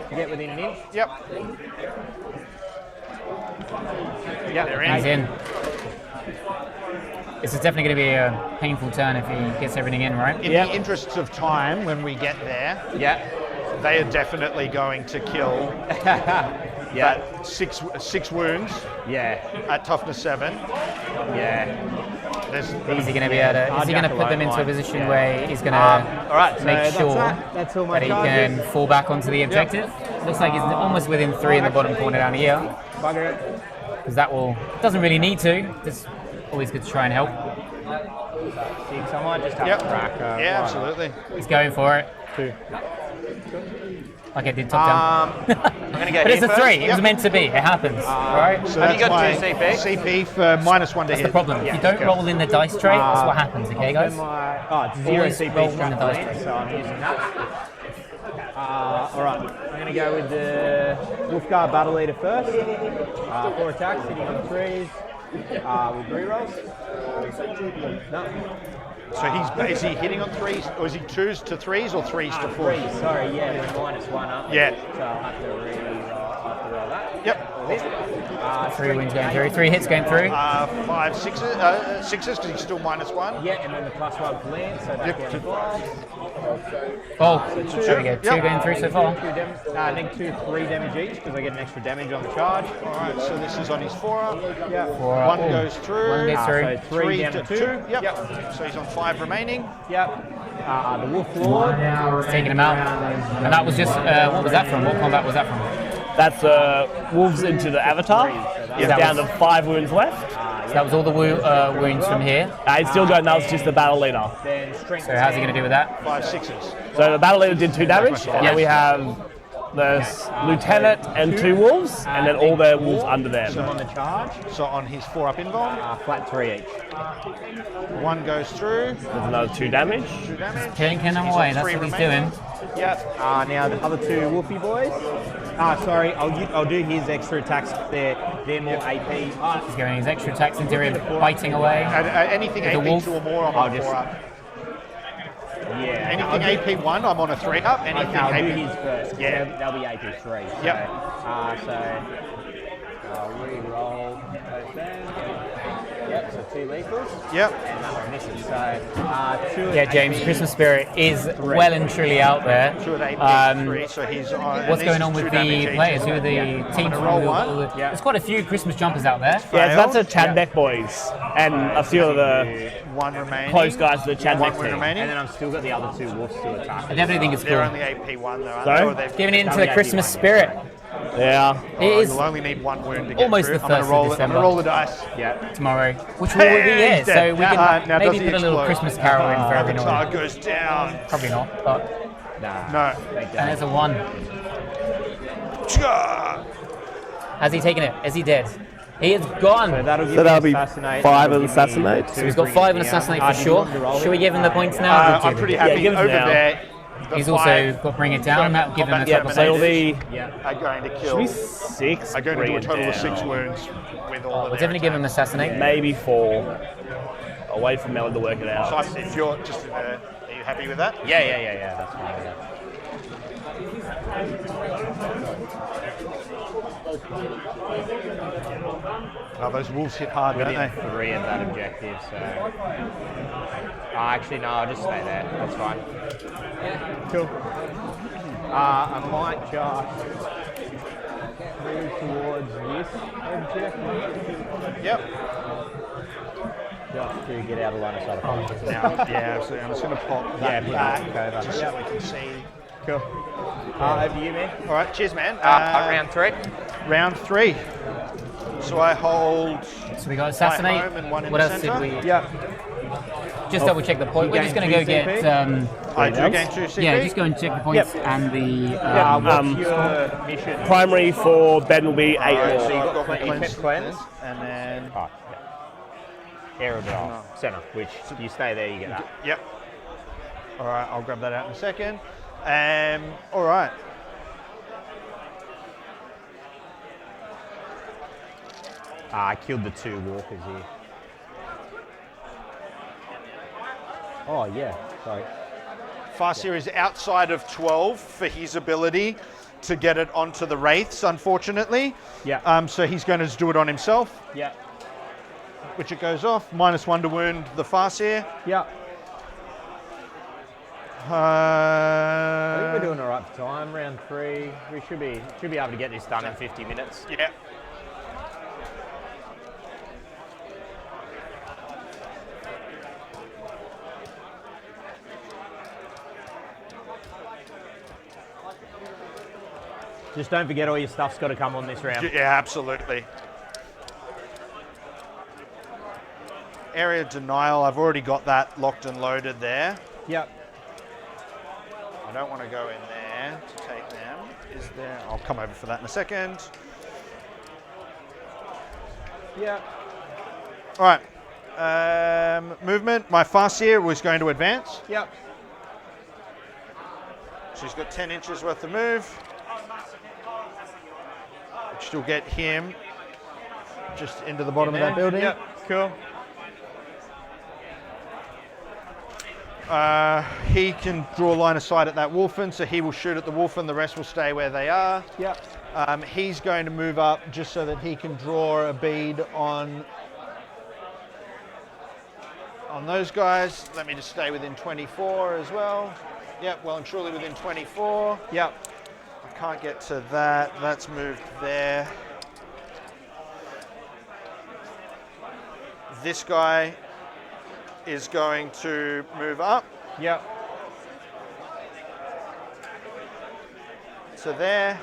to get within an inch. Yep. Yeah, they're in. He's in. This is definitely going to be a painful turn if he gets everything in, right? In the interests of time, when we get there, they are definitely going to kill that six wounds at toughness 7. Is he going to be able to? Is he going to put them into a position where he's going to make sure that's all my that he can fall back onto the objective? Looks like he's almost within 3 in the bottom corner down here. Bugger it. Because that doesn't really need to. It's always good to try and help. 6. I might just have a crack. Yeah, absolutely. He's going for it. 2. Okay, did top down. I'm going to go But it's here a 3. first. It was meant to be. It happens. Right? So Have you that's got my 2 CP? CP for -1 to That's hit. the problem. If you don't roll in the dice tray, that's what happens, okay, guys? It's 0 Always CP roll in straight the dice lane, tray. so I'm using that. Alright, I'm going to go with the Wolfguard Battle Leader first. 4 attacks, hitting on 3s with rerolls. No. So is he hitting on 3s, or is he 2s to 3s or 3s to 4s? 3s, sorry, yeah, with -1 up. Yeah. So I'll have to roll that. Yep. 3 wins going through. 3 hits going through. 5 6s, 6s because he's still -1. Yeah, and then the +1 for Lance, so that's Yep. 5. Oh, there we go. 2 going through so far. -2, 3 damage each because I get an extra damage on the charge. Alright, so this is on his 4-up. Yeah. 4 1 goes through. 1 goes through. So 3 down to 2. Yep. So he's on 5 remaining. Yep. The Wolf Lord. Taking him out. And that was just, what was that from? What combat was that from? That's Wolves into the Avatar. He's that down was- to 5 wounds left. So that was all the wounds from here. It's still going, that was just the Battle Leader. So how's he going to do with that? 5 6s. So the Battle Leader did 2 damage, and then we have the Lieutenant and 2 Wolves, and then all the Wolves under them. So on the charge. So on his 4-up invuln. Flat 3 each. 1 goes through. There's another 2 damage. 2 damage. Pinking him away. That's what he's doing. Yep. Now the other 2 Wolfie boys. Sorry, I'll do his extra attacks. They're more AP. He's going his extra attacks into him, biting away. Anything With the AP wolf. 2 or more, I'm on 4-up. Yeah. Anything AP 1, I'm on a 3-up. Anything I'll do AP. his first. Yeah. They'll be AP 3. So, Yep. so I'll re-roll those then. Yep. Yeah, so 2 lethals. Yep. And that misses. So, 2 Yeah, James, Christmas Spirit is well and truly out there. 2 at 8, 3, so he's on. What's going on with the players? Who are the teams? roll one. There's quite a few Christmas jumpers out there. Yeah, so that's the Chad Deck boys, and a few of the 1 remaining. close guys of the Chad Deck One team. remaining. and then I've still got the other 2 wolves to attack. I definitely think it's They're cool. only AP1 though, aren't Sorry? they? Or they've- Giving it into the Christmas Spirit. Yeah. It is You'll only need 1 wound to get almost through. the I'm gonna 1st roll of it. I'm December. gonna roll the dice. Yeah. tomorrow, which will be Hey, so we can now does maybe he put a little explode? Christmas carol in for everyone. Avatar goes down. Probably not, but Nah. No. and there's a 1. Cha! Has he taken it? Is he dead? He is gone. So that'll give So that'll me be assassinate. 5 that'll and give me assassinate. 2 So he's got bring 5 it and down. assassinate Do for you sure. want to roll Should it? we give him the points now? Or I'm do pretty we? happy give us over now. there. The He's also 5 got bring it down. That'll give him a combat couple So it'll saves. be Yeah. are going to should kill. be 6. Are going to do a bring it total of down. 6 wounds with all We'll of their definitely give him attacks. assassinate. Maybe 4. I'll wait for Mellon to work it So out. if you're just in are you happy with that? Yeah. That's fine. Yeah. Oh, those wolves hit hard, don't Within they? 3 of that objective, so. Actually, no, I'll just stay there. That's fine. Cool. I might just move towards this objective. Yep. Just to get out of line of sight of focus. Now, yeah, absolutely. I'm just going to pop that back just so we can see. Cool. Over to you, man. All right, cheers, man. Round 3. Round 3. So I hold. So we got my assassinate. home and 1 in What the else center. did we? Yeah. Just double check the point. We're just going to go gain get. 2 I do gain 2 CP. Yeah, just go and check the points and the. What's your mission? Primary for Ben will be 8 Alright, so more. you've got my You kept cleanse. and then. Oh, yeah. Aerodrome. Center, which you stay there, you get that. Yep. All right, I'll grab that out in a second. All right. I killed the 2 walkers here. Oh, yeah. Sorry. Farseer is outside of 12 for his ability to get it onto the Wraiths, unfortunately. Yeah. So he's going to do it on himself, Yeah. which it goes off. -1 to wound the Farseer. Yeah. I think we're doing all right for time. Round 3. We should be able to get this done in 50 minutes. Yeah. Just don't forget all your stuff's got to come on this round. Yeah, absolutely. Area denial, I've already got that locked and loaded there. Yep. I don't want to go in there to take them. Is there? I'll come over for that in a second. Yeah. All right. Movement. My Farseer was going to advance. Yep. She's got 10 inches worth of move. Which will get him just into the bottom of that building. Yep. Cool. He can draw line of sight at that Wolfen, so he will shoot at the Wolfen. The rest will stay where they are. Yep. He's going to move up just so that he can draw a bead on those guys. Let me just stay within 24 as well. Yep, well and truly within 24. Yep. I can't get to that. That's moved there. This guy is going to move up. Yep. To there,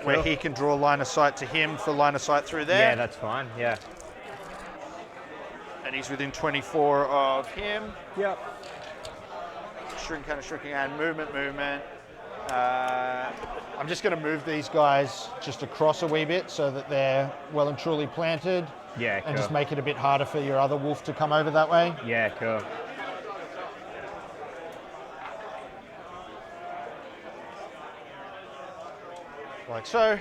where he can draw line of sight to him for line of sight through there. Yeah, that's fine. Yeah. And he's within 24 of him. Yep. Shrinking, and movement. I'm just going to move these guys just across a wee bit so that they're well and truly planted. Yeah, cool. And just make it a bit harder for your other wolf to come over that way. Yeah, cool. Like so.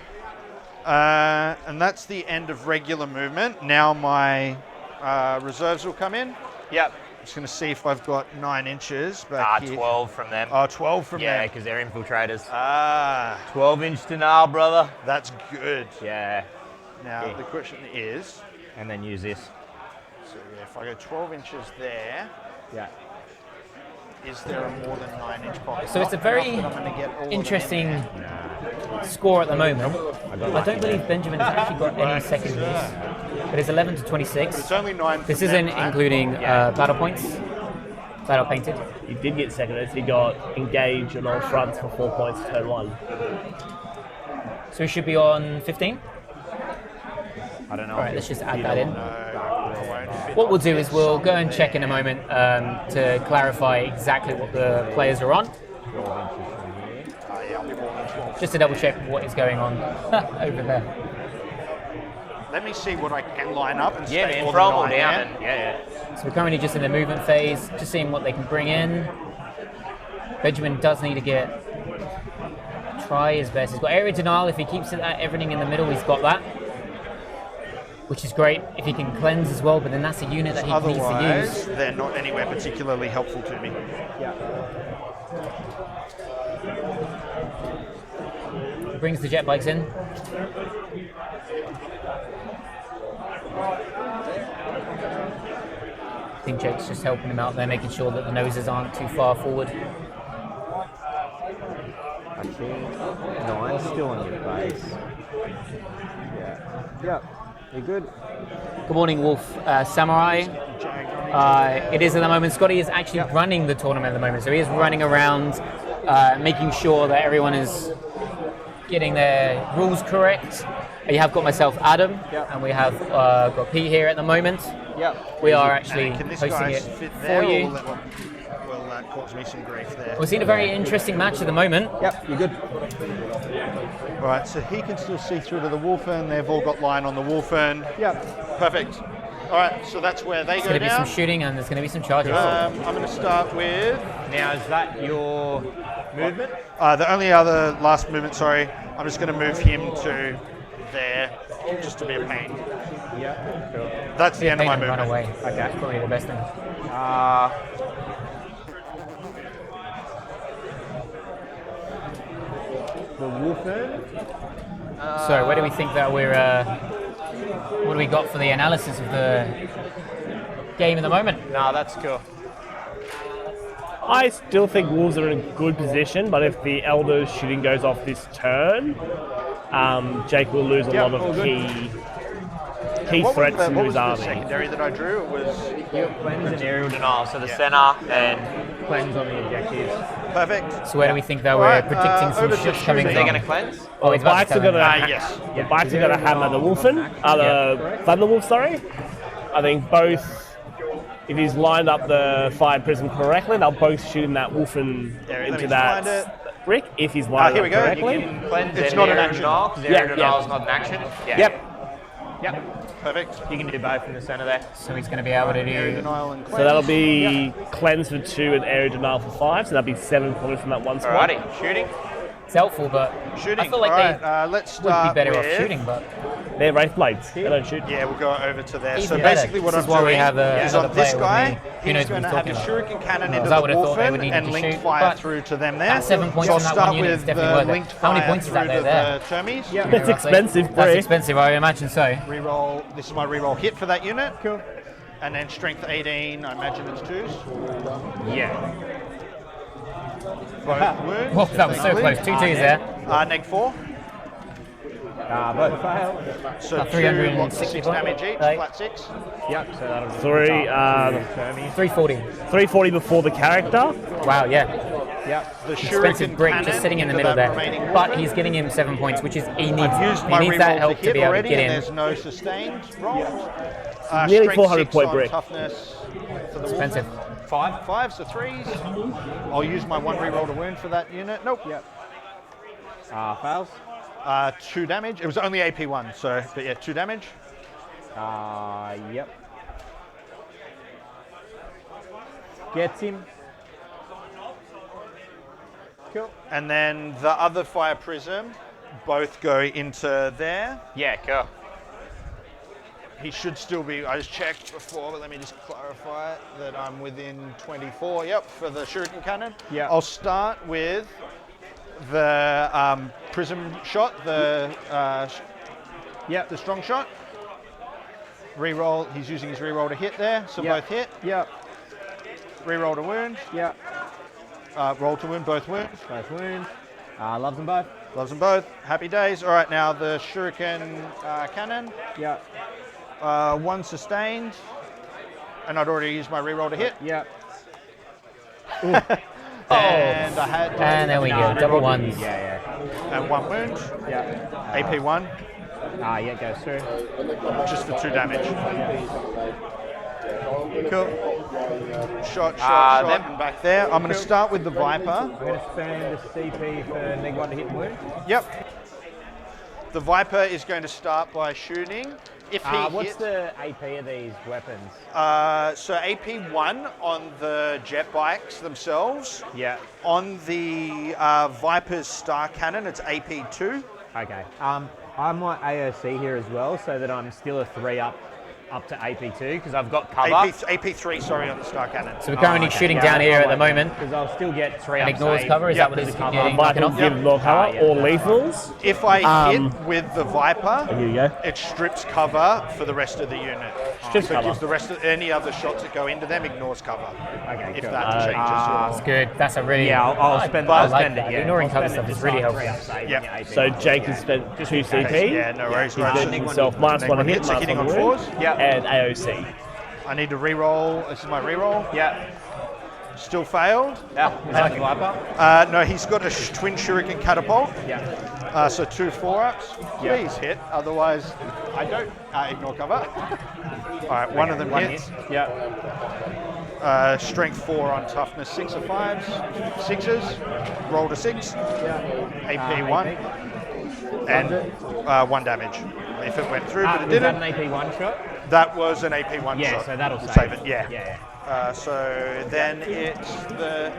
And that's the end of regular movement. Now my reserves will come in. Yep. I'm just going to see if I've got 9 inches back here. 12 from them. Oh, 12 from Yeah, there. because they're infiltrators. 12-inch denial, brother. That's good. Yeah. Now, Yeah. the question is... And then use this. So yeah, if I go 12 inches there, Yeah. is there a more than 9-inch pocket? So it's a Not very enough that I'm gonna get all of them in interesting there. score at the moment. I don't believe Benjamin's actually got any second miss, but it's 11 to 26. It's only 9. This from isn't them, right? including battle points, battle painted. He did get second. He got engaged on all fronts for 4 points turn 1. So he should be on 15. I don't know. All right, let's just add that in. No, I won't fit What we'll on do this is we'll go side and check in a there. moment to clarify exactly what the players are on, 12 inches from here. Yeah, I'll be more than 12. just to double check what is going on over there. Let me see what I can line up and Yeah, stay man, more throw than them all 9 down. there. Yeah. So we're currently just in the movement phase, just seeing what they can bring in. Benjamin does need to try his best. He's got area denial. If he keeps it at everything in the middle, he's got that, which is great. If he can cleanse as well, but then that's a unit that he needs to Otherwise, use. they're not anywhere particularly helpful to me. He brings the jet bikes in. I think Jake's just helping him out there, making sure that the noses aren't too far forward. I think 9's still on your base. Yeah. Yep. You're good. Good morning, Wolf Samurai. It is at the moment. Scotty is actually running the tournament at the moment, so he is running around, making sure that everyone is getting their rules correct. You have got myself, Adam, and we have got Pete here at the moment. Yep. We are actually Can this hosting guy it fit for there, you. or will that cause me some grief there? We're seeing a very interesting match at the moment. Yep. You're good. All right, so he can still see through to the Wolfen. They've all got line on the Wolfen. Yep. Perfect. All right, so that's where they There's go going to be down. some shooting and there's going to be some charges. I'm going to start with Now, is that your movement? the only other last movement. Sorry, I'm just going to move him to there, just to be a pain. Yeah. Cool. That's the end of my Paint and run movement. away. Okay, that's probably the best thing. The Wolfen. So where do we think that we're? What do we got for the analysis of the game at the moment? No, that's cool. I still think Wolves are in a good position, but if the Elders shooting goes off this turn, Jake will lose a lot all of good. key What threats was into the his army. secondary that I drew? It was Cleanse and aerial denial. So the center and cleanse on the objectives. perfect. So where do we think that All we're right, predicting some over to ships coming shooting. They're from? going to cleanse? Oh, he's The about bikes to are tell going him. to Yes. the bikes are going to hammer the Wolfen, the Thunderwolf. Sorry, I think both. If he's lined up the fire prism correctly, they'll both shoot in that Wolfen let into me find that brick. If he's lined here up we go. correctly. You can cleanse It's and not an aerial action. denial, 'cause Yeah, aerial denial yeah. is not an action. Yeah. Yep. Perfect. You can do both in the center there. So he's going to be able to Area do. denial and So that'll be cleanse for 2 and area denial for 5. So that'll be 7 points from that one spot. Alrighty. Shooting. It's helpful, but shooting. I feel like All right, they let's would be start better with, off shooting, but They're Wraith Blades. They don't shoot. Yeah, we'll go over to there. even So better. basically, what This I'm is why we doing have is another on this player with guy, me who knows he's what going to he's have his talking about. shuriken cannon Because into I the would have thought they would Wolfen need and to link shoot, fire but through to them there. at 7 points so on I'll that start one unit is with definitely the worth it. linked How many fire points is that through there? to There? the Termies. That's expensive, That's Bree. expensive, I imagine so. Reroll. This is my reroll hit for that unit. Cool. And then strength 18. I imagine it's 2s. Yeah. Both wounds. Oh, that was so close. 2 2s there. Neg 4. Both fail. So 2 360 lots of 6 points. damage each. Right. Flat 6. Yep. So that'll be 340. 340 before the character. Wow, yeah. Yep. The Expensive shuriken brick cannon just sitting in the into middle that there. remaining But Wolfen. he's getting him 7 points, which is he needs. I've used He my needs that reroll help to to hit be able to already, get and in. there's no sustained rolls. Nearly Strength 400 6 point on brick. Toughness for the Expensive. Wolfen. 5, so 3s. I'll use my 1 reroll to wound for that unit. Nope. Yep. Fails. 2 damage. It was only AP1, so but yeah, 2 damage. Yep. Gets him. Cool. And then the other fire prism, both go into there. Yeah, cool. He should still be, I just checked before, but let me just clarify it, that I'm within 24, yep, for the shuriken cannon. Yeah. I'll start with the prism shot, the strong shot. Reroll. He's using his reroll to hit there, so both hit. Yep. Reroll to wound. Yep. Roll to wound, both wounds. Both wounds. Loves them both. Loves them both. Happy days. All right, now the shuriken cannon. Yep. 1 sustained. And I'd already used my reroll to hit. Yep. And I had. And there we go. Double ones. Yeah. And 1 wound. Yeah. AP 1. Yeah, goes through. Just for 2 damage. Cool. Shot, and back there. I'm going to start with the Viper. I'm going to spend the CP for Neg 1 to hit wound. Yep. The Viper is going to start by shooting. If he what's the AP of these weapons? So AP 1 on the jet bikes themselves. Yeah. On the Viper's Star Cannon, it's AP 2. Okay. I might AOC here as well, so that I'm still a 3 up to AP2 because I've got cover. AP3, sorry, on the Star Cannon. So we're currently shooting down here at the moment. Because I'll still get 3 up. And ignores cover, is that what it's getting? Might give more cover or lethals. If I hit with the Viper, Here you go. it strips cover for the rest of the unit. Strips so cover. it gives the rest of any other shots that go into them ignores cover. Okay, if cool. that changes That's good. That's a really... Yeah, I'll spend I I'll like spend that. it. Yeah. Ignoring I'll cover spend stuff it is to really start helpful. 3 up, Yep. AP. So Jake has spent 2 CP. Yeah, no worries. He's Right. getting himself -1 to hit, So hitting on -1 wound, 4s. Yeah. and AOC. I need to re-roll. This is my re-roll. Yeah. Still failed. Yeah. Is that the Viper? No, he's got a twin shuriken catapult. Yeah. So 2 4-ups. Yeah. Please hit. Otherwise, I don't ignore cover. All right, one of them hits. Yeah. Strength 4 on toughness 6 or 5s. 6s. Roll to 6. AP 1. And 1 damage. If it went through, but it Was that didn't. an AP1 shot? That was an AP 1 Yeah, shot. so that'll We'll save it. Yeah. So then it's the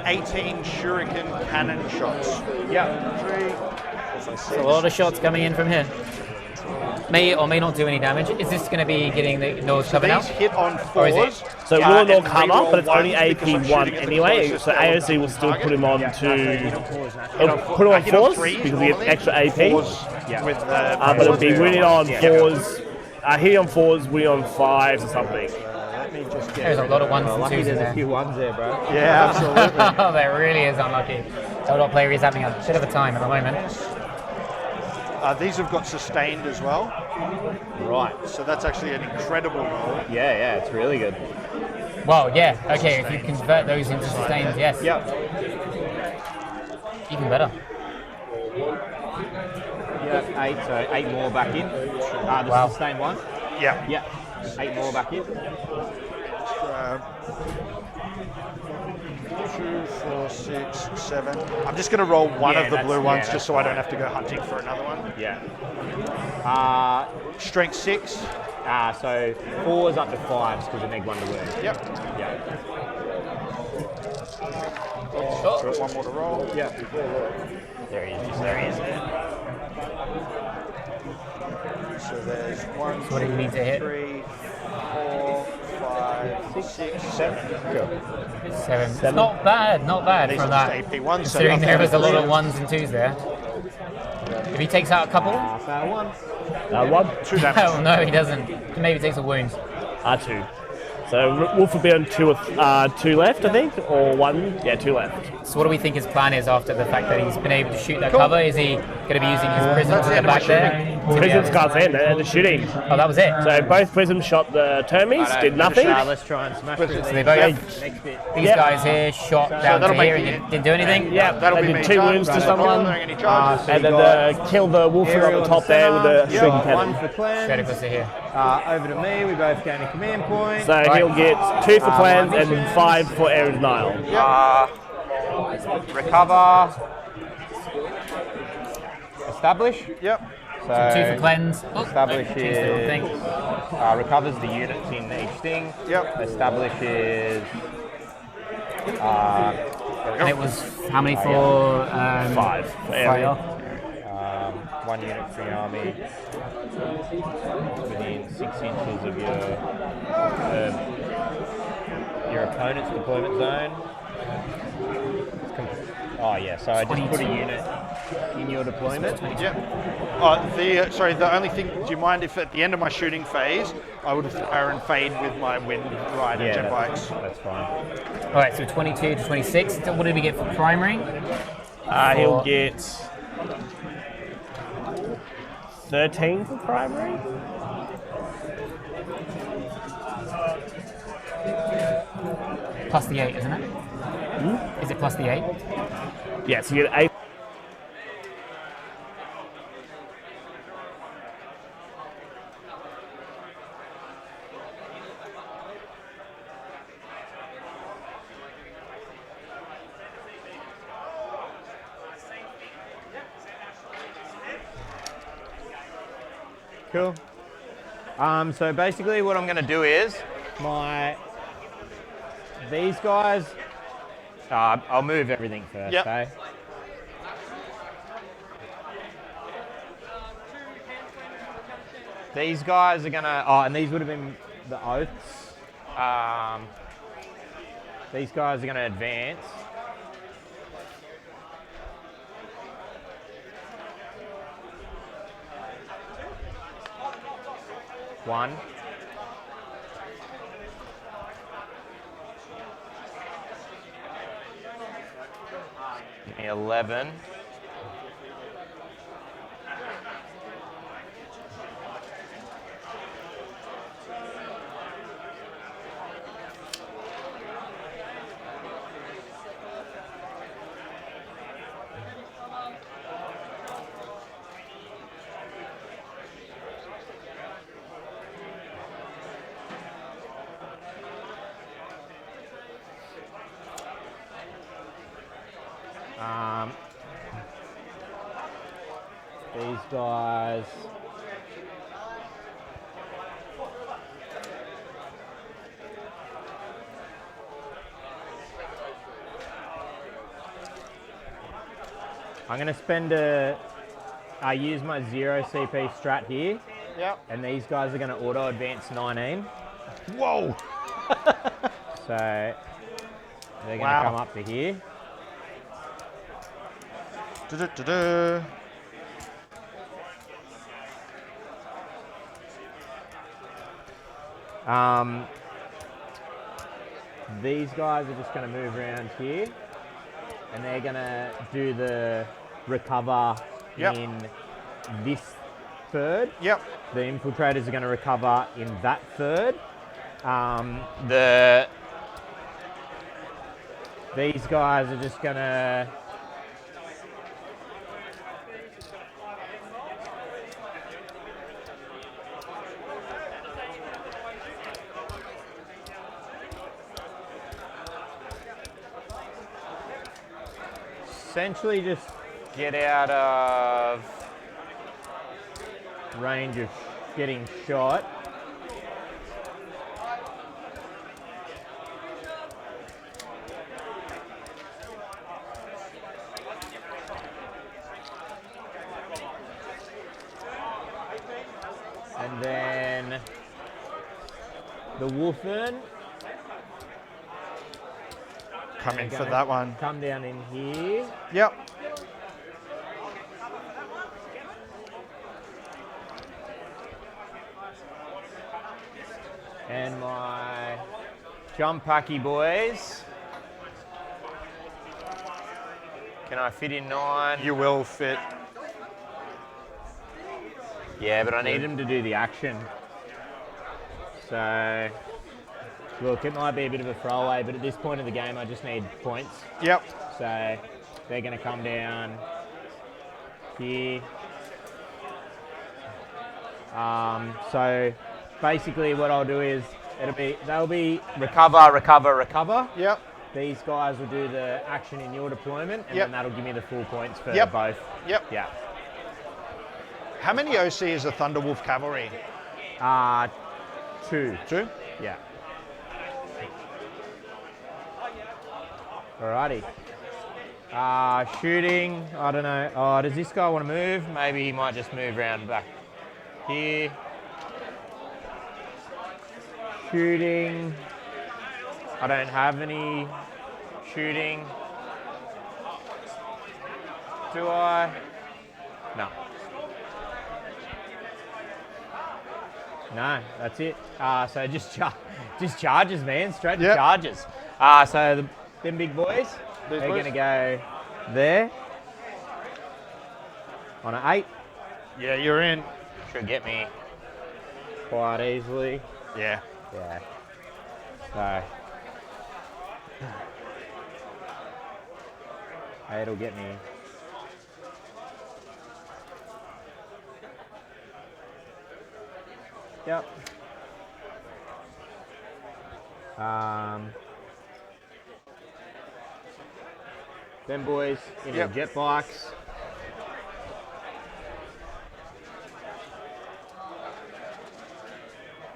18 shuriken cannon shots. Yeah. 3, 4, 5, 6. A lot of shots coming in from here. May or may not do any damage. Is this going to be getting the ignores cover now? These hit on Or is 4s. So will not and cover, reroll but it's only ones because I'm AP1 shooting at the anyway. closest So element AOC will to still target. put him on Yeah, to. I It'll put him on hit on 4s 3s because he gets normally. extra AP. 4s with the But it'll be winning on 4s. Hitting on 4s, winning on 5s or something. There's a lot of 1s and 2s in There's a there. few 1s there, bro. Yeah, absolutely. There really is unlucky. Eldar player is having a bit of a time at the moment. These have got sustained as well. Right. So that's actually an incredible roll. Yeah, it's really good. Well, yeah, okay, if you convert those into sustains, yes. Yep. Even better. Yeah, 8, so 8 more back in. The Wow. sustained 1. Yeah. Yeah. 8 more back in. 2, 4, 6, 7. I'm just going to roll one Yeah, of the that's- blue yeah, ones that's just so I don't fine. have to go hunting for another one. Yeah. Strength 6. So 4s up to 5s because of Neg 1 to wound. Yep. Yeah. One more to roll. Yeah. There he is. There he is. So there's 1, What do you need to hit? 3, 4, 5, 6, 7. Cool. 7. It's not bad These from are that. just AP1. Considering there was a lot of 1s and 2s there. If he takes out a couple, So 1. 1, 2 damage. oh no, he doesn't. He maybe takes a wound. 2. So Wolf will be on 2 left, I think, or 1. Yeah, 2 left. So what do we think his plan is after the fact that he's been able to shoot that cover? Is he going to be using his prisms to get back there? Prisms can't end, and the shooting. Oh, that was it. So both prisms shot the Termies, did nothing. Let's try and smash through So these. they both, Next bit. these guys here shot down to that'll here make and didn't do anything? Yeah, That'll they be did me 2 done. wounds to Right. someone. Not any charges. And then kill the Wolf on the top there with the shuriken One cannon. for Straight clan. across to here. Over to me. We both gain a command point. So he'll get 2 for clans and 5 for air denial. Recover. Establish. Yep. So 2 for cleanse. Oh, establish changed the wrong is thing. recovers the units in each thing. Yep. Establish is And it was how many for 5 for fire? area. 1 unit for the army within 6 inches of your opponent's deployment zone. Oh yeah, so I just put a unit in your deployment. Yep. Sorry, the only thing, do you mind if at the end of my shooting phase, I would fire and fade with my Wind Rider jet bikes? That's fine. All right, so 22 to 26. So what did we get for primary? He'll get 13 for primary. Plus the 8, isn't it? Is it plus the 8? Yeah, so you get 8. Cool. So basically what I'm going to do is these guys, I'll move everything first, okay? These guys are going to, and these would have been the oaths. These guys are going to advance. One. 11. These guys. I'm going to spend I use my 0 CP strat here. Yep. And these guys are going to auto advance 19. Whoa! So they're going to come up to here. Da-da-da-da. These guys are just going to move around here, and they're going to do the recover in this third. Yep. The infiltrators are going to recover in that third. These guys are just going to essentially just get out of range of getting shot. And then the Wolfen. Come in for that one. Come down in here. Yep. And my jump packy boys. Can I fit in 9? You will fit. Yeah, but I need them to do the action. So, look, it might be a bit of a throwaway, but at this point of the game, I just need points. Yep. So, they're going to come down here. So, basically what I'll do is, they'll be recover, recover, recover. Yep. These guys will do the action in your deployment, and then that'll give me the full points for both. Yep. Yeah. How many OC is a Thunderwolf cavalry? 2. 2? Yeah. Alrighty. Shooting, I don't know. Oh, does this guy want to move? Maybe he might just move around back here. Shooting. I don't have any shooting. Do I? No. No, that's it. So just charges, man. Straight to charges. So them big boys, they're going to go there on an 8. Yeah, you're in. Should get me quite easily. Yeah. Yeah. So 8 will get me. Yep. Them boys in a jet bikes.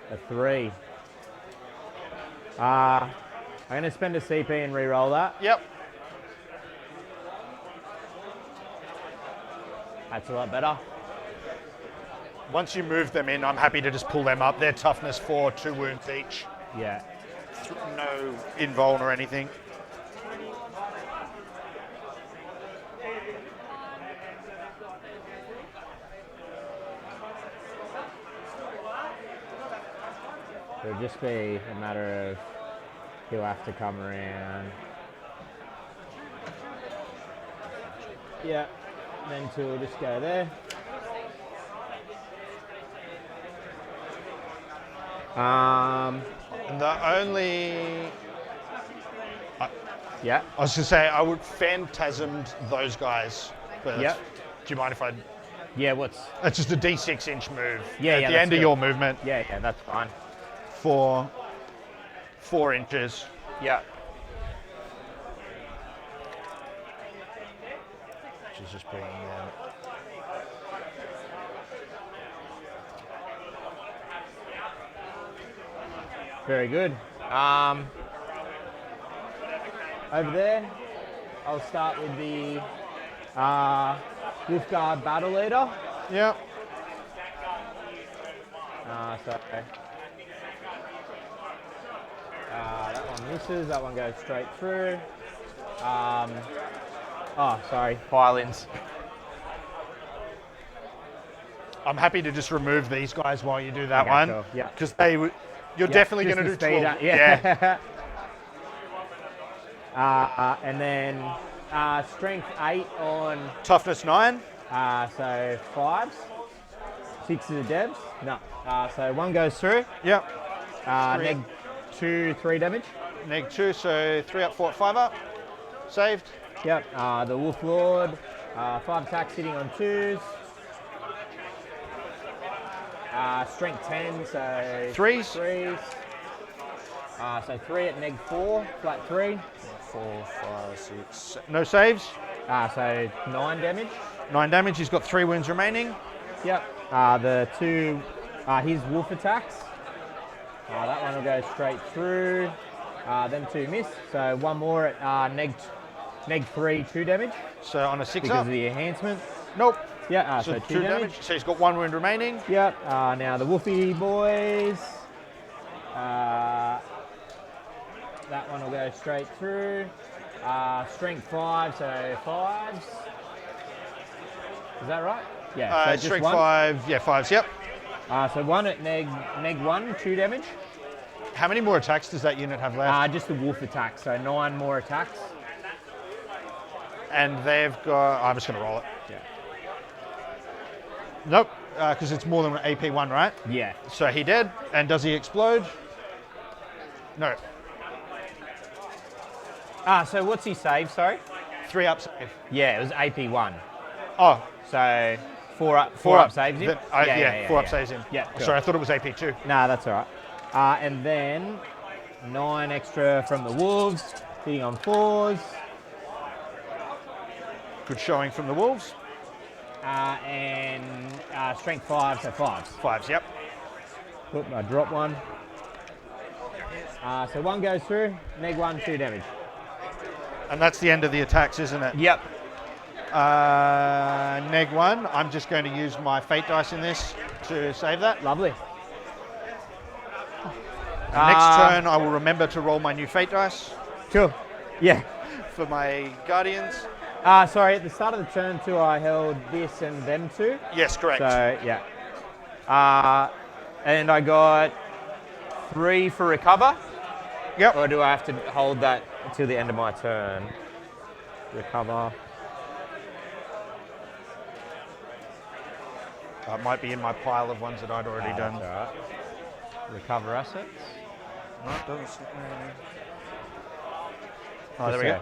A 3. I'm going to spend a CP and re-roll that. Yep. That's a lot better. Once you move them in, I'm happy to just pull them up. They're toughness 4, 2 wounds each. Yeah. No invuln or anything. It'll just be a matter of he'll have to come around. Yeah. Then 2 will just go there. And the only... yeah. I was going to say, I would phantasmed those guys. But do you mind if I... Yeah, what's... It's just a D6-inch move. Yeah, at the end of your movement. Yeah, that's fine. For 4 inches. Yeah. Which is just bringing in... Very good. Over there, I'll start with the Wolfguard Battle Leader. Yep. That one misses, that one goes straight through. Violins. I'm happy to just remove these guys while you do that one. Sure. Yeah. Because you're definitely going to do 12. Yeah. And then strength 8 on... Toughness 9. So 5s. 6 is the devs. No. So 1 goes through. Yep. Neg 2, 3 damage. Neg 2, so 3 up, 4 up, 5 up. Saved. Yep. The Wolf Lord. 5 attacks hitting on 2s. Strength 10, so 3s. So 3 at neg 4, flat 3. 4, 5, 6. No saves. So 9 damage. 9 damage. He's got 3 wounds remaining. Yep. The 2, his wolf attacks. That one will go straight through. Them 2 miss. So 1 more at neg 3, 2 damage. So on a 6 because up. of the enhancement. Nope. Yeah, so 2 damage. So he's got 1 wound remaining. Yep. Now the Woofy boys. That one will go straight through. Strength 5, so 5s. Is that right? Yeah. So strength just 5, yeah, 5s, yep. So 1 at neg 1, 2 damage. How many more attacks does that unit have left? Just the wolf attack, so 9 more attacks. And they've got... I'm just going to roll it. Yeah. Nope, because it's more than AP1, right? Yeah. So he did. And does he explode? No. So what's he save, sorry? 3 up save. Yeah, it was AP1. Oh. So 4 up saves him? Yeah, 4 up saves him. Yeah, cool. Sorry, I thought it was AP2. Nah, that's all right. And then 9 extra from the Wolves, hitting on 4s. Good showing from the Wolves. And strength 5, so 5s. 5s, yep. Oop, I drop 1. So 1 goes through, neg 1, 2 damage. And that's the end of the attacks, isn't it? Yep. Neg 1, I'm just going to use my fate dice in this to save that. Lovely. Next turn, I will remember to roll my new fate dice. Cool. Yeah. For my Guardians. Sorry, at the start of the turn 2, I held this and them 2. Yes, correct. So, yeah. And I got 3 for recover. Yep. Or do I have to hold that until the end of my turn? Recover. It might be in my pile of ones that I'd already done. That's all right. Recover assets. No, it doesn't. Oh, there we go.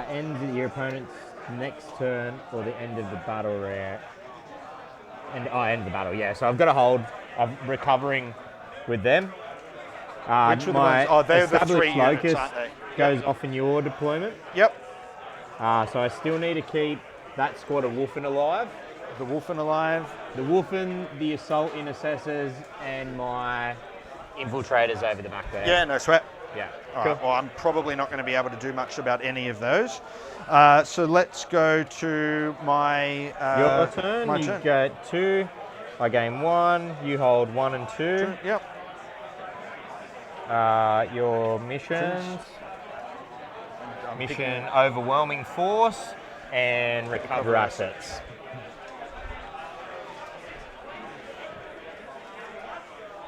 End your opponent's next turn or the end of the battle round. End of the battle, yeah. So I've got to hold. I'm recovering with them. Which are the ones? Oh, they're the 3 units, aren't they? Goes off in your deployment. Yep. So I still need to keep that squad of Wolfen alive. The Wolfen alive. The Wolfen, the Assault Intercessors, and my Infiltrators over the back there. Yeah, no sweat. Yeah. All right, well, I'm probably not going to be able to do much about any of those. So let's go to my your turn. My you turn. get 2. I gain 1. You hold 1 and 2. Yep. Your missions. Mission Overwhelming Force and Recover Assets.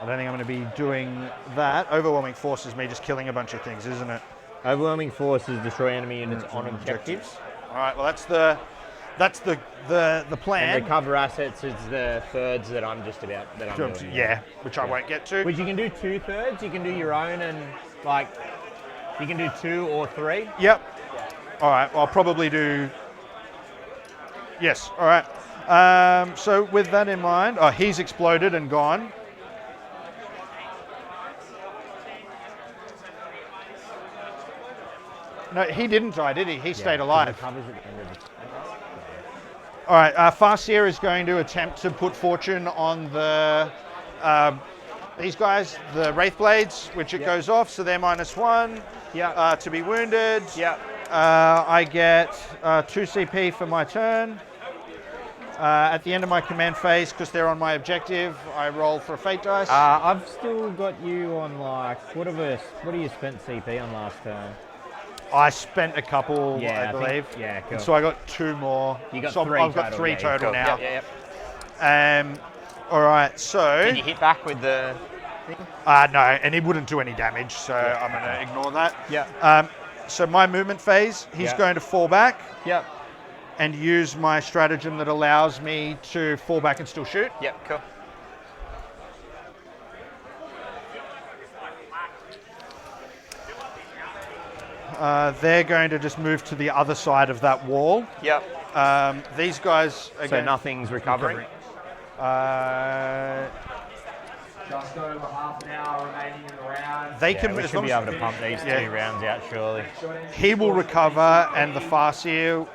I don't think I'm going to be doing that. Overwhelming Force is me just killing a bunch of things, isn't it? Overwhelming Force is destroy enemy units on objectives. All right. Well, that's the plan. And Recover Assets is the thirds that I'm just about that I'm doing. Yeah, which I won't get to. Which you can do 2 thirds. You can do your own and like you can do 2 or 3. Yep. Yeah. All right. Well, I'll probably do. Yes. All right. So with that in mind, he's exploded and gone. No, he didn't die, did he? He stayed alive. All right, Farseer is going to attempt to put fortune on the these guys, the Wraithblades, which it goes off, so they're -1 to be wounded. I get 2 CP for my turn. At the end of my command phase, because they're on my objective, I roll for a fate dice. I've still got you on like, what do you spent CP on last turn? I spent a couple, I believe. Yeah, cool. And so I got 2 more. You got so 3 I've got total. 3 total now. Yep. All right, so... Can you hit back with the thing? No, and he wouldn't do any damage, so I'm going to ignore that. Yeah. So my movement phase, he's going to fall back. Yep. And use my stratagem that allows me to fall back and still shoot. Yep, cool. They're going to just move to the other side of that wall. Yep. These guys, again, so nothing's recovering. Just over half an hour remaining in the round. They can we should be able to pump these 2 rounds out, surely. He will recover, and the Farseer.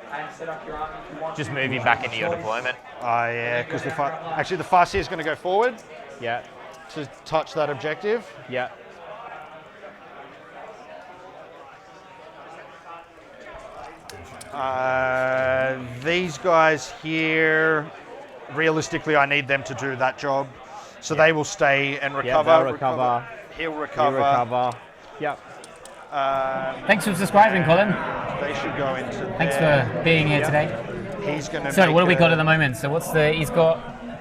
Just move him back into your deployment. Yeah, because the Farseer is going to go forward. Yeah. To touch that objective. Yeah. These guys here, realistically, I need them to do that job. So they will stay and recover. Yeah, they'll recover. He'll recover. Yep. Thanks for subscribing, Colin. They should go into Thanks for being here today. He's going to. So what do we got at the moment? So he's got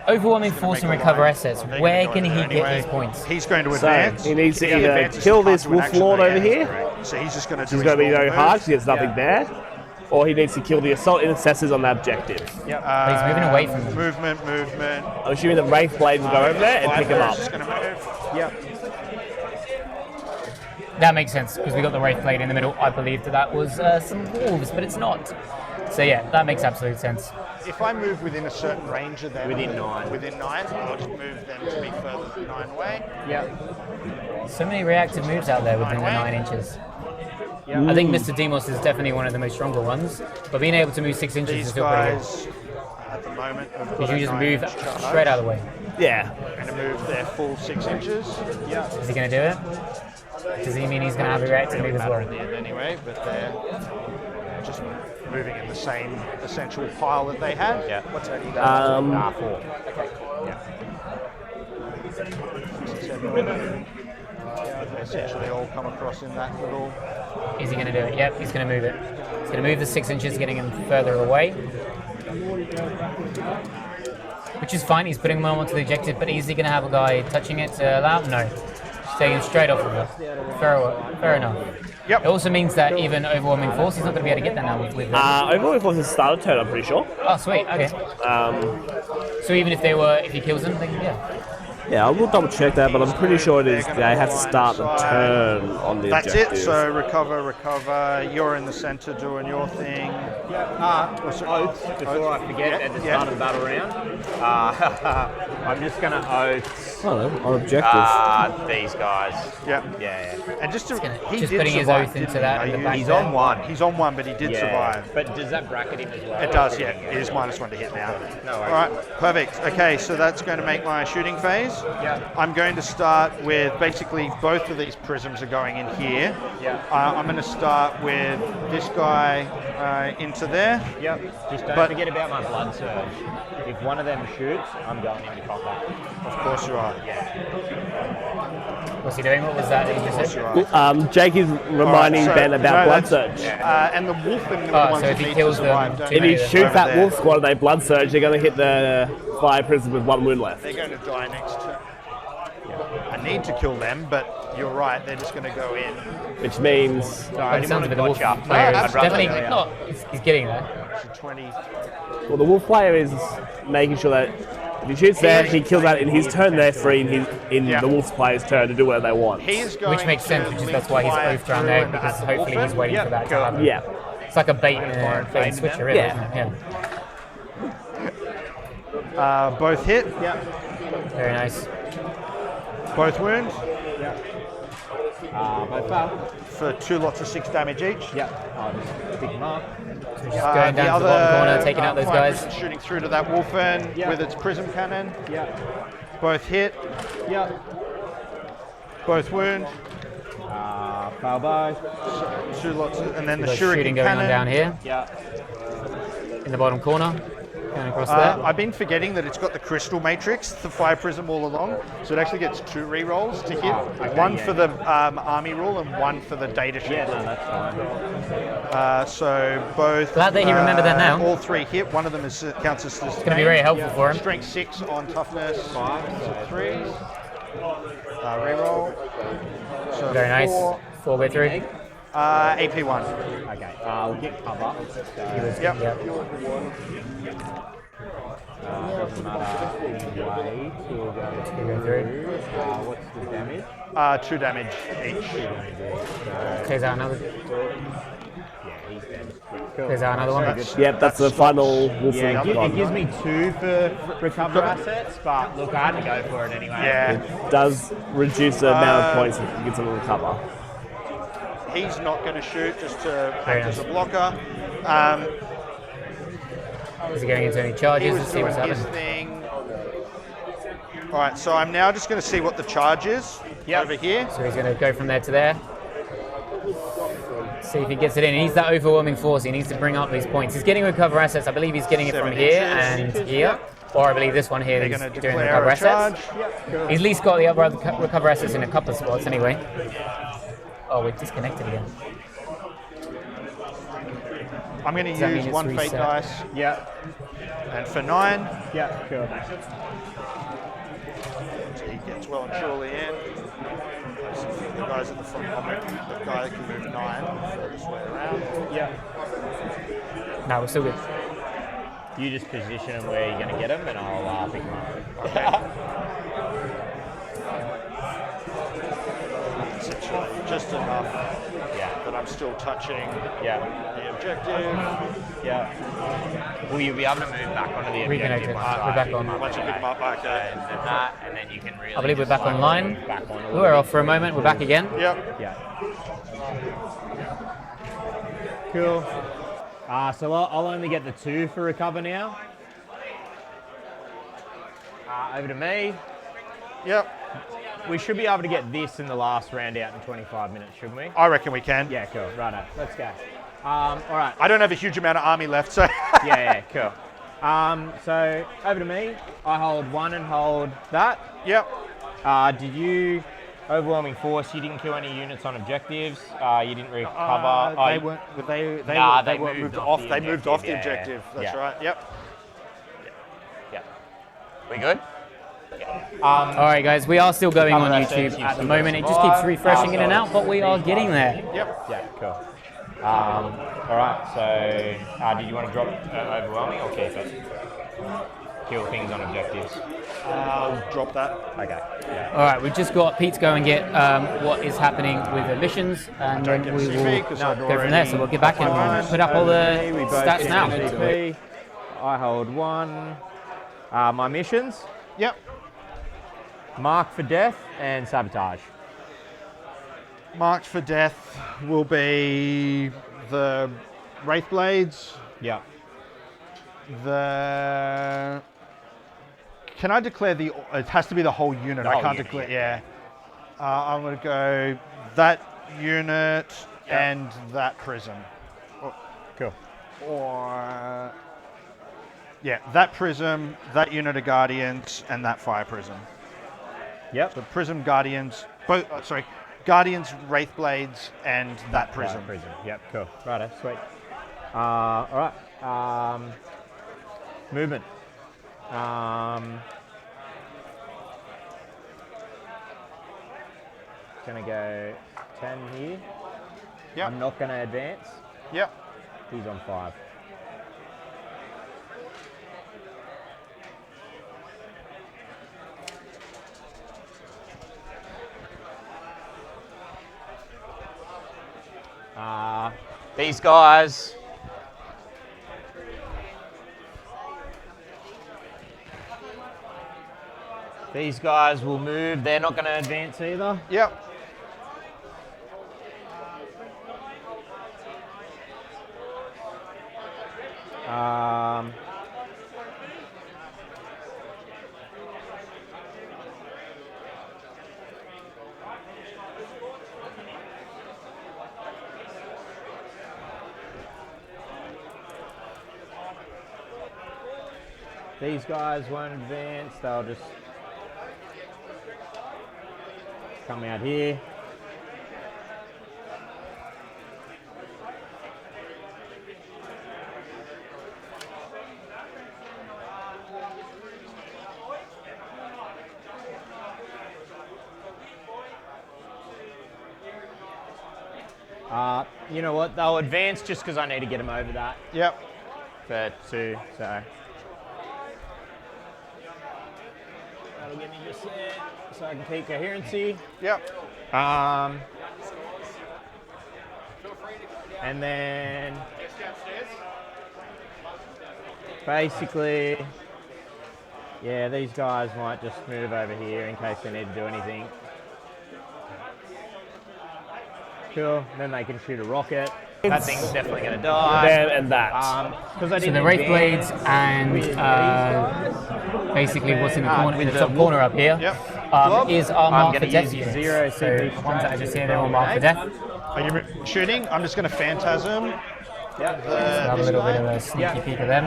overwhelming force and recover assets. Where can he get these points? He's going to advance. So he needs to either kill this Wolf Lord over here. So he's just going to do. He's going to be very hard because he has nothing there. Or he needs to kill the Assault Intercessors on the objective. Yep. He's moving away from them. Movement. I'm assuming the Wraith Blades will go over there and pick him up. Just going to move. Yep. That makes sense, because we got the Wraith Blade in the middle. I believed that was some wolves, but it's not. So yeah, that makes absolute sense. If I move within a certain range of them, within 9, I'll just move them to be further than 9 away. Yep. So many reactive moves out there within the 9 inches. Yeah. I think Mr. Demos is definitely one of the most stronger ones, but being able to move 6 inches is still pretty good. At the moment, because you just move straight out of the way. Yeah. Going to move their full 6 inches. Yeah. Is he going to do it? Does he mean he's going to have a reactive move as well? At the end anyway, but they're just moving in the same essential pile that they had. Yeah. What's that? 4. Okay. Yeah. 7 minutes. essentially all come across in that little. Is he going to do it? Yep, he's going to move it. He's going to move the 6 inches, getting him further away. Which is fine, he's putting him onto the objective, but is he going to have a guy touching it to allow? No. Just taking him straight off of it. Fair enough. Yep. It also means that even Overwhelming Force, he's not going to be able to get that now with Overwhelming Force is started turn, I'm pretty sure. Oh, sweet, okay. So even if he kills them, then yeah. Yeah, I will double check that, but I'm pretty sure it is. They have to start the turn on the objective. That's it. So recover. You're in the center doing your thing. Oaths, before I forget at the start of the battle round, I'm just going to oaths. Hello, on objective. These guys. Yeah. And just to, he just did putting his survive, oath into that. He's on one. He's on one, but he did survive. But does that bracket him as well? It does, yeah. It is -1 to hit now. No worries. All right, perfect. Okay, so that's going to make my shooting phase. Yeah. I'm going to start with basically both of these prisms are going in here. Yeah. I'm going to start with this guy into there. Yep. Just don't forget about my blood surge. If one of them shoots, I'm going into copper. Of course you are. Yeah. What's he doing? What was that you just said? Jake is reminding Ben about blood surge. And the wolf and the ones so if that he need kills to survive, them, don't If he they? shoots that wolf squad and they blood surge, they're going to hit the fire prison with 1 wound left. They're going to die next turn. I need to kill them, but you're right, they're just going to go in. Which means... It sounds a bit wolf player. Definitely not. He's getting there. So 20. Well, the wolf player is making sure that if he shoots there, he kills that in his turn, they're free in the wolf player's turn to do whatever they want. Which makes sense, which is that's why he's oathed around there, because hopefully he's waiting for that to happen. Yeah. It's like a bait and switcher, really. Yeah. Both hit. Very nice. Both wounds. Both fail. For 2 lots of 6 damage each. I'll just pick them up. So just going down to the bottom corner, taking out those guys. Shooting through to that wolfen with its prism cannon. Both hit. Both wound. Fail both. So 2 lots of, and then the shooting shuriken going cannon. on down here. In the bottom corner. Going across there. I've been forgetting that it's got the crystal matrix, the fire prism all along, so it actually gets 2 rerolls to hit. One for the army rule and 1 for the data sheet. Yeah, no, that's fine. So both. Glad that you remember that now. All 3 hit. One of them is counts as. It's going to be very helpful for him. Strength 6 on toughness. 5, so 3s. Reroll. So very nice. 4 go through. AP 1. Okay. We'll get cover. Yep. Doesn't matter anyway. We'll go through. What's the damage? 2 damage each. Takes out another. Yeah, he's dead. Cool. There's another one. Yep, that's the final wolf. Yeah, it gives me 2 for recover assets, but look, I had to go for it anyway. Yeah. It does reduce the amount of points that you get to recover. He's not going to shoot, just to act as a blocker. Is he going into any charges? Let's see what's happening. All right, so I'm now just going to see what the charge is over here. So he's going to go from there to there. See if he gets it in. He needs that overwhelming force. He needs to bring up these points. He's getting recover assets. I believe he's getting it from here and here. Or I believe this one here is doing recover assets. He's at least got the other recover assets in a couple of spots anyway. Oh, we're disconnected again. I'm going to use 1 fate dice. Yeah. And for 9. Yeah, cool. So he gets well and surely in. The guys at the front comment, the guy that can move 9 furthest way around. Yeah. No, we're still good. You just position him where you're going to get him, and I'll pick him up. Okay. Essentially, just enough that I'm still touching the objective. Yeah. Will you be able to move back onto the objective? We're back on. Once you pick them up, okay. And then you can really. I believe we're back online. We were off for a moment. We're back again. Yep. Yeah. Cool. So I'll only get the 2 for recover now. Over to me. Yep. We should be able to get this in the last round out in 25 minutes, shouldn't we? I reckon we can. Yeah, cool. Righto. Let's go. All right. I don't have a huge amount of army left, so. yeah, cool. So over to me. I hold 1 and hold that. Yep. Did you Overwhelming force. You didn't kill any units on objectives. You didn't recover. They weren't. They weren't moved off. They moved off the objective. That's right. Yep. We good? All right, guys, we are still going on YouTube at the moment. It just keeps refreshing in and out, but we are getting there. Yep. Yeah, cool. All right, so did you want to drop overwhelming or keep it? Kill things on objectives. I'll drop that. Okay. Yeah. All right, we've just got Pete to go and get what is happening with the missions, and then we will go from there. So we'll get back and put up all the stats now. I hold 1. My missions. Yep. Mark for death and sabotage. Marked for death will be the Wraith Blades. Yeah. Can I declare the? It has to be the whole unit. I can't declare. Yeah. I'm going to go that unit and that prism. Cool. Or yeah, that prism, that unit of Guardians, and that Fire Prism. Yep. So Prism Guardians, both. Guardians, Wraith Blades, and that prism. Right, prism. Yep, cool. Righto, sweet. All right. Movement. Gonna go 10 here. Yep. I'm not gonna advance. Yep. He's on 5. These guys. These guys will move. They're not going to advance either. Yep. These guys won't advance. They'll just come out here. You know what? They'll advance just because I need to get them over that. Yep. For 2, so. That'll give me just that, so I can keep coherency. Yep. And then basically, yeah, these guys might just move over here in case they need to do anything. Cool. Then they can shoot a rocket. That thing's definitely going to die. Them and that. So the Wraith Blades and basically what's in the corner, in the top corner up here, is our mark for death units. 0, so the ones that I just here, they're all marked for death. Are you shooting? I'm just going to Phantasm. Yep. Have a little bit of a sneaky peek of them.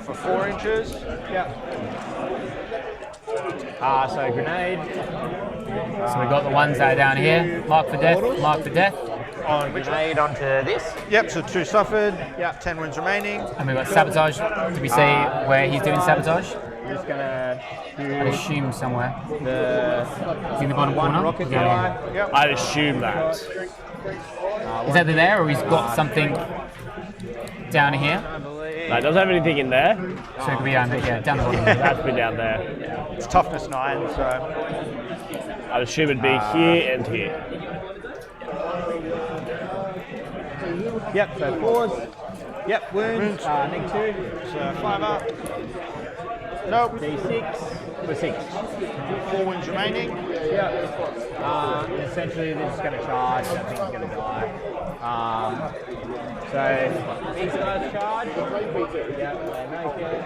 For 4 inches. Yep. So grenade. So we've got the ones that are down here, mark for death, mark for death. On grenade onto this. Yep, so 2 suffered. Yep, 10 wounds remaining. And we've got sabotage. Did we say where he's doing sabotage? I'm just gonna I'd assume somewhere. Is he in the bottom one corner? rocket guy. Yep. I'd assume that. Is that there, or he's got something down here? No, it doesn't have anything in there. So it could be down there, yeah, down the bottom. That's been down there. It's toughness 9, so. I'd assume it'd be here and here. Yep, so 4s. Yep, wounds. -2. So 5 up. Nope. D6. We're 6. 4 wounds remaining. Yep. Essentially, they're just going to charge. That thing's going to die. So these guys charge. Yep, they make it.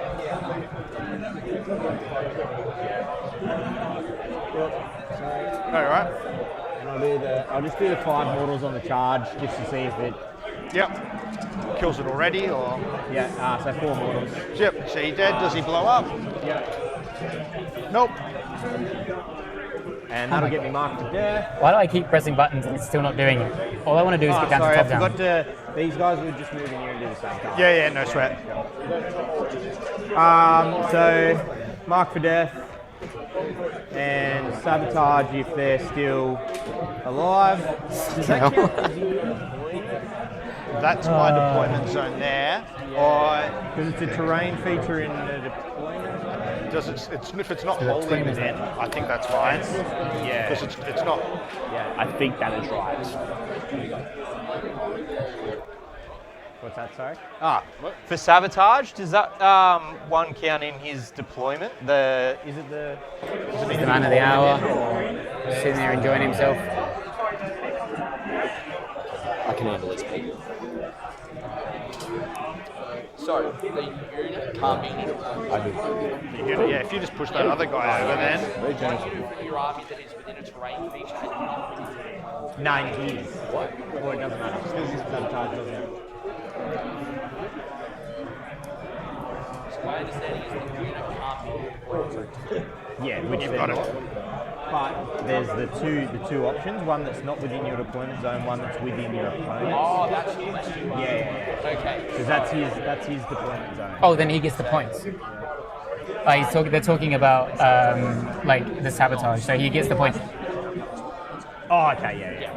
All right. And I'll just do the 5 mortals on the charge just to see if it. Yep. Kills it already, or? Yeah. So 4 mortals. Yep. So he dead. Does he blow up? Yep. Nope. And that'll get me marked to death. Why do I keep pressing buttons and it's still not doing it? All I want to do is get down to top down. I forgot to. These guys were just moving here and do the same time. Yeah, no sweat. So, mark for death. And sabotage if they're still alive. Does that count as your deployment? That's my deployment zone there. Or because it's a terrain feature in the deployment. Does it? If it's not holding, then I think that's fine. Yeah. Because it's not. Yeah, I think that is right. What's that? Sorry. For sabotage, does that one count in his deployment? He's the man of the hour, sitting there enjoying himself. I can handle this, Pete. So, the unit can't be in a Yeah, if you just push that other guy over, then. your army that is within a terrain feature. 9 years. What? Well, it doesn't matter. Just because it's sabotage doesn't matter. So my understanding is the unit can't be Yeah, which You've got it. But there's the two options. One that's not within your deployment zone. One that's within your opponent. Oh, that's the question. Yeah. Okay. Because that's his deployment zone. Oh, then he gets the points. They're talking about like the sabotage, so he gets the points. Oh, okay, yeah.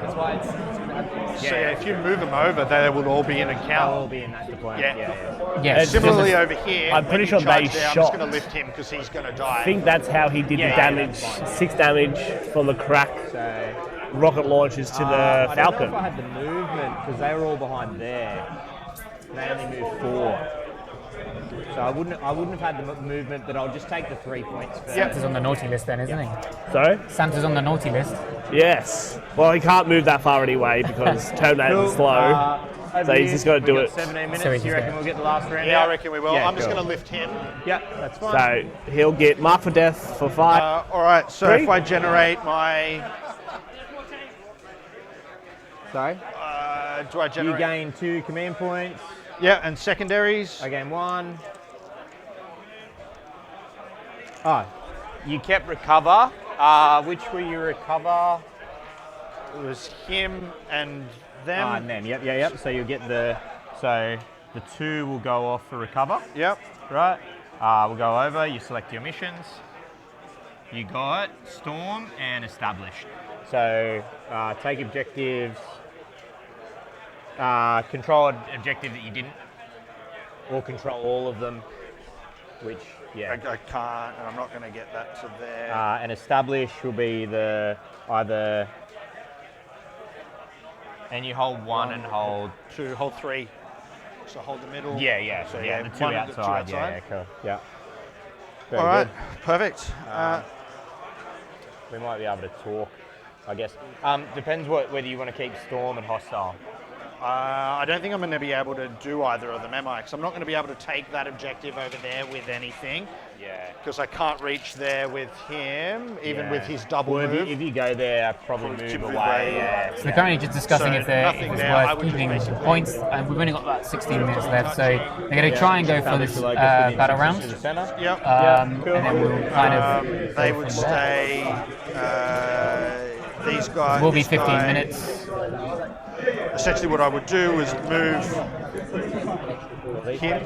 That's why it's So if you move them over, they will all be in a They'll count. all be in that deployment. Yeah. Yeah. Similarly over here, I'm pretty sure when they you charge down, shot. I'm just going to lift him because he's going to die. I think that's how he did the damage. 6 damage from the crack So rocket launches to the I don't know Falcon. if I had the movement because they were all behind there. They only moved 4. So I wouldn't have had the movement, but I'll just take the 3 points first. Santa's on the naughty list then, isn't he? Sorry? Santa's on the naughty list. Yes. Well, he can't move that far anyway because Terminator's slow. So he's just got to do it. 17 minutes. So he's Do you just reckon there. we'll get the last round? Yeah, I reckon we will. Yeah, I'm just cool. going to lift him. Yeah, that's fine. So he'll get marked for death for 5. All right, so 3? if I generate my... Sorry? do I You generate... gain 2 command points. Yeah, and secondaries. I gain 1. Oh, you kept recover. Which will you recover? It was him and them. And them. Yep. So you'll get the 2 will go off for recover. Yep. Right. We'll go over. You select your missions. You got storm and established. So take objectives. Control an objective that you didn't, or control all of them. Which I can't, and I'm not going to get that to there. and establish will be the either. And you hold 1 and hold 2, hold 3. So hold the middle. Yeah. So The 2 one and outside. the 2 outside. Yeah, cool. Yeah. Very All right, good. perfect. We might be able to talk, I guess. Depends whether you want to keep storm and hostile. I don't think I'm going to be able to do either of them, am I? Because I'm not going to be able to take that objective over there with anything. Yeah. Because I can't reach there with him, even with his double Well, move. if you go there, probably move Move away. away. Yeah. So they're currently just discussing So if nothing it's there. I worth would keeping just basically- points. And we've only got about 16 minutes left, so they're going to try and go for this battle round. To the center. Yep. And then we'll kind of. They go would from there. stay. These guys. Will be this 15 guy- minutes. Essentially, what I would do is move him,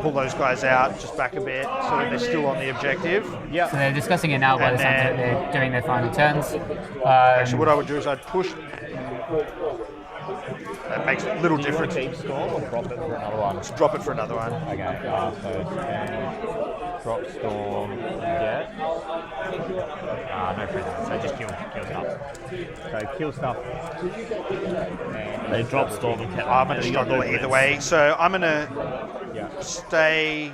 pull those guys out, just back a bit, so that they're still on the objective. Yeah. So they're discussing it now by And the sounds of it. then- They're doing their final turns. Actually, what I would do is I'd push. That makes a little difference. Keep storm or drop it for another one. Just drop it for another one. Okay. So drop storm. Yeah. No prison. So just kill stuff. So kill stuff. They drop storm and kept. I'm going to struggle either way. So I'm going to stay.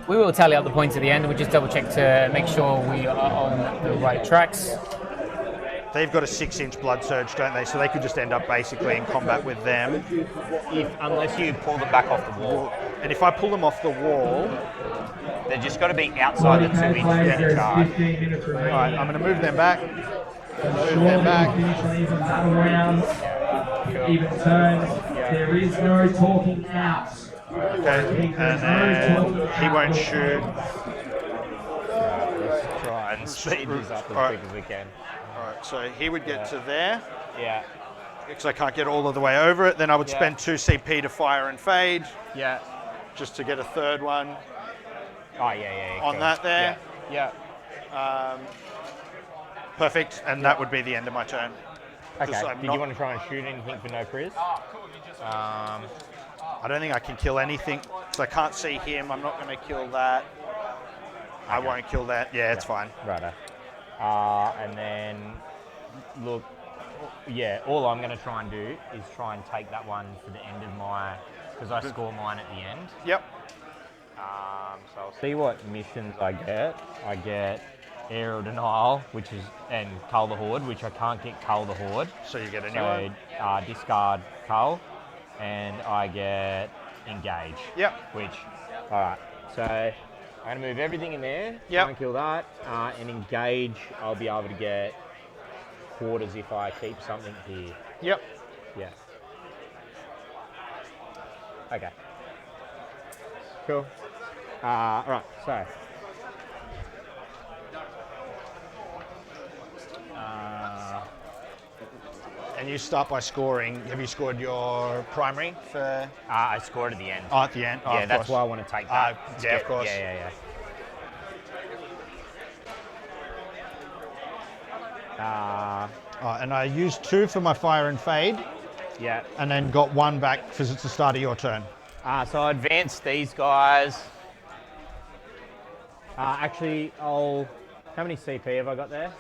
We will tally up the points at the end. We'll just double check to make sure we are on the right tracks. They've got a 6-inch blood surge, don't they? So they could just end up basically in combat with them. Unless you pull them back off the wall. And if I pull them off the wall, They're just got to be outside the 2-inch charge. all right, I'm going to move them back. Move them back. Battle round. Even turns. There is no talking out. Okay, and then he won't shoot. Let's try and speed this up as quick as we can. All right, so he would get to there. Yeah. Because I can't get all of the way over it. Then I would spend 2 CP to fire and fade. Yeah. Just to get a third one. Oh, yeah. On that there. Yeah. Perfect, and that would be the end of my turn. Okay. Did you want to try and shoot anything for no priz? I don't think I can kill anything, so I can't see him. I'm not going to kill that. Okay. I won't kill that. Yeah, it's fine. Righto. And then, look, all I'm going to try and do is try and take that one for the end of my, because I score mine at the end. Yep. So I'll see what missions I get. I get Aerial Denial, and Cull the Horde, which I can't get Cull the Horde. So you get a new one? Discard Cull, and I get Engage. Yep. Alright, so I'm going to move everything in there, try and kill that, and Engage, I'll be able to get quarters if I keep something here. Yep. Yeah. Okay. Cool. Alright, so. And you start by scoring. Have you scored your primary for? I scored at the end. Oh, at the end. Yeah, that's why I want to take that. Of course. Yeah. And I used 2 for my fire and fade. Yeah. And then got 1 back because it's the start of your turn. So I advanced these guys. Actually, how many CP have I got there?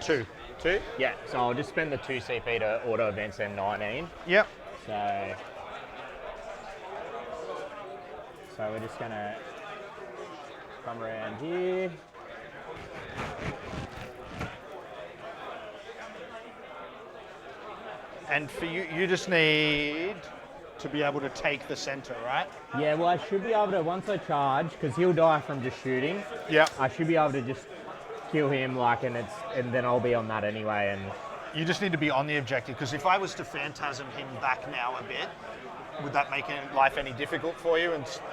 2. 2? Yeah, so I'll just spend the 2 CP to auto advance them 19. Yep. So we're just gonna come around here. And for you just need to be able to take the center, right? Yeah, well, I should be able to, once I charge, because he'll die from just shooting. Yeah. I should be able to just kill him, and then I'll be on that anyway. And you just need to be on the objective, because if I was to phantasm him back now a bit, would that make life any difficult for you,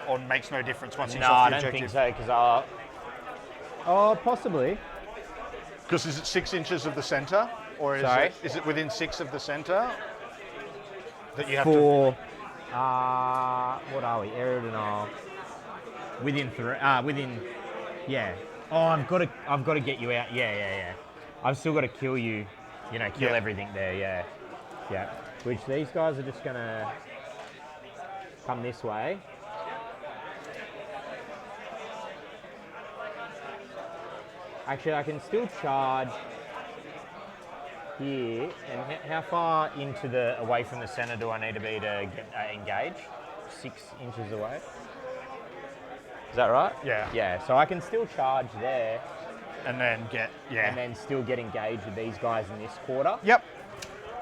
or makes no difference once he's off the objective? No, I don't think so, because possibly. Because is it 6 inches of the center, or is it within 6 of the center that you have to? What are we? Aerial denial. Within 3. Yeah. Oh, I've got to get you out. Yeah. I've still got to kill you. Kill everything there. Yeah. Which these guys are just gonna come this way. Actually, I can still charge here. And how far away from the center do I need to be to get engage? 6 inches away. Is that right? Yeah. Yeah, so I can still charge there. And then And then still get engaged with these guys in this quarter. Yep.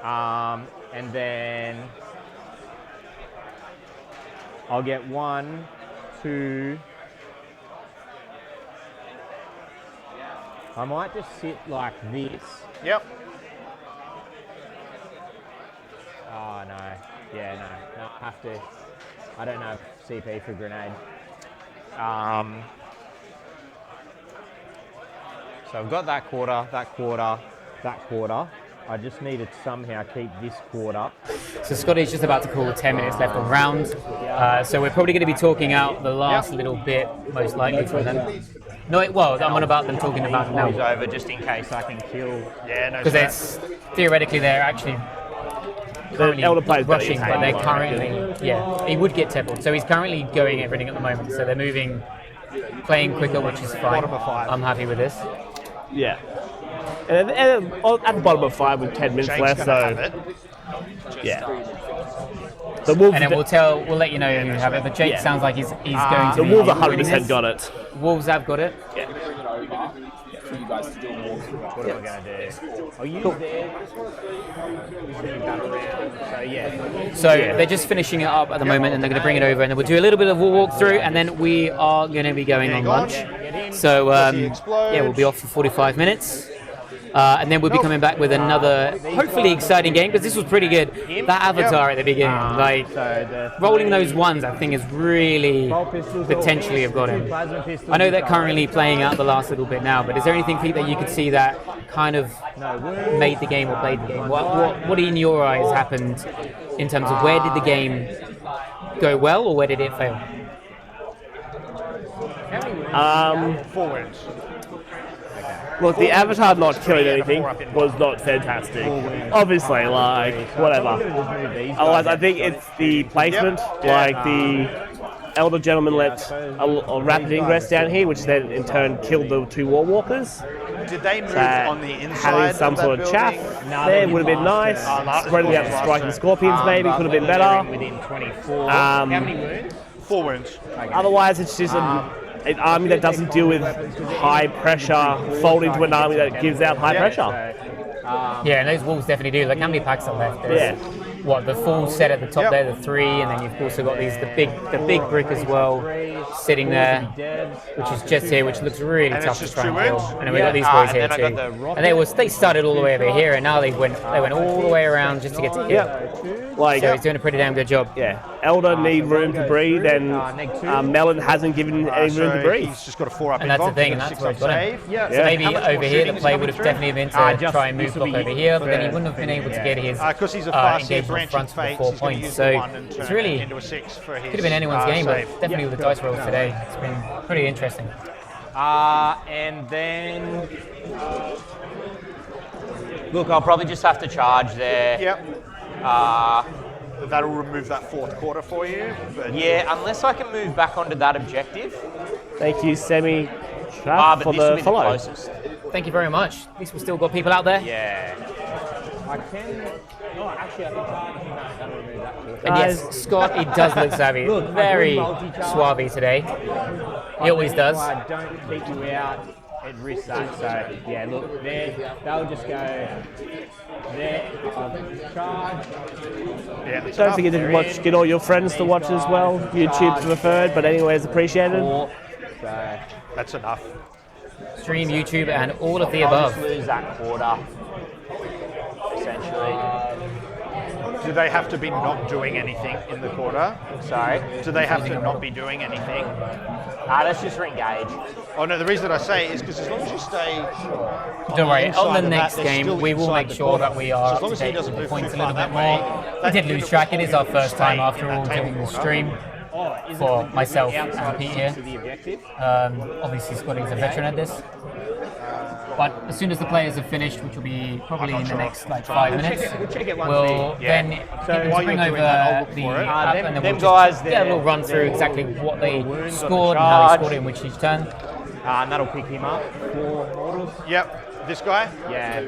And then I'll get 1, 2. I might just sit like this. Yep. Oh, no. Yeah, no. I have to. I don't have CP for grenade. So I've got that quarter. I just need to somehow keep this quarter. So Scotty's just about to call 10 minutes left on round. So we're probably going to be talking out the last little bit, most likely for them. No, well, I'm on about them talking about it now. Over just in case I can kill. Yeah, no. Because it's theoretically they're actually currently rushing, but they're currently he would get teppled. So he's currently going everything at the moment. So they're playing quicker, which is fine. Bottom of 5. I'm happy with this. Yeah. And at the bottom of 5 with 10 minutes left, so yeah. The Wolves, and then we'll let you know when you have it. But Jake sounds like he's going to. The Wolves 100% got it. Wolves have got it. Yeah. What am I going to do? I'll use theirs. So they're just finishing it up at the moment, and they're going to bring it over, and then we'll do a little bit of a walkthrough, and then we are going to be going on lunch. So we'll be off for 45 minutes. And then we'll be coming back with another, hopefully exciting game, because this was pretty good. That avatar at the beginning, like rolling those ones, I think is really potentially have got him. I know they're currently playing out the last little bit now, but is there anything, Pete, that you could see that kind of made the game or played the game? What in your eyes happened in terms of where did the game go well or where did it fail? 4 wins. Look, the avatar not killing anything was not fantastic. Obviously, like, whatever. Otherwise, I think it's the placement. Like, the elder gentleman let a rapid ingress down here, which then in turn killed the 2 war walkers. Did they move on the inside? Having some sort of chaff there would have been nice. Spreading out the striking scorpions maybe could have been better. Within 24. How many wounds? 4 wounds. Otherwise, it's just an army that doesn't deal with high pressure, fold into an army that gives out high pressure. Yeah, and those wolves definitely do. Like, how many packs are left? There's, what, the full set at the top there, the 3, and then you've also got these the big brick as well, sitting there, which is just here, which looks really tough to try and kill. And then we got these boys here too. And they started all the way over here, and now they went all the way around just to get to here. Like, so he's doing a pretty damn good job. Yeah, Elder need room to breathe, and Mellon hasn't given any room to breathe. He's just got a 4 up. And that's the thing, and that's where it's got him. So maybe over here the play would have definitely been to try and move block over here, but then he wouldn't have been able to get his engagement front for 4 points. So it's really could have been anyone's game, but definitely with the dice rolls today, it's been pretty interesting. And then look, I'll probably just have to charge there. Yep. That'll remove that 4th quarter for you. But yeah, unless I can move back onto that objective. Thank you, Semi, for the follow. Closest. Thank you very much. At least we've still got people out there. Yeah. I can. Oh, actually, I can charge. No, that'll remove that 4th. And yes, Scott, he does look savvy. Very suave today. He always does. I don't keep you out at risk that. So yeah, look there. They'll just go there. Charge. Yeah, don't forget to get all your friends to watch as well. YouTube's preferred, but anyway, it's appreciated. So that's enough. Stream, YouTube, and all of the above. I'll just lose that quarter. Essentially. Do they have to be not doing anything in the quarter? Sorry? Do they have to not be doing anything? Let's just re-engage. Oh no, the reason I say it is because as long as you stay... Don't worry, on the next game, we will make sure that we are up to date with the points a little bit more. We did lose track. It is our first time, after all, doing the stream. For myself and Pete here. Obviously, Scotty's a veteran at this. But as soon as the players have finished, which will be probably in the next 5 minutes, we'll then get them to bring over the app, and then we'll just get a little run through exactly what they scored and how they scored it in which each turn. And that'll pick him up. 4 mortals. Yep. This guy? Yeah.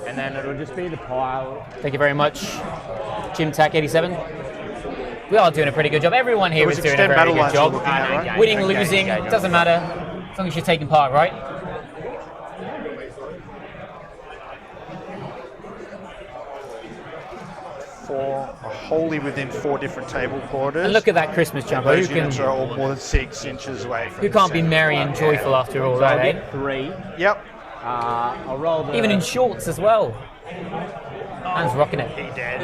And then it'll just be the pile. Thank you very much, Jim Tack 87. We are doing a pretty good job. Everyone here is doing a very good job. Winning, losing, doesn't matter. As long as you're taking part, right? Wholly within 4 different table quarters. And look at that Christmas jumper. Those units are all more than 6 inches away from who can't be merry and joyful after all that, eh? 3. Yep. I'll roll the... Even in shorts as well. Man's rocking it. He dead.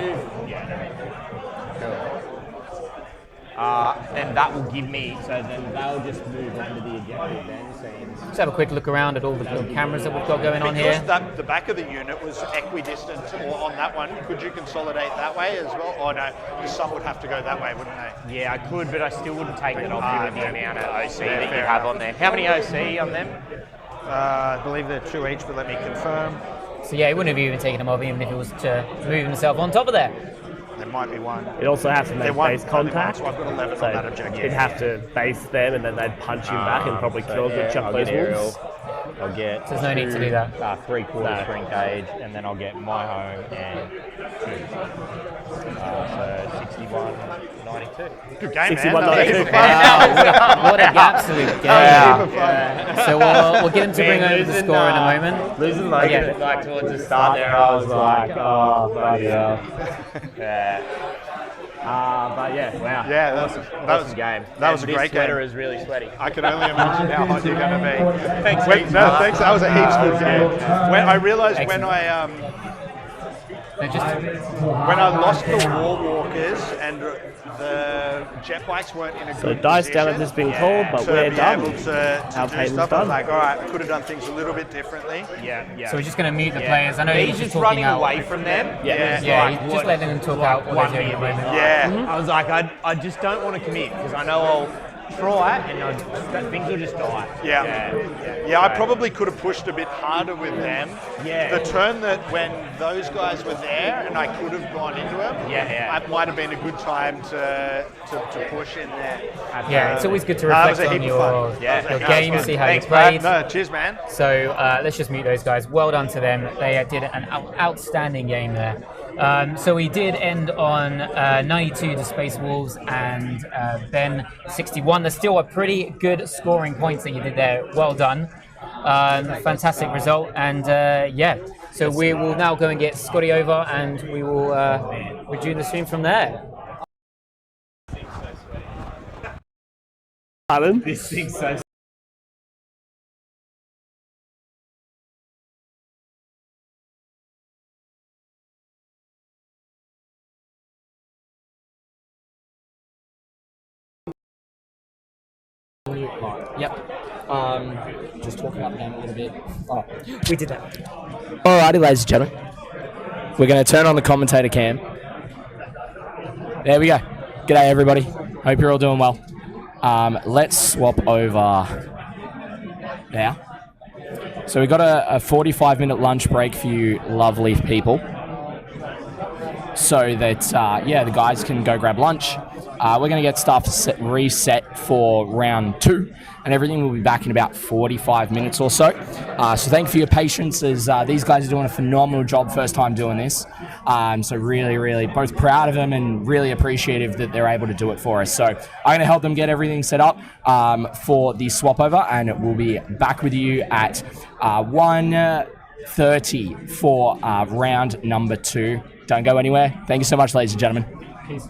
And that will give me, so then they'll just move under the objective then. Let's have a quick look around at all the little cameras that we've got going on here. Because the back of the unit was equidistant on that one, could you consolidate that way as well? Oh no, because some would have to go that way, wouldn't they? Yeah, I could, but I still wouldn't take that off you with the amount of OC that you have on there. How many OC on them? I believe they're 2 each, but let me confirm. So yeah, he wouldn't have even taken them off even if it was to move himself on top of there. There might be one. It also has to make base contact. So I've got 11 on that objective. It'd have to base them, and then they'd punch him back and probably kill the chuck those wolves. I'll get. So there's no need to do that. 3/4 for engage, and then I'll get my home and 2. So 61, 92. Good game, 61, man. 92. Wow, what an absolute game. Yeah. So we'll get him to bring over the score in a moment. Losing like towards the start there, I was like, oh, bloody hell. Yeah. But yeah, wow. Yeah, awesome game. That was a great game. This sweater is really sweaty. I can only imagine how hot you're going to be. Thanks, Thanks. That was a heaps good game. When I realised when I lost the War Walkers and the jet bikes weren't in a So good dice position, damage has been called, but we're be done. able to Our do pain's stuff. I done. was like, all right, I could have done things a little bit differently. Yeah. So we're just going to mute the players. I know he's just running talking out. away from them. Yeah, he's just letting them talk out what they're doing at the moment. Yeah. I was like, I just don't want to commit because I know I'll try and things will just die. Yeah, I probably could have pushed a bit harder with them. Yeah. The turn that when those guys were there and I could have gone into them, it might have been a good time to push in there. Yeah, it's always good to reflect on your game, see how you played. No, cheers, man. So let's just meet those guys. Well done to them. They did an outstanding game there. So we did end on 92 to Space Wolves and Ben 61. There's still a pretty good scoring points that you did there. Well done. Fantastic result. And so we will now go and get Scotty over and we will resume the stream from there. Pardon? This thing's so. Yep. Just talk about the game a little bit. Oh, We did that. alrighty, ladies and gentlemen. We're going to turn on the commentator cam. There we go. G'day, everybody. Hope you're all doing well. Let's swap over now. So we've got a 45-minute lunch break for you lovely people. So that, the guys can go grab lunch. We're going to get stuff reset for round 2, and everything will be back in about 45 minutes or so. So thank you for your patience, as these guys are doing a phenomenal job first time doing this. So really, really both proud of them and really appreciative that they're able to do it for us. So I'm going to help them get everything set up for the swap over, and we'll be back with you at 1:30 for round number 2. Don't go anywhere. Thank you so much, ladies and gentlemen. Peace.